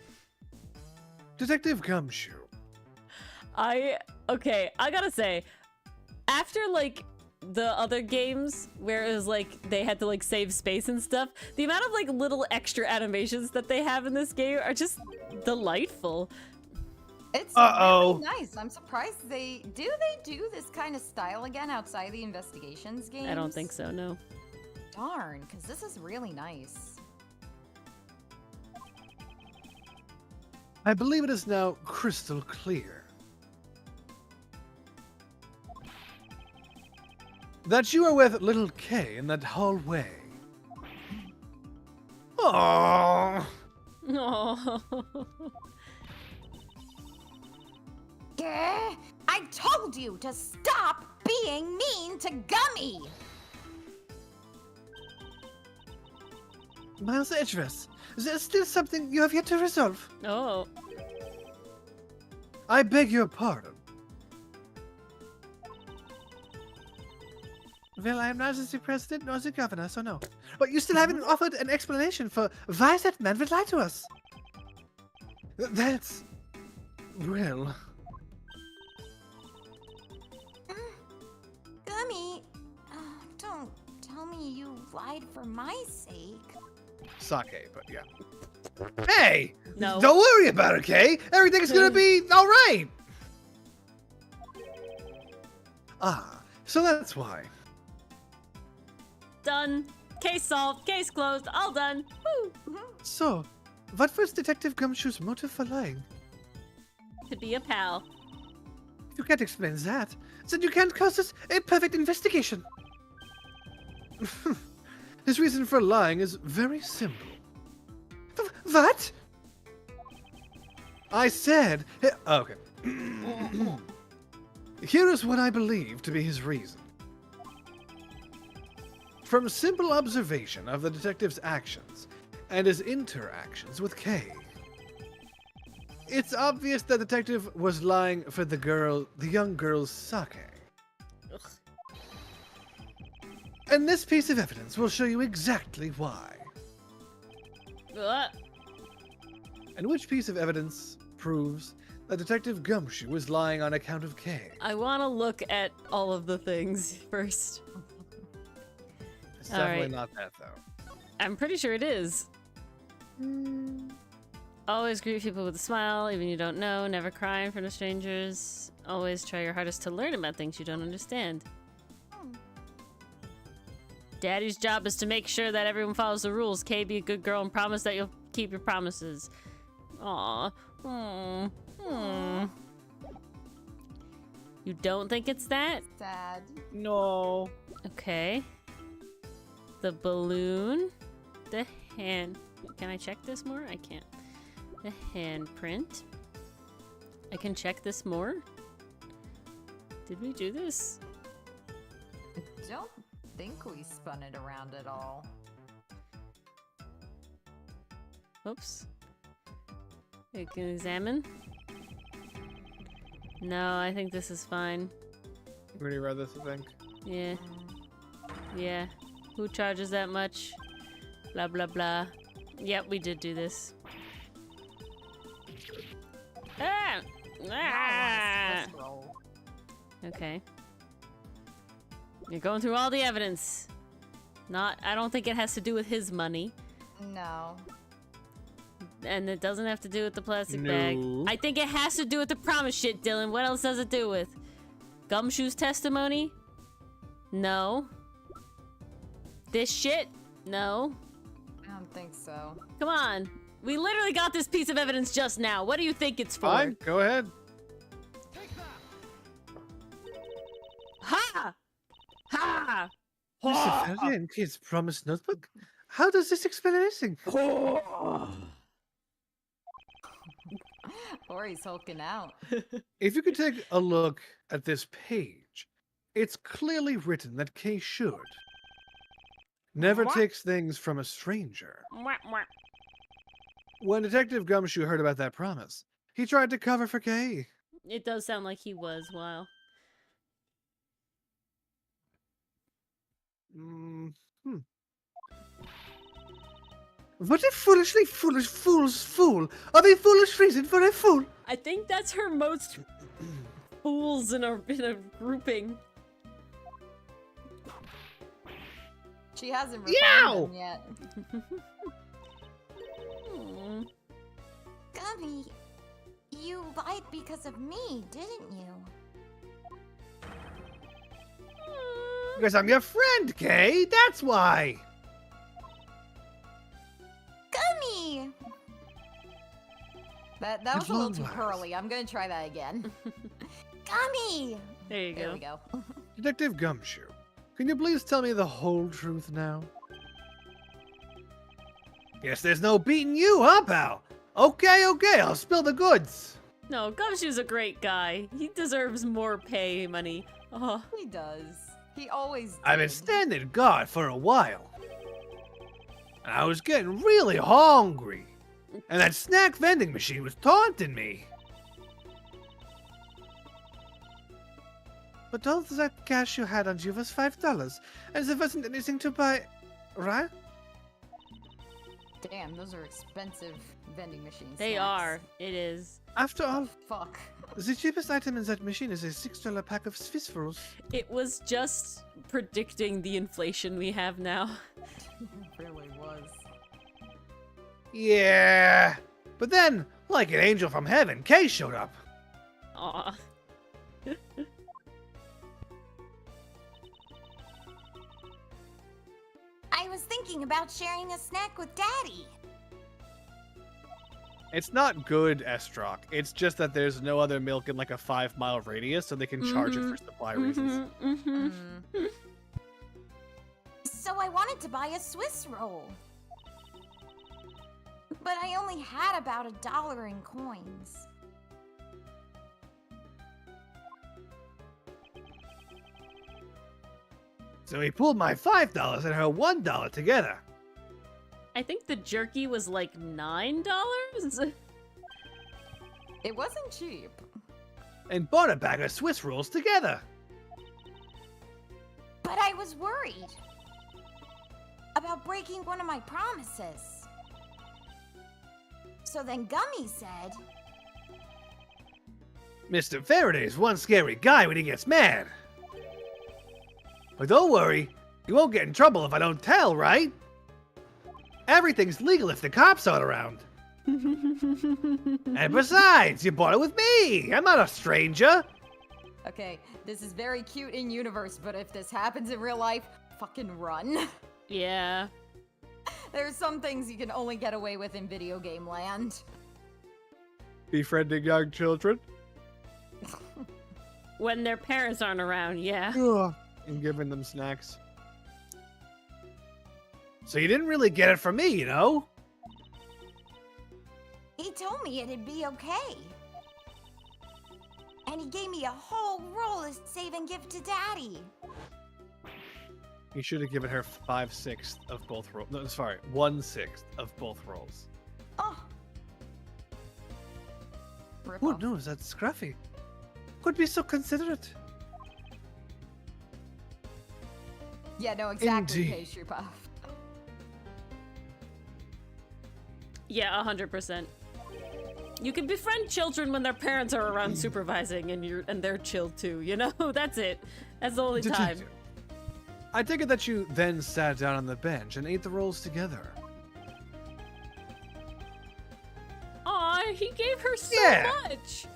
Detective Gumshoe. Okay, I gotta say, after like the other games where it was like they had to like save space and stuff, the amount of like little extra animations that they have in this game are just delightful. It's really nice. I'm surprised they do this kind of style again outside the investigations games. I don't think so, no. Darn, because this is really nice. I believe it is now crystal clear that you are with little K in that hallway. Oh. Oh. Grr, I told you to stop being mean to Gummy! Miles Edgeworth, there's still something you have yet to resolve. Oh. I beg your pardon. Well, I am neither the president nor the governor, so no. But you still haven't offered an explanation for why that man would lie to us. That's... well... Gummy, don't tell me you lied for my sake. Sake, but yeah. Hey! No. Don't worry about it, Kay! Everything's gonna be alright! Ah, so that's why. Done. Case solved. Case closed. All done. Woo. So, what was Detective Gumshoe's motive for lying? To be a pal. If you can't explain that, then you can't cause us a perfect investigation. His reason for lying is very simple. What? I said... okay. Here is what I believe to be his reason. From simple observation of the detective's actions and his interactions with Kay, it's obvious that the detective was lying for the young girl's sake. Ugh. And this piece of evidence will show you exactly why. And which piece of evidence proves that Detective Gumshoe was lying on account of Kay? I want to look at all of the things first. It's All definitely right. not that, though. I'm pretty sure it is. Always greet people with a smile, even you don't know. Never cry in front of strangers. Always try your hardest to learn about things you don't understand. Daddy's job is to make sure that everyone follows the rules. Kay, be a good girl and promise that you'll keep your promises. Aww. You don't think it's that? Sad. No. Okay. The balloon. The hand. Can I check this more? I can't. The handprint. I can check this more. Did we do this? I don't think we spun it around at all. Oops. We can examine. No, I think this is fine. Pretty read this, I think. Yeah. Yeah. Who charges that much? Blah, blah, blah. Yep, we did do this. Ah! Ah! Let's roll. Okay. You're going through all the evidence. I don't think it has to do with his money. No. And it doesn't have to do with the plastic No. bag. I think it has to do with the promise shit, Dylan. What else does it do with? Gumshoe's testimony? No. This shit? No. I don't think so. Come on. We literally got this piece of evidence just now. What do you think it's for? Fine, go ahead. Ha! Ha! Mr. Faraday and Kay's promised notebook? How does this explain anything? Or he's hulking out. If you could take a look at this page, it's clearly written that Kay should. Never takes things from a stranger. When Detective Gumshoe heard about that promise, he tried to cover for Kay. It does sound like he was. Wow. What a foolishly foolish fool's fool of a foolish reason for a fool. I think that's her most fools in a grouping. She hasn't Yow! refined them yet. Hmm. Gummy, you lied because of me, didn't you? Because I'm your friend, Kay. That's why. Gummy! That At was a little long too last. curly. I'm gonna try that again. Gummy! There you There go. we go. Detective Gumshoe, can you please tell me the whole truth now? Guess there's no beating you, huh, pal? Okay, I'll spill the goods. No, Gumshoe's a great guy. He deserves more pay money. Oh, He does. He always did. I've been standing guard for a while. And I was getting really hungry. And that snack vending machine was taunting me. But all that cash you had on you was $5, and there wasn't anything to buy, right? Damn, those are expensive vending machines. they are. It is. After all, Fuck. the cheapest item in that machine is a $6 pack of Swiss rolls. It was just predicting the inflation we have now. It really was. Yeah. But then, like an angel from heaven, Kay showed up. Aw. I was thinking about sharing a snack with Daddy. It's not good, Estrock. It's just that there's no other milk in like a 5-mile radius, so they can charge it for supply reasons. Mm-hmm. So I wanted to buy a Swiss roll. But I only had about $1 in coins. So he pulled my $5 and her $1 together. I think the jerky was like $9. It wasn't cheap. And bought a bag of Swiss rolls together. But I was worried about breaking one of my promises. So then Gummy said, Mr. Faraday's one scary guy when he gets mad. But don't worry, you won't get in trouble if I don't tell, right? Everything's legal if the cops aren't around. And besides, you bought it with me. I'm not a stranger. Okay, this is very cute in universe, but if this happens in real life, fucking run. Yeah. There's some things you can only get away with in video game land. Befriending young children. When their parents aren't around, yeah. Ugh, and giving them snacks. So you didn't really get it from me, you know? he told me it'd be okay. And he gave me a whole roll to save and give to Daddy. You should have given her 5/6 of both rolls. No, sorry, 1/6 of both rolls. Oh, Rip Who off. knows that Scruffy could be so considerate? Yeah, no, exactly, Indeed. Pastry Puff. Yeah, 100%. You can befriend children when their parents are around supervising and they're chill too, you know? That's it. That's the only time. Detective, I take it that you then sat down on the bench and ate the rolls together. Aw, he gave her so Yeah. much.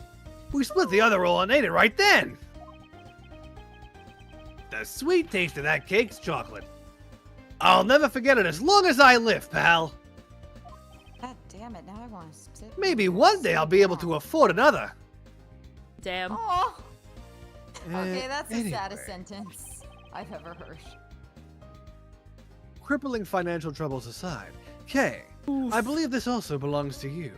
We split the other roll and ate it right then. The sweet taste of that cake's chocolate. I'll never forget it as long as I live, pal. God damn it, now I want to sit. Maybe one day I'll be able to afford another. Damn. Oh, okay, that's the Anyway. saddest sentence I've ever heard. Crippling financial troubles aside, Kay, I believe this also belongs to you.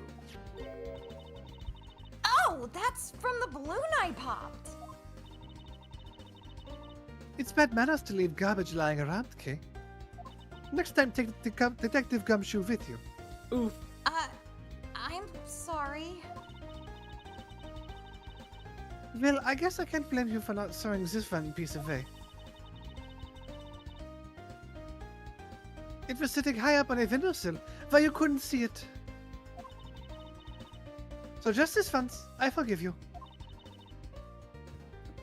oh, that's from the balloon I popped. It's bad manners to leave garbage lying around, Kay. Next time, take Detective Gumshoe with you. Oof. I'm sorry. Well, I guess I can't blame you for not throwing this one piece away. It was sitting high up on a windowsill, where you couldn't see it. So just this once, I forgive you.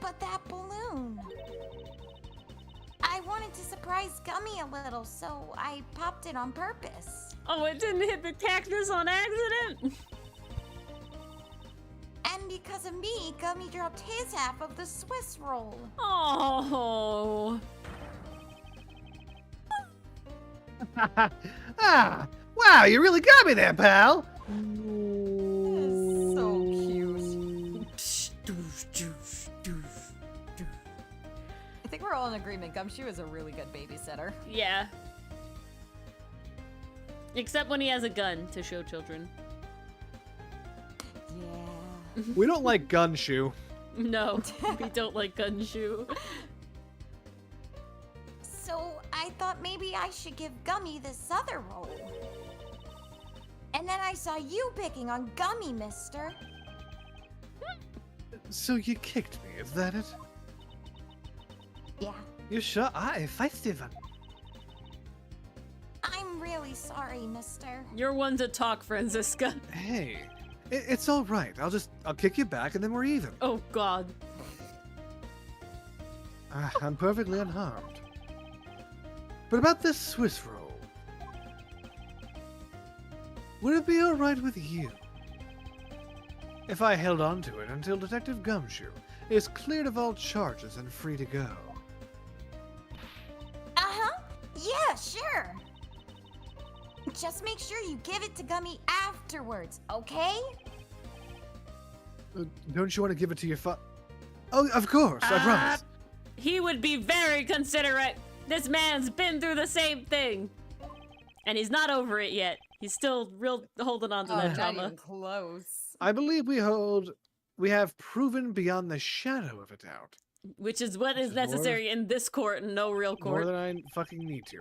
But that balloon. I wanted to surprise surprise Gummy a little, so I popped it on purpose. Oh, it didn't hit the cactus on accident? And because of me, Gummy dropped his half of the Swiss roll. Oh. Ah, wow, you really got me there, pal. So cute. I think we're all in agreement. Gumshoe is a really good babysitter. Yeah. Except when he has a gun to show children. Yeah. We don't like Gunshoe. No, we don't like Gunshoe. So I thought maybe I should give Gummy this other roll. And then I saw you picking on Gummy, mister. So you kicked me, is that it? Yeah. You sure? I feisty one. I'm really sorry, mister. You're one to talk, Franziska. Hey, it's all right. I'll kick you back and then we're even. Oh, God. I'm perfectly unharmed. But about this Swiss roll, would it be all right with you if I held on to it until Detective Gumshoe is cleared of all charges and free to go? Uh-huh. Yeah, sure. Just make sure you give it to Gummy afterwards, okay? Don't you want to give it to your Oh, of course, I promise. He would be very considerate. This man's been through the same thing. And he's not over it yet. He's still real holding on to that Not trauma. even close. I believe we have proven beyond the shadow of a doubt. Which is what is Which is more- necessary in this court and no real More court. than I fucking need to.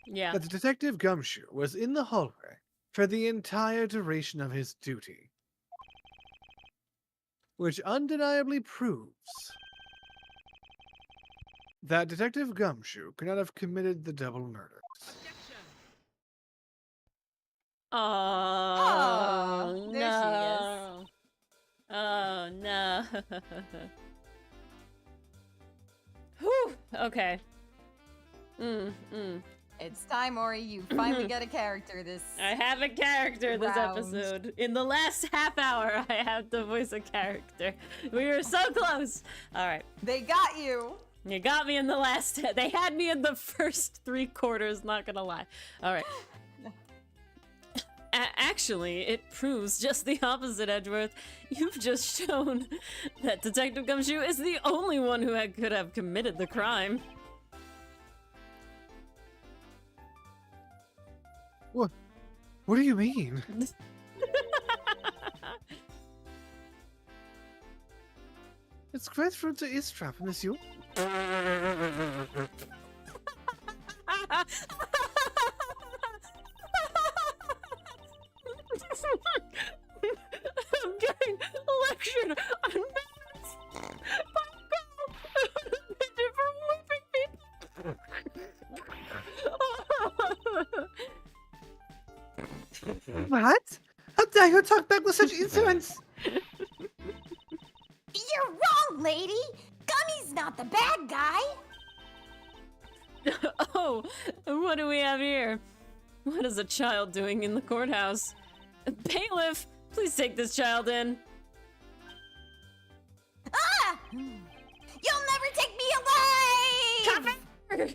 Yeah. That Detective Gumshoe was in the hallway for the entire duration of his duty. Which undeniably proves that Detective Gumshoe could not have committed the double murders. Oh, there no. Oh, no. Whew. Okay. It's time, Ori. You finally get a character this. I have a character this Round. episode. In the last half hour, I have to voice a character. We were so close. All right. They got you. You got me in the last. They had me in the first 3 quarters, not gonna lie. All right. Actually, it proves just the opposite, Edgeworth. You've just shown that Detective Gumshoe is the only one who could have committed the crime. What do you mean? It's grapefruit to eavesdrop, monsieur. I'm getting lectured on manners by different whipping people. What? How dare you talk back with such insolence? You're wrong, lady! Gummy's not the bad guy! Oh, what do we have here? What is a child doing in the courthouse? Bailiff, please take this child in. Ah! You'll never take me alive! Cover!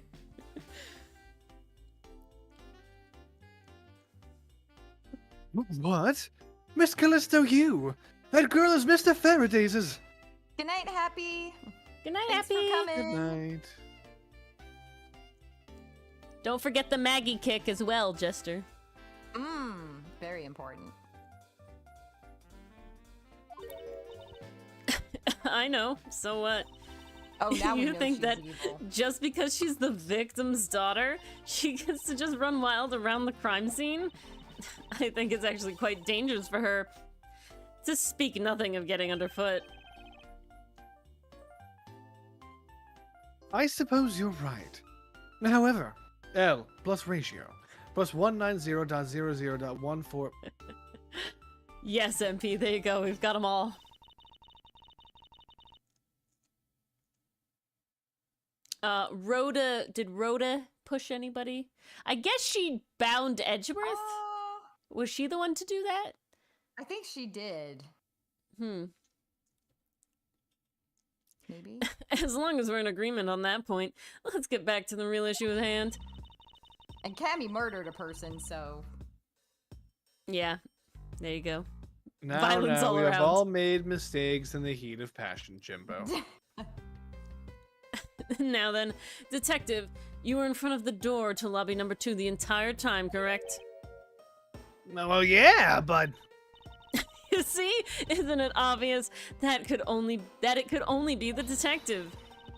What? Miss Callisto, you! That girl is Mr. Faraday's. Good night, Happy. Good night, Thanks Happy. for Good coming. night. Don't forget the Maggie kick as well, Jester. Very important. I know, so what? Oh, now we You know think she's that evil. just because she's the victim's daughter, she gets to just run wild around the crime scene? I think it's actually quite dangerous for her. To speak nothing of getting underfoot. I suppose you're right. However, L plus ratio plus 190.00.14. Yes, MP, there you go. We've got them all. Rhoda, did Rhoda push anybody? I guess she bound Edgeworth? Was she the one to do that? I think she did. Maybe. As long as we're in agreement on that point, let's get back to the real issue at hand. And Cammy murdered a person, so... Yeah, there you go. Now, Violence all we around. have all made mistakes in the heat of passion, Jimbo. Now then, Detective, you were in front of the door to lobby number 2 the entire time, correct? Well, yeah, but... You see? Isn't it obvious that it could only be the detective?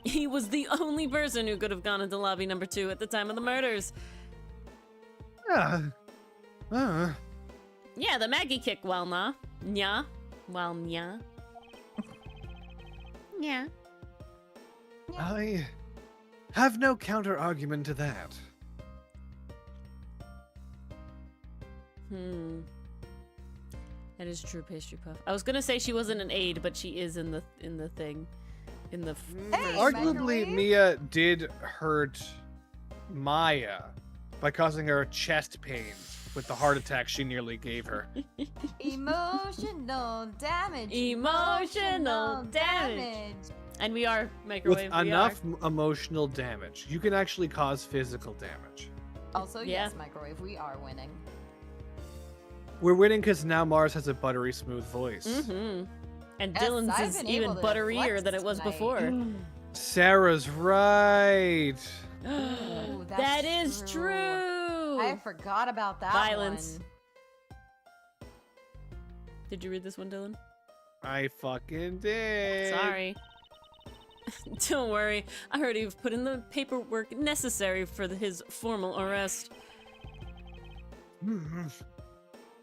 He was the only person who could have gone into lobby number 2 at the time of the murders. Yeah, the Maggie kick, well, nah. Nya. Well, nya. Yeah. I have no counter-argument to that. That is true, Pastry Puff. I was gonna say she wasn't an aide, but she is in the thing. In the Arguably, microwave? Mia did hurt Maya by causing her chest pains with the heart attack she nearly gave her. Emotional damage. Emotional damage. And we are With microwave. enough emotional damage, you can actually cause physical damage. Also, Yeah. yes, microwave, we are winning. We're winning because now Mars has a buttery smooth voice. And Yes, Dylan's I've is been even able to butterier flex than it was tonight. before. Sarah's right. Ooh, that's That is true. I forgot about that Violence. one. Did you read this one, Dylan? I fucking did. Sorry. Don't worry. I heard you've put in the paperwork necessary for his formal arrest.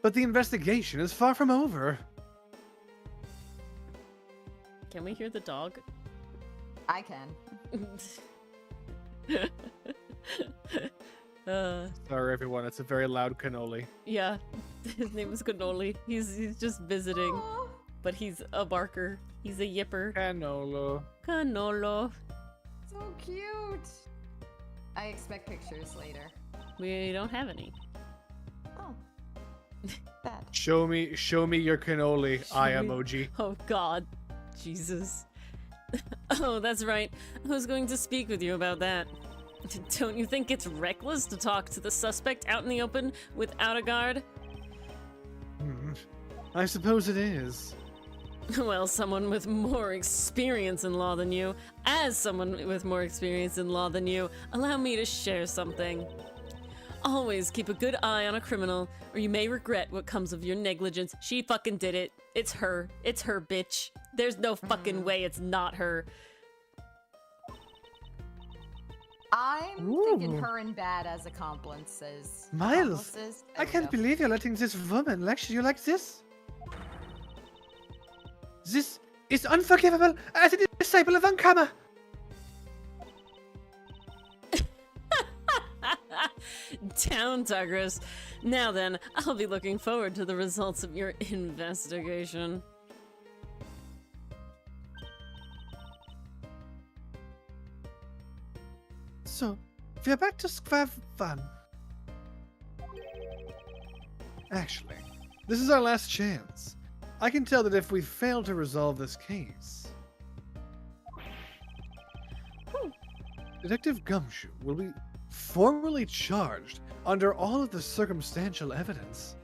But the investigation is far from over. Can we hear the dog? I can. Sorry, everyone. It's a very loud cannoli. Yeah. His name is Cannoli. He's just visiting, Aw, but he's a barker. He's a yipper. Cannolo. Canolo. so cute. I expect pictures later. We don't have any. Oh. Bad. Show me your cannoli. Eye me- emoji. Oh God, Jesus. Oh, that's right. I was going to speak with you about that. Don't you think it's reckless to talk to the suspect out in the open without a guard? I suppose it is. Well, someone with more experience in law than you, as someone with more experience in law than you, allow me to share something. Always keep a good eye on a criminal, or you may regret what comes of your negligence. She fucking did it. It's her. It's her, bitch. There's no fucking way it's not her. I'm thinking Ooh. her and Bad as accomplices. Miles, Accomplices? I There we can't go. believe you're letting this woman lecture you like this. This is unforgivable as a disciple of Ankama. Down, Douglas. Now then, I'll be looking forward to the results of your investigation. So, we're back to square one. Actually, this is our last chance. I can tell that if we fail to resolve this case, Detective Gumshoe will be formally charged under all of the circumstantial evidence.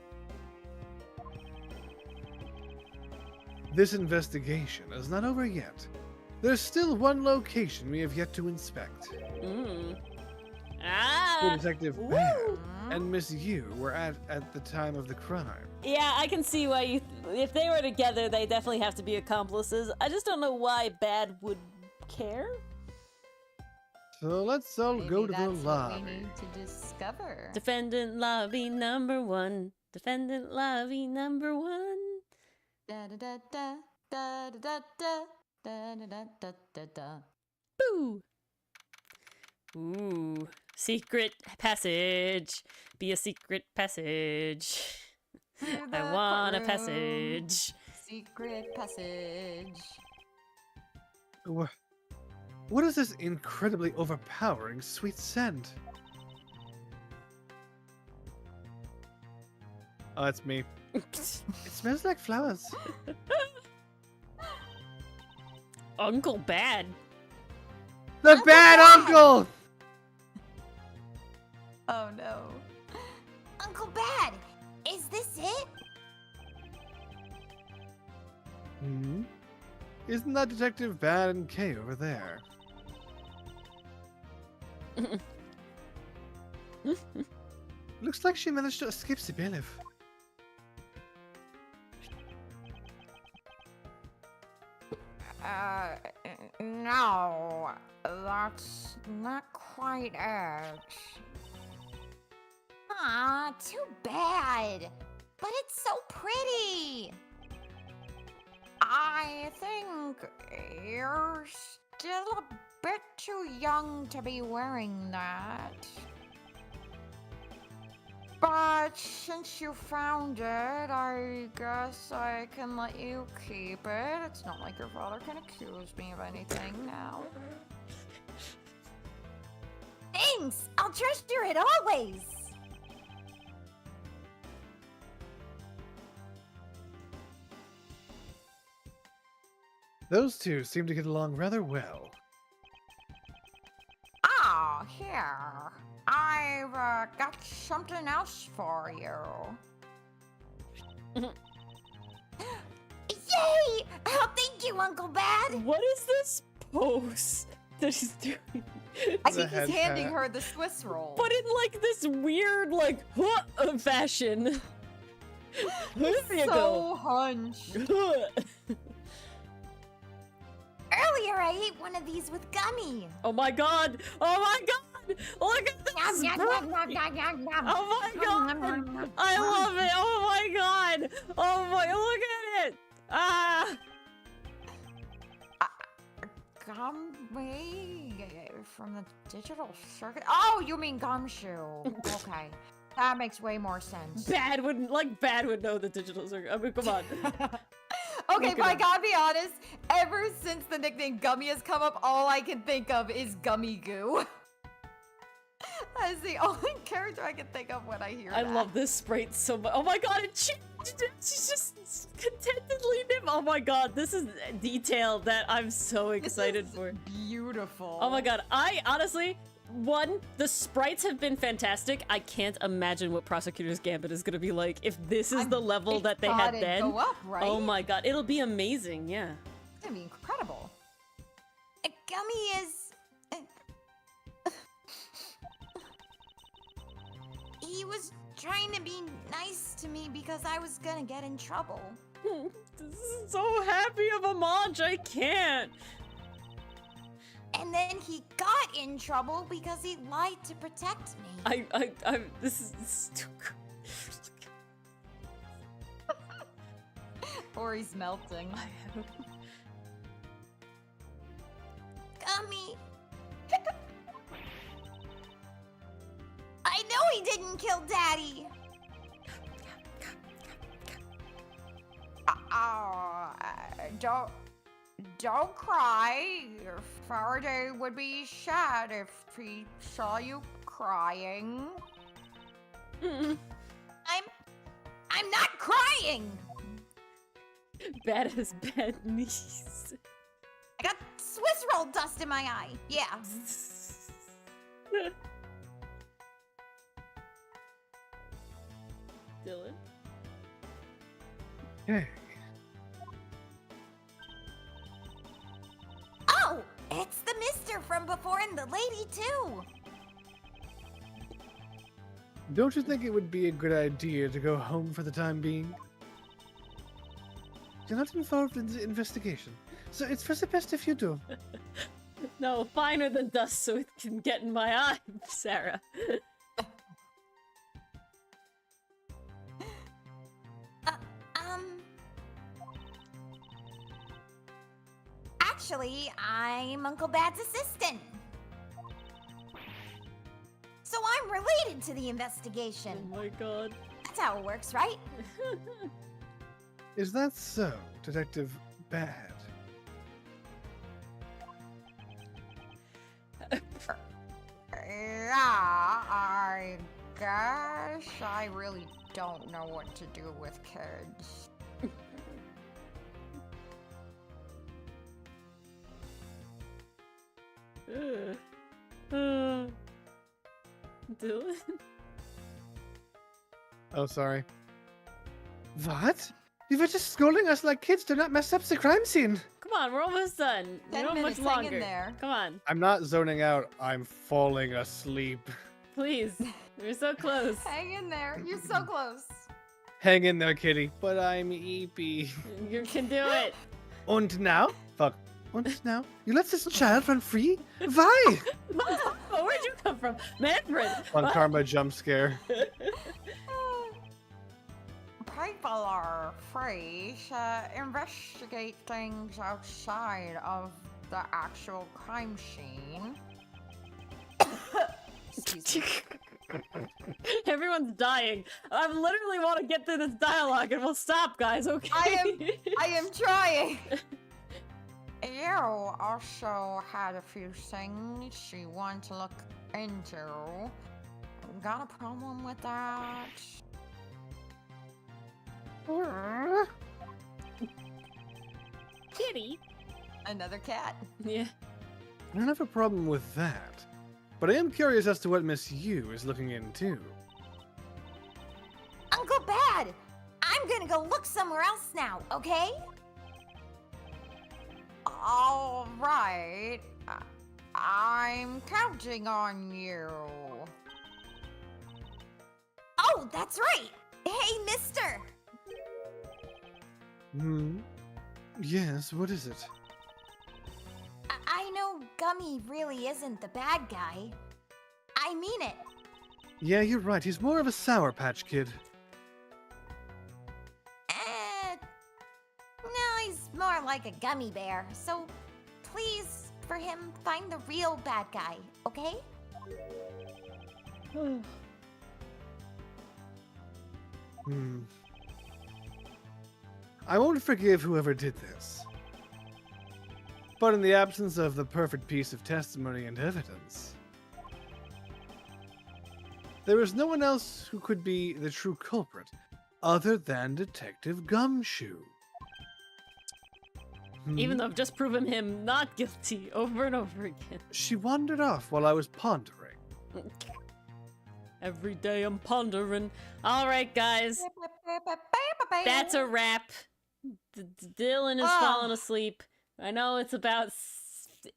This investigation is not over yet. There's still one location we have yet to inspect. Mm. Where Ah! Detective Bad and Miss Yu were at the time of the crime. Yeah, I can see why you. If they were together, they definitely have to be accomplices. I just don't know why Bad would care. So let's all Maybe go to the that's what we lobby. need to discover. Defendant lobby number 1. Defendant lobby number 1. Da da da da da da da da da da da da da. Boo! Ooh. Secret passage. Be a secret passage. Through I the want a courtroom. passage. Secret passage. What is this incredibly overpowering sweet scent? Oh, that's me. It smells like flowers. Uncle Bad. The Uncle bad Bad! uncle! Oh no. Uncle Bad, is this it? Hmm? Isn't that Detective Bad and K over there? Looks like she managed to escape the bailiff. No, that's not quite it. Aw, too bad. But it's so pretty. I think you're still a bit too young to be wearing that. But since you found it, I guess I can let you keep it. It's not like your father can accuse me of anything now. Thanks. I'll treasure it always. Those two seem to get along rather well. Ah, here. I've got something else for you. Yay! Oh, thank you, Uncle Bad. What is this pose that he's doing? I The think head he's handing pat. her the Swiss roll. But in like this weird, like, fashion. There you so go. hunched. Earlier, I ate one of these with Gummy. Oh my god! Oh my god! Look at this! Yum, yum, bro- yum, yum, yum, yum, yum. Oh my god! I love it! Oh my god! Oh my, look at it! Ah! Gummy from the digital circuit. Oh, you mean gumshoe? Okay, that makes way more sense. Bad would know the digital circuit. I mean, come on. Okay, Look but at I him. gotta be honest, ever since the nickname Gummy has come up, all I can think of is Gummy Goo. That's the only character I can think of when I hear I that. love this sprite so much. Oh my god, it changed! She's just contentedly nim. Oh my god, this is detail that I'm so This excited is for. Beautiful. Oh my god, I honestly, the sprites have been fantastic. I can't imagine what Prosecutor's Gambit is gonna be like if this is the level that they had Gotta then. go up, right? Oh my god, it'll be amazing, yeah. It's gonna be incredible. Gummy is... He was trying to be nice to me because I was gonna get in trouble. This is so happy of a munch, I can't. And then he got in trouble because he lied to protect me. This is too good. Or he's melting. I have... Gummy. I know he didn't kill Daddy. Don't cry. Faraday would be sad if he saw you crying. Mm-mm. I'm not crying. Bad as bad knees. I got Swiss roll dust in my eye. Yeah. Dylan? Hey, Oh, it's the mister from before and the lady too. don't you think it would be a good idea to go home for the time being? You're not involved in the investigation, so it's for the best if you do. No, finer than dust so it can get in my eye, Sarah. Actually, I'm Uncle Bad's assistant. So I'm related to the Oh investigation. my god. That's how it works, right? Is that so, Detective Bad? Yeah, I guess I really don't know what to do with kids. Dylan? Oh, sorry. What? You were just scolding us like kids to not mess up the crime scene. Come on, we're almost done. We 10 don't have much minutes, hang in longer. there. Come on, I'm not zoning out. I'm falling asleep. please. We're so close. Hang in there. You're so close. Hang in there, kitty. But I'm eepy. You can do it. And now? Fuck. And now? You let this child run free? Why? Oh, where'd you come from? Manfred! Fun What? karma jump scare. People are free to investigate things outside of the actual crime scene. Excuse me. Everyone's dying. I literally want to get through this dialogue and we'll stop, guys, okay? I am trying. You also had a few things you want to look into. Got a problem with that? Kitty. Another cat. Yeah. I don't have a problem with that. But I am curious as to what Miss Yu is looking into. Uncle Bad, I'm gonna go look somewhere else now, okay? All right. I'm counting on you. Oh, that's right. Hey, mister. Yes, what is it? I know Gummy really isn't the bad guy. I mean it. Yeah, you're right. He's more of a Sour Patch Kid. No, he's more like a gummy bear. So please, for him, find the real bad guy, okay? I won't forgive whoever did this. But in the absence of the perfect piece of testimony and evidence, there is no one else who could be the true culprit other than Detective Gumshoe. Even though I've just proven him not guilty over and over again. She wandered off while I was pondering. Every day I'm pondering. Alright, guys. That's a wrap. Dylan is falling asleep. I know it's about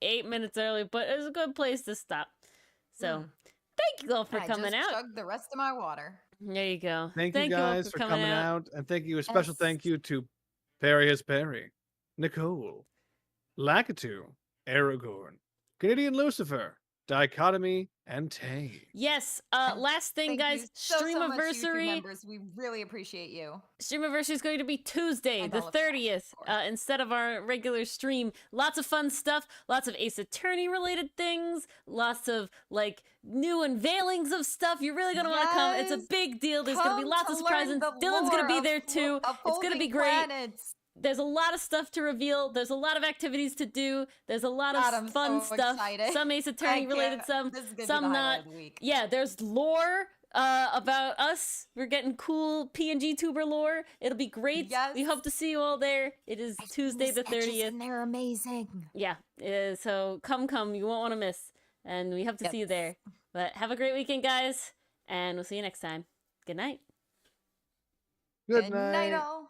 8 minutes early, but it's a good place to stop. So, thank you all for coming I out. just chugged the rest of my water. There you go. Thank you guys for coming out. And thank you, a special Yes. thank you to Perry Has Perry, Nicole, Lakitu, Aragorn, Canadian Lucifer, Dichotomy, and Tay. Yes, last thing, Thank guys. you so much, YouTube Streamiversary. members. We really appreciate you. Streamiversary is going to be Tuesday, And the all of that, 30th, of course. instead of our regular stream. Lots of fun stuff, lots of Ace Attorney related things, lots of like new unveilings of stuff. You're really gonna want to come. It's a Yes. big deal. There's gonna be Come lots to of learn surprises. the Dylan's gonna lore be of there too. of It's gonna be Folding great. Planets. There's a lot of stuff to reveal. There's a lot of activities to do. There's a lot God, of I'm fun so stuff. excited. Some Ace Attorney related, some This is gonna be some the not. highlight of the week. Yeah, there's lore about us. We're getting cool PNG tuber lore. It'll be great. Yes. We hope to see you all there. It is Tuesday the 30th. And they're amazing. Yeah, so come. You won't want to miss. And we hope to see you there. But have a great weekend, guys. And we'll see you next time. Good night. Good Good night, night. all.